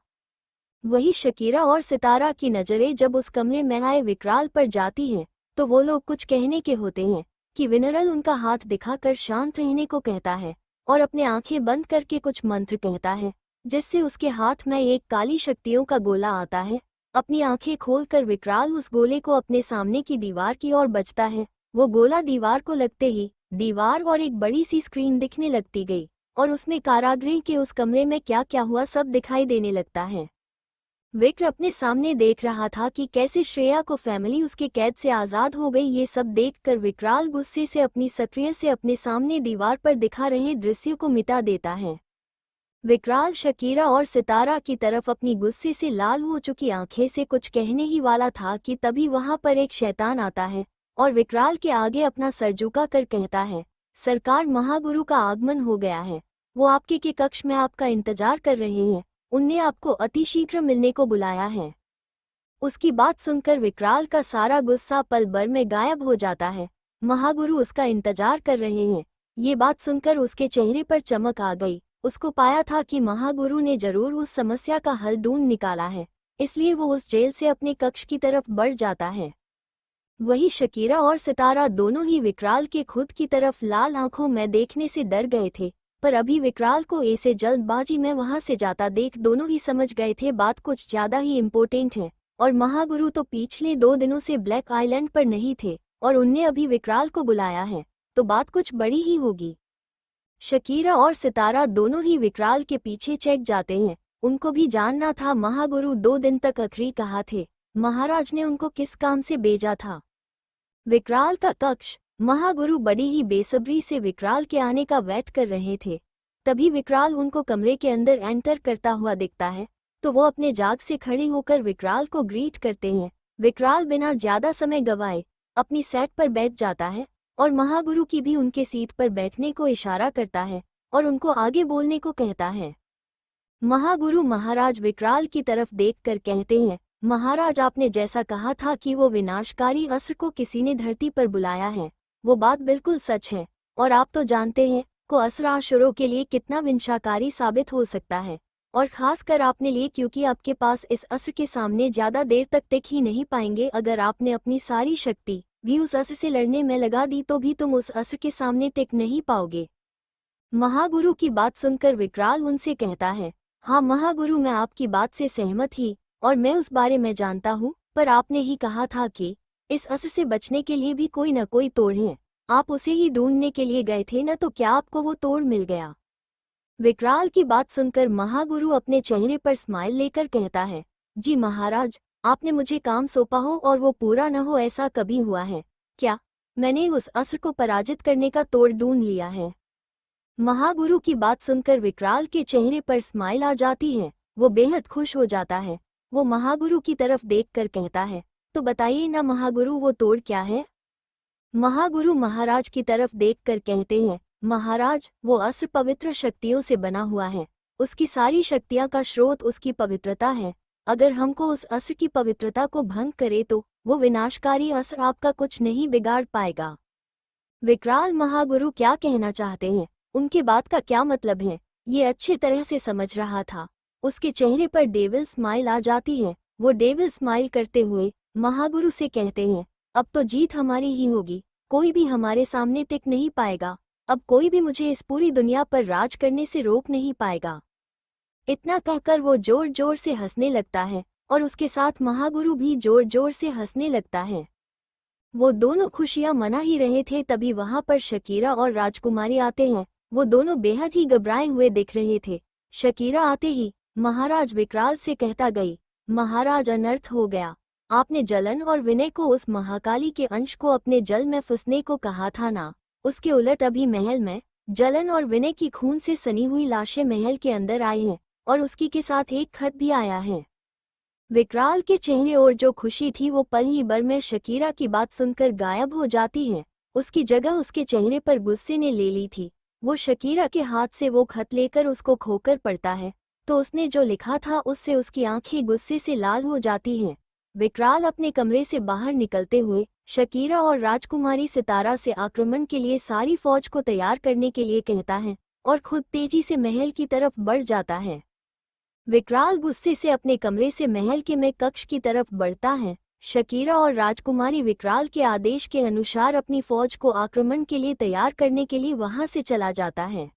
वही शकीरा और सितारा की नजरें जब उस कमरे में आए विकराल पर जाती हैं तो वो लोग कुछ कहने के होते हैं कि विनरल उनका हाथ दिखाकर शांत रहने को कहता है और अपने आंखें बंद करके कुछ मंत्र कहता है, जिससे उसके हाथ में एक काली शक्तियों का गोला आता है। अपनी आंखें खोलकर विकराल उस गोले को अपने सामने की दीवार की ओर बचता है। वो गोला दीवार को लगते ही दीवार और एक बड़ी सी स्क्रीन दिखने लगती गई और उसमें कारागृह के उस कमरे में क्या क्या हुआ सब दिखाई देने लगता है। विक्र अपने सामने देख रहा था कि कैसे श्रेया को फैमिली उसके कैद से आज़ाद हो गई। ये सब देखकर विकराल गुस्से से अपनी सक्रिय से अपने सामने दीवार पर दिखा रहे दृश्य को मिटा देता है। विकराल शकीरा और सितारा की तरफ अपनी गुस्से से लाल हो चुकी आंखें से कुछ कहने ही वाला था कि तभी वहां पर एक शैतान आता है और विकराल के आगे अपना सर झुका कर कहता है, सरकार, महागुरु का आगमन हो गया है। वो आपके के कक्ष में आपका इंतजार कर रहे हैं। उनने आपको अतिशीघ्र मिलने को बुलाया है। उसकी बात सुनकर विकराल का सारा गुस्सा पल भर में गायब हो जाता है। महागुरु उसका इंतजार कर रहे हैं। ये बात सुनकर उसके चेहरे पर चमक आ गई। उसको पाया था कि महागुरु ने जरूर उस समस्या का हल ढूंढ निकाला है, इसलिए वो उस जेल से अपने कक्ष की तरफ बढ़ जाता है। वही शकीरा और सितारा दोनों ही विकराल के खुद की तरफ लाल आंखों में देखने से डर गए थे, पर अभी विकराल को ऐसे जल्दबाजी में वहां से जाता देख दोनों ही समझ गए थे बात कुछ ज्यादा ही इम्पोर्टेंट है। और महागुरु तो पिछले 2 दिनों से ब्लैक आइलैंड पर नहीं थे और उनने अभी विकराल को बुलाया है, तो बात कुछ बड़ी ही होगी। शकीरा और सितारा दोनों ही विकराल के पीछे चेक जाते हैं। उनको भी जानना था महागुरु 2 दिन तक आखिरी कहा थे, महाराज ने उनको किस काम से भेजा था। विकराल का कक्ष। महागुरु बड़ी ही बेसब्री से विकराल के आने का वेट कर रहे थे। तभी विकराल उनको कमरे के अंदर एंटर करता हुआ दिखता है, तो वो अपने जाग से खड़े होकर विकराल को ग्रीट करते हैं। विकराल बिना ज्यादा समय गवाए अपनी सेट पर बैठ जाता है और महागुरु की भी उनके सीट पर बैठने को इशारा करता है और उनको आगे बोलने को कहता है। महागुरु महाराज विकराल की तरफ देखकर कहते हैं, महाराज, आपने जैसा कहा था कि वो विनाशकारी अस्त्र को किसी ने धरती पर बुलाया है, वो बात बिल्कुल सच है। और आप तो जानते हैं को अस्त्र असुरों के लिए कितना विनाशकारी साबित हो सकता है, और खासकर आपने लिए, क्योंकि आपके पास इस अस्त्र के सामने ज्यादा देर तक टिक ही नहीं पाएंगे। अगर आपने अपनी सारी शक्ति भी उस अस्त्र से लड़ने में लगा दी तो भी तुम उस अस्त्र के सामने टिक नहीं पाओगे। महागुरु की बात सुनकर विकराल उनसे कहता है, हाँ महागुरु, मैं आपकी बात से सहमत ही और मैं उस बारे में जानता हूँ, पर आपने ही कहा था कि इस अस्त्र से बचने के लिए भी कोई न कोई तोड़ है। आप उसे ही ढूंढने के लिए गए थे न, तो क्या आपको वो तोड़ मिल गया? विकराल की बात सुनकर महागुरु अपने चेहरे पर स्माइल लेकर कहता है, जी महाराज, आपने मुझे काम सौंपा हो और वो पूरा न हो, ऐसा कभी हुआ है क्या? मैंने उस अस्त्र को पराजित करने का तोड़ ढूंढ लिया है। महागुरु की बात सुनकर विकराल के चेहरे पर स्माइल आ जाती है। वो बेहद खुश हो जाता है। वो महागुरु की तरफ देखकर कहता है, तो बताइए ना महागुरु, वो तोड़ क्या है? महागुरु महाराज की तरफ देखकर कहते हैं, महाराज, वो अस्त्र पवित्र शक्तियों से बना हुआ है। उसकी सारी शक्तियां का स्रोत उसकी पवित्रता है। अगर हमको उस अस्त्र की पवित्रता को भंग करे तो वो विनाशकारी अस्त्र आपका कुछ नहीं बिगाड़ पाएगा। विकराल महागुरु क्या कहना चाहते हैं, उनके बात का क्या मतलब है, ये अच्छी तरह से समझ रहा था। उसके चेहरे पर डेविल स्माइल आ जाती है। वो डेविल स्माइल करते हुए महागुरु से कहते हैं, अब तो जीत हमारी ही होगी, कोई भी हमारे सामने टिक नहीं पाएगा। अब कोई भी मुझे इस पूरी दुनिया पर राज करने से रोक नहीं पाएगा। इतना कहकर वो जोर जोर से हंसने लगता है और उसके साथ महागुरु भी जोर जोर से हंसने लगता है। वो दोनों खुशियां मना ही रहे थे, तभी वहां पर शकीरा और राजकुमारी आते हैं। वो दोनों बेहद ही घबराए हुए दिख रहे थे। शकीरा आते ही महाराज विकराल से कहता गई, महाराज, अनर्थ हो गया। आपने जलन और विनय को उस महाकाली के अंश को अपने जल में फंसने को कहा था ना, उसके उलट अभी महल में जलन और विनय की खून से सनी हुई लाशें महल के अंदर आई हैं और उसकी के साथ एक खत भी आया है। विकराल के चेहरे और जो खुशी थी वो पल ही भर में शकीरा की बात सुनकर गायब हो जाती है। उसकी जगह उसके चेहरे पर गुस्से ने ले ली थी। वो शकीरा के हाथ से वो खत लेकर उसको खोकर पढ़ता है, तो उसने जो लिखा था उससे उसकी आंखें गुस्से से लाल हो जाती हैं। विकराल अपने कमरे से बाहर निकलते हुए शकीरा और राजकुमारी सितारा से आक्रमण के लिए सारी फौज को तैयार करने के लिए कहता है और खुद तेजी से महल की तरफ बढ़ जाता है। विकराल गुस्से से अपने कमरे से महल के में कक्ष की तरफ बढ़ता है। शकीरा और राजकुमारी विकराल के आदेश के अनुसार अपनी फौज को आक्रमण के लिए तैयार करने के लिए वहां से चला जाता है।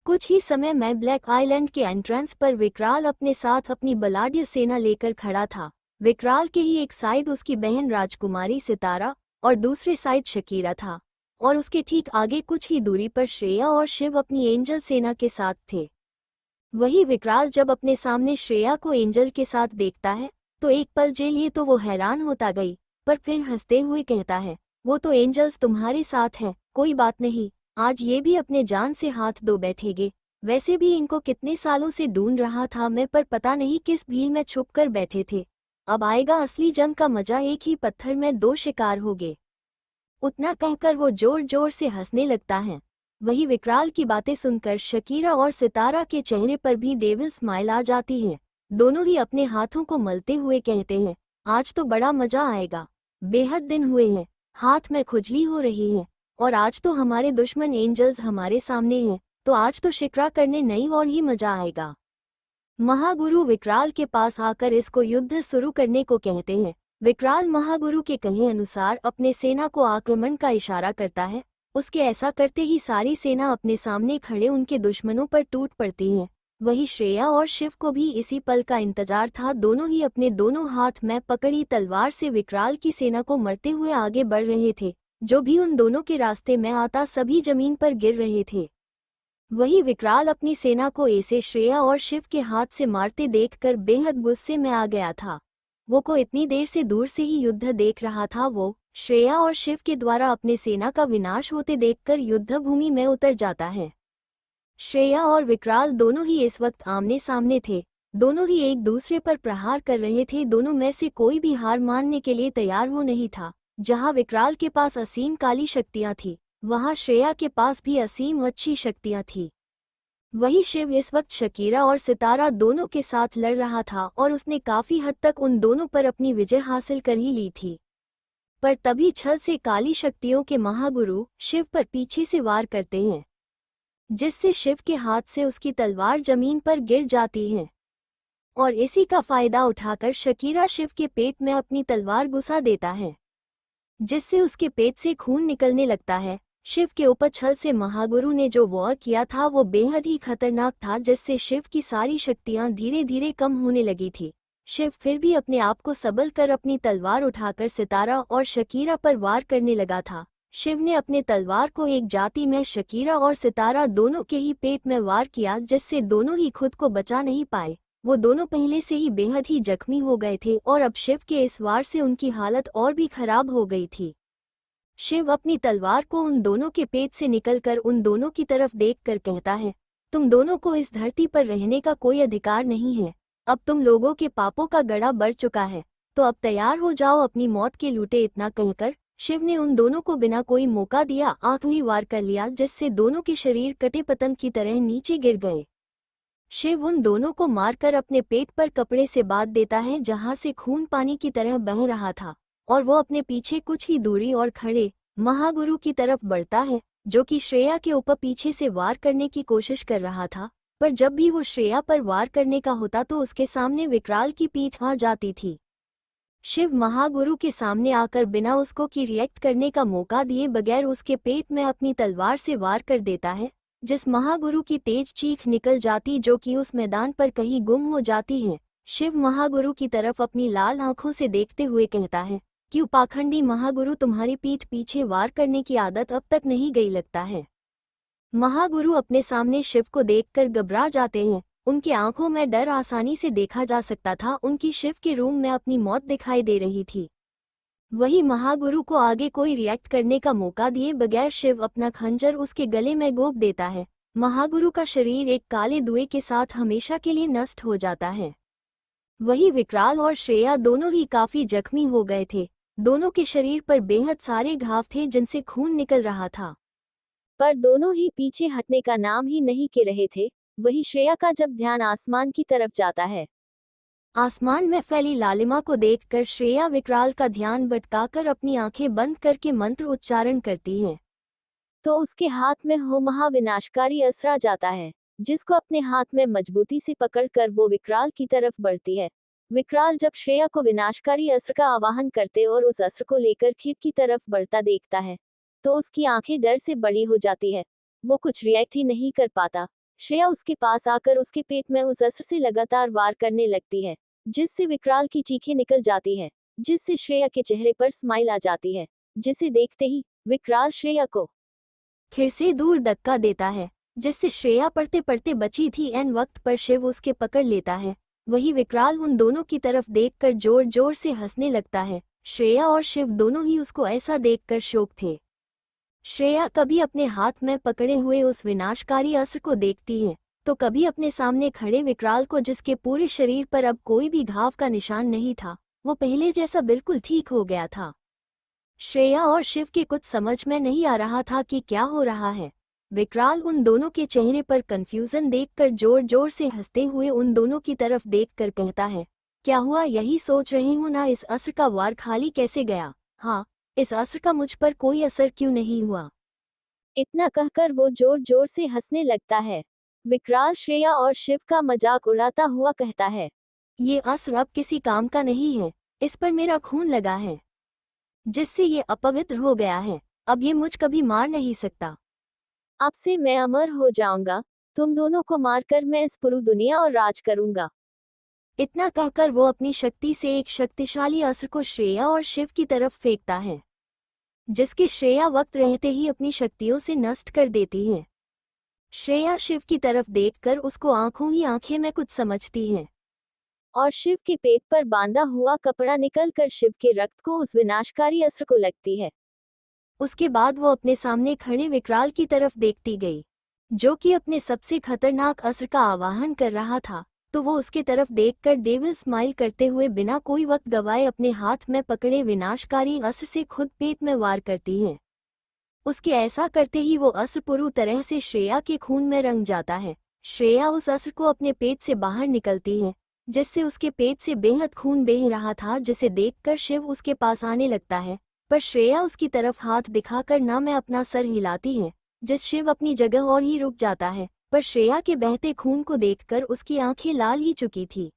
कुछ ही समय में ब्लैक आइलैंड के एंट्रेंस पर विकराल अपने साथ अपनी बलाढ्य सेना लेकर खड़ा था। विकराल के ही एक साइड उसकी बहन राजकुमारी सितारा और दूसरे साइड शकीरा था, और उसके ठीक आगे कुछ ही दूरी पर श्रेया और शिव अपनी एंजल सेना के साथ थे। वही विकराल जब अपने सामने श्रेया को एंजल के साथ देखता है तो एक पल के लिए तो वो हैरान होता गई, पर फिर हंसते हुए कहता है, वो तो एंजल्स तुम्हारे साथ हैं, कोई बात नहीं, आज ये भी अपने जान से हाथ धो बैठेंगे। वैसे भी इनको कितने सालों से ढूंढ रहा था मैं, पर पता नहीं किस भीड़ में छुप कर बैठे थे। अब आएगा असली जंग का मजा, एक ही पत्थर में 2 शिकार होंगे। उतना कहकर वो जोर जोर से हंसने लगता है। वही विकराल की बातें सुनकर शकीरा और सितारा के चेहरे पर भी डेविल स्माइल आ जाती है। दोनों ही अपने हाथों को मलते हुए कहते हैं, आज तो बड़ा मजा आएगा। बेहद दिन हुए हैं, हाथ में खुजली हो रही है, और आज तो हमारे दुश्मन एंजल्स हमारे सामने हैं, तो आज तो शिकरा करने नहीं और ही मजा आएगा। महागुरु विकराल के पास आकर इसको युद्ध शुरू करने को कहते हैं। विकराल महागुरु के कहे अनुसार अपने सेना को आक्रमण का इशारा करता है। उसके ऐसा करते ही सारी सेना अपने सामने खड़े उनके दुश्मनों पर टूट पड़ती है। वही श्रेया और शिव को भी इसी पल का इंतजार था। दोनों ही अपने दोनों हाथ में पकड़ी तलवार से विकराल की सेना को मरते हुए आगे बढ़ रहे थे। जो भी उन दोनों के रास्ते में आता सभी जमीन पर गिर रहे थे। वही विकराल अपनी सेना को ऐसे श्रेया और शिव के हाथ से मारते देखकर बेहद गुस्से में आ गया था। वो को इतनी देर से दूर से ही युद्ध देख रहा था। वो श्रेया और शिव के द्वारा अपने सेना का विनाश होते देखकर युद्ध भूमि में उतर जाता है। श्रेया और विकराल दोनों ही इस वक्त आमने सामने थे। दोनों ही एक दूसरे पर प्रहार कर रहे थे। दोनों में से कोई भी हार मानने के लिए तैयार हो नहीं था। जहां विकराल के पास असीम काली शक्तियां थी, वहां श्रेया के पास भी असीम अच्छी शक्तियां थी। वही शिव इस वक्त शकीरा और सितारा दोनों के साथ लड़ रहा था और उसने काफी हद तक उन दोनों पर अपनी विजय हासिल कर ही ली थी। पर तभी छल से काली शक्तियों के महागुरु शिव पर पीछे से वार करते हैं, जिससे शिव के हाथ से उसकी तलवार जमीन पर गिर जाती है। और इसी का फायदा उठाकर शकीरा शिव के पेट में अपनी तलवार घुसा देता है, जिससे उसके पेट से खून निकलने लगता है। शिव के ऊपर छल से महागुरु ने जो वार किया था वो बेहद ही खतरनाक था, जिससे शिव की सारी शक्तियां धीरे धीरे कम होने लगी थी। शिव फिर भी अपने आप को सबल कर अपनी तलवार उठाकर सितारा और शकीरा पर वार करने लगा था। शिव ने अपने तलवार को एक जाति में शकीरा और सितारा दोनों के ही पेट में वार किया, जिससे दोनों ही खुद को बचा नहीं पाए। वो दोनों पहले से ही बेहद ही जख्मी हो गए थे और अब शिव के इस वार से उनकी हालत और भी खराब हो गई थी। शिव अपनी तलवार को उन दोनों के पेट से निकलकर उन दोनों की तरफ देखकर कहता है, तुम दोनों को इस धरती पर रहने का कोई अधिकार नहीं है। अब तुम लोगों के पापों का गड़ा बढ़ चुका है, तो अब तैयार हो जाओ अपनी मौत के लूटे। इतना कहकर शिव ने उन दोनों को बिना कोई मौका दिया आखिरी वार कर लिया, जिससे दोनों के शरीर कटे पतंग की तरह नीचे गिर गए। शिव उन दोनों को मारकर अपने पेट पर कपड़े से बांध देता है, जहां से खून पानी की तरह बह रहा था, और वो अपने पीछे कुछ ही दूरी और खड़े महागुरु की तरफ बढ़ता है, जो कि श्रेया के ऊपर पीछे से वार करने की कोशिश कर रहा था। पर जब भी वो श्रेया पर वार करने का होता तो उसके सामने विकराल की पीठ आ जाती थी। शिव महागुरु के सामने आकर बिना उसको की रिएक्ट करने का मौका दिए बगैर उसके पेट में अपनी तलवार से वार कर देता है, जिस महागुरु की तेज चीख निकल जाती जो कि उस मैदान पर कहीं गुम हो जाती है। शिव महागुरु की तरफ अपनी लाल आंखों से देखते हुए कहता है, क्यों पाखंडी महागुरु, तुम्हारी पीठ पीछे वार करने की आदत अब तक नहीं गई लगता है। महागुरु अपने सामने शिव को देखकर घबरा जाते हैं। उनकी आंखों में डर आसानी से देखा जा सकता था। उनकी शिव के रूम में अपनी मौत दिखाई दे रही थी। वही महागुरु को आगे कोई रिएक्ट करने का मौका दिए बगैर शिव अपना खंजर उसके गले में गोप देता है। महागुरु का शरीर एक काले धुएं के साथ हमेशा के लिए नष्ट हो जाता है। वही विकराल और श्रेया दोनों ही काफी जख्मी हो गए थे। दोनों के शरीर पर बेहद सारे घाव थे जिनसे खून निकल रहा था, पर दोनों ही पीछे हटने का नाम ही नहीं ले रहे थे। वही श्रेया का जब ध्यान आसमान की तरफ जाता है, आसमान में फैली लालिमा को देखकर श्रेया विकराल का ध्यान भटकाकर अपनी आंखें बंद करके मंत्र उच्चारण करती है, तो उसके हाथ में हो महाविनाशकारी अस्त्र आ जाता है, जिसको अपने हाथ में मजबूती से पकड़कर वो विकराल की तरफ बढ़ती है। विकराल जब श्रेया को विनाशकारी अस्त्र का आवाहन करते और उस अस्त्र को लेकर खीर की तरफ बढ़ता देखता है, तो उसकी आंखें डर से बड़ी हो जाती है। वो कुछ रिएक्ट ही नहीं कर पाता। श्रेया उसके पास आकर उसके पेट में उस अस्त्र से लगातार वार करने लगती है, जिससे विकराल की चीखें निकल जाती है, जिससे श्रेया के चेहरे पर स्माइल आ जाती है, जिसे देखते ही विकराल श्रेया को फिर से दूर धक्का देता है, जिससे श्रेया पढ़ते पढ़ते बची थी। एन वक्त पर शिव उसके पकड़ लेता है। वही विकराल उन दोनों की तरफ देखकर जोर जोर से हंसने लगता है। श्रेया और शिव दोनों ही उसको ऐसा देखकर शौक थे। श्रेया कभी अपने हाथ में पकड़े हुए उस विनाशकारी अस्त्र को देखती है, तो कभी अपने सामने खड़े विकराल को, जिसके पूरे शरीर पर अब कोई भी घाव का निशान नहीं था। वो पहले जैसा बिल्कुल ठीक हो गया था। श्रेया और शिव के कुछ समझ में नहीं आ रहा था कि क्या हो रहा है। विकराल उन दोनों के चेहरे पर कंफ्यूजन देखकर जोर जोर से हंसते हुए उन दोनों की तरफ देखकर कहता है, क्या हुआ? यही सोच रही हूँ ना, इस असर का वार खाली कैसे गया? हाँ, इस असर का मुझ पर कोई असर क्यों नहीं हुआ? इतना कहकर वो जोर जोर से हंसने लगता है। विकराल श्रेया और शिव का मजाक उड़ाता हुआ कहता है, ये असर अब किसी काम का नहीं है, इस पर मेरा खून लगा है, जिससे ये अपवित्र हो गया है। अब ये मुझ कभी मार नहीं सकता। अब से मैं अमर हो जाऊंगा, तुम दोनों को मारकर मैं इस पूरी दुनिया और राज करूंगा। इतना कहकर वो अपनी शक्ति से एक शक्तिशाली अस्त्र को श्रेया और शिव की तरफ फेंकता है, जिसके श्रेया वक्त रहते ही अपनी शक्तियों से नष्ट कर देती है। श्रेया शिव की तरफ देखकर उसको आंखों ही आंखें में कुछ समझती है और शिव के पेट पर बांधा हुआ कपड़ा निकलकर शिव के रक्त को उस विनाशकारी अस्त्र को लगती है। उसके बाद वो अपने सामने खड़े विकराल की तरफ देखती गई, जो कि अपने सबसे खतरनाक अस्त्र का आवाहन कर रहा था। तो वो उसके तरफ देखकर डेविल स्माइल करते हुए बिना कोई वक्त गवाए अपने हाथ में पकड़े विनाशकारी अस्त्र से खुद पेट में वार करती है। उसके ऐसा करते ही वो अस्त्र पूरी तरह से श्रेया के खून में रंग जाता है। श्रेया उस अस्त्र को अपने पेट से बाहर निकलती है, जिससे उसके पेट से बेहद खून बह रहा था, जिसे देखकर शिव उसके पास आने लगता है। पर श्रेया उसकी तरफ हाथ दिखाकर ना में अपना सर हिलाती है, जिस शिव अपनी जगह और ही रुक जाता है। पर श्रेया के बहते खून को देखकर उसकी आंखें लाल ही चुकी थी।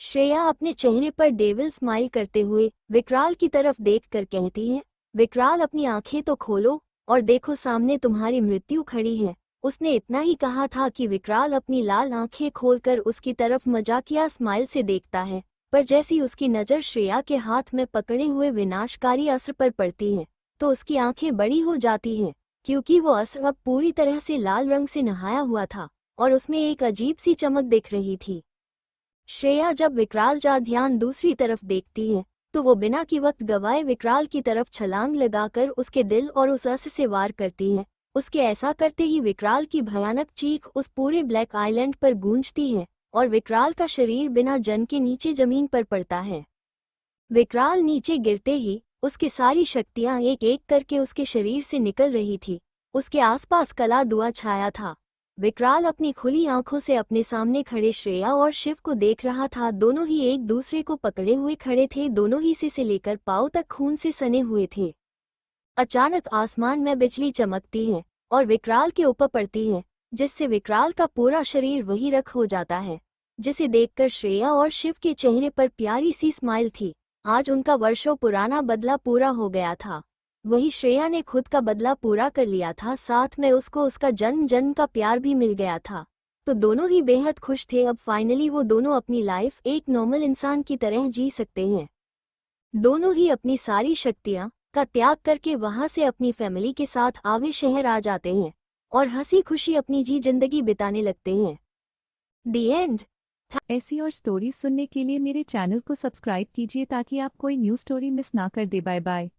श्रेया अपने चेहरे पर डेविल स्माइल करते हुए विकराल की तरफ देखकर कहती है, विकराल अपनी आंखें तो खोलो और देखो, सामने तुम्हारी मृत्यु खड़ी है। उसने इतना ही कहा था कि विकराल अपनी लाल आंखें खोलकर उसकी तरफ मजाकिया स्माइल से देखता है। पर जैसी उसकी नज़र श्रेया के हाथ में पकड़े हुए विनाशकारी अस्त्र पर पड़ती है, तो उसकी आंखें बड़ी हो जाती हैं, क्योंकि वो अस्त्र अब पूरी तरह से लाल रंग से नहाया हुआ था और उसमें एक अजीब सी चमक दिख रही थी। श्रेया जब विकराल का ध्यान दूसरी तरफ देखती है, तो वो बिना की वक्त गवाए विकराल की तरफ छलांग लगाकर उसके दिल और उस अस्त्र से वार करती है। उसके ऐसा करते ही विकराल की भयानक चीख उस पूरे ब्लैक आइलैंड पर गूंजती है और विकराल का शरीर बिना जन के नीचे जमीन पर पड़ता है। विकराल नीचे गिरते ही उसकी सारी शक्तियां एक एक करके उसके शरीर से निकल रही थी। उसके आसपास काला धुआं छाया था। विकराल अपनी खुली आंखों से अपने सामने खड़े श्रेया और शिव को देख रहा था। दोनों ही एक दूसरे को पकड़े हुए खड़े थे, दोनों ही सिर से लेकर पांव तक खून से सने हुए थे। अचानक आसमान में बिजली चमकती है और विकराल के ऊपर पड़ती है, जिससे विकराल का पूरा शरीर वही रख हो जाता है, जिसे देखकर श्रेया और शिव के चेहरे पर प्यारी सी स्माइल थी। आज उनका वर्षों पुराना बदला पूरा हो गया था। वही श्रेया ने खुद का बदला पूरा कर लिया था, साथ में उसको उसका जन्म जन्म का प्यार भी मिल गया था। तो दोनों ही बेहद खुश थे। अब फाइनली वो दोनों अपनी लाइफ एक नॉर्मल इंसान की तरह जी सकते हैं। दोनों ही अपनी सारी शक्तियां का त्याग करके वहां से अपनी फैमिली के साथ आवे शहर आ जाते हैं और हंसी खुशी अपनी जिंदगी बिताने लगते हैं। The end. ऐसी और स्टोरी सुनने के लिए मेरे चैनल को सब्सक्राइब कीजिए ताकि आप कोई न्यू स्टोरी मिस ना कर दे। Bye bye.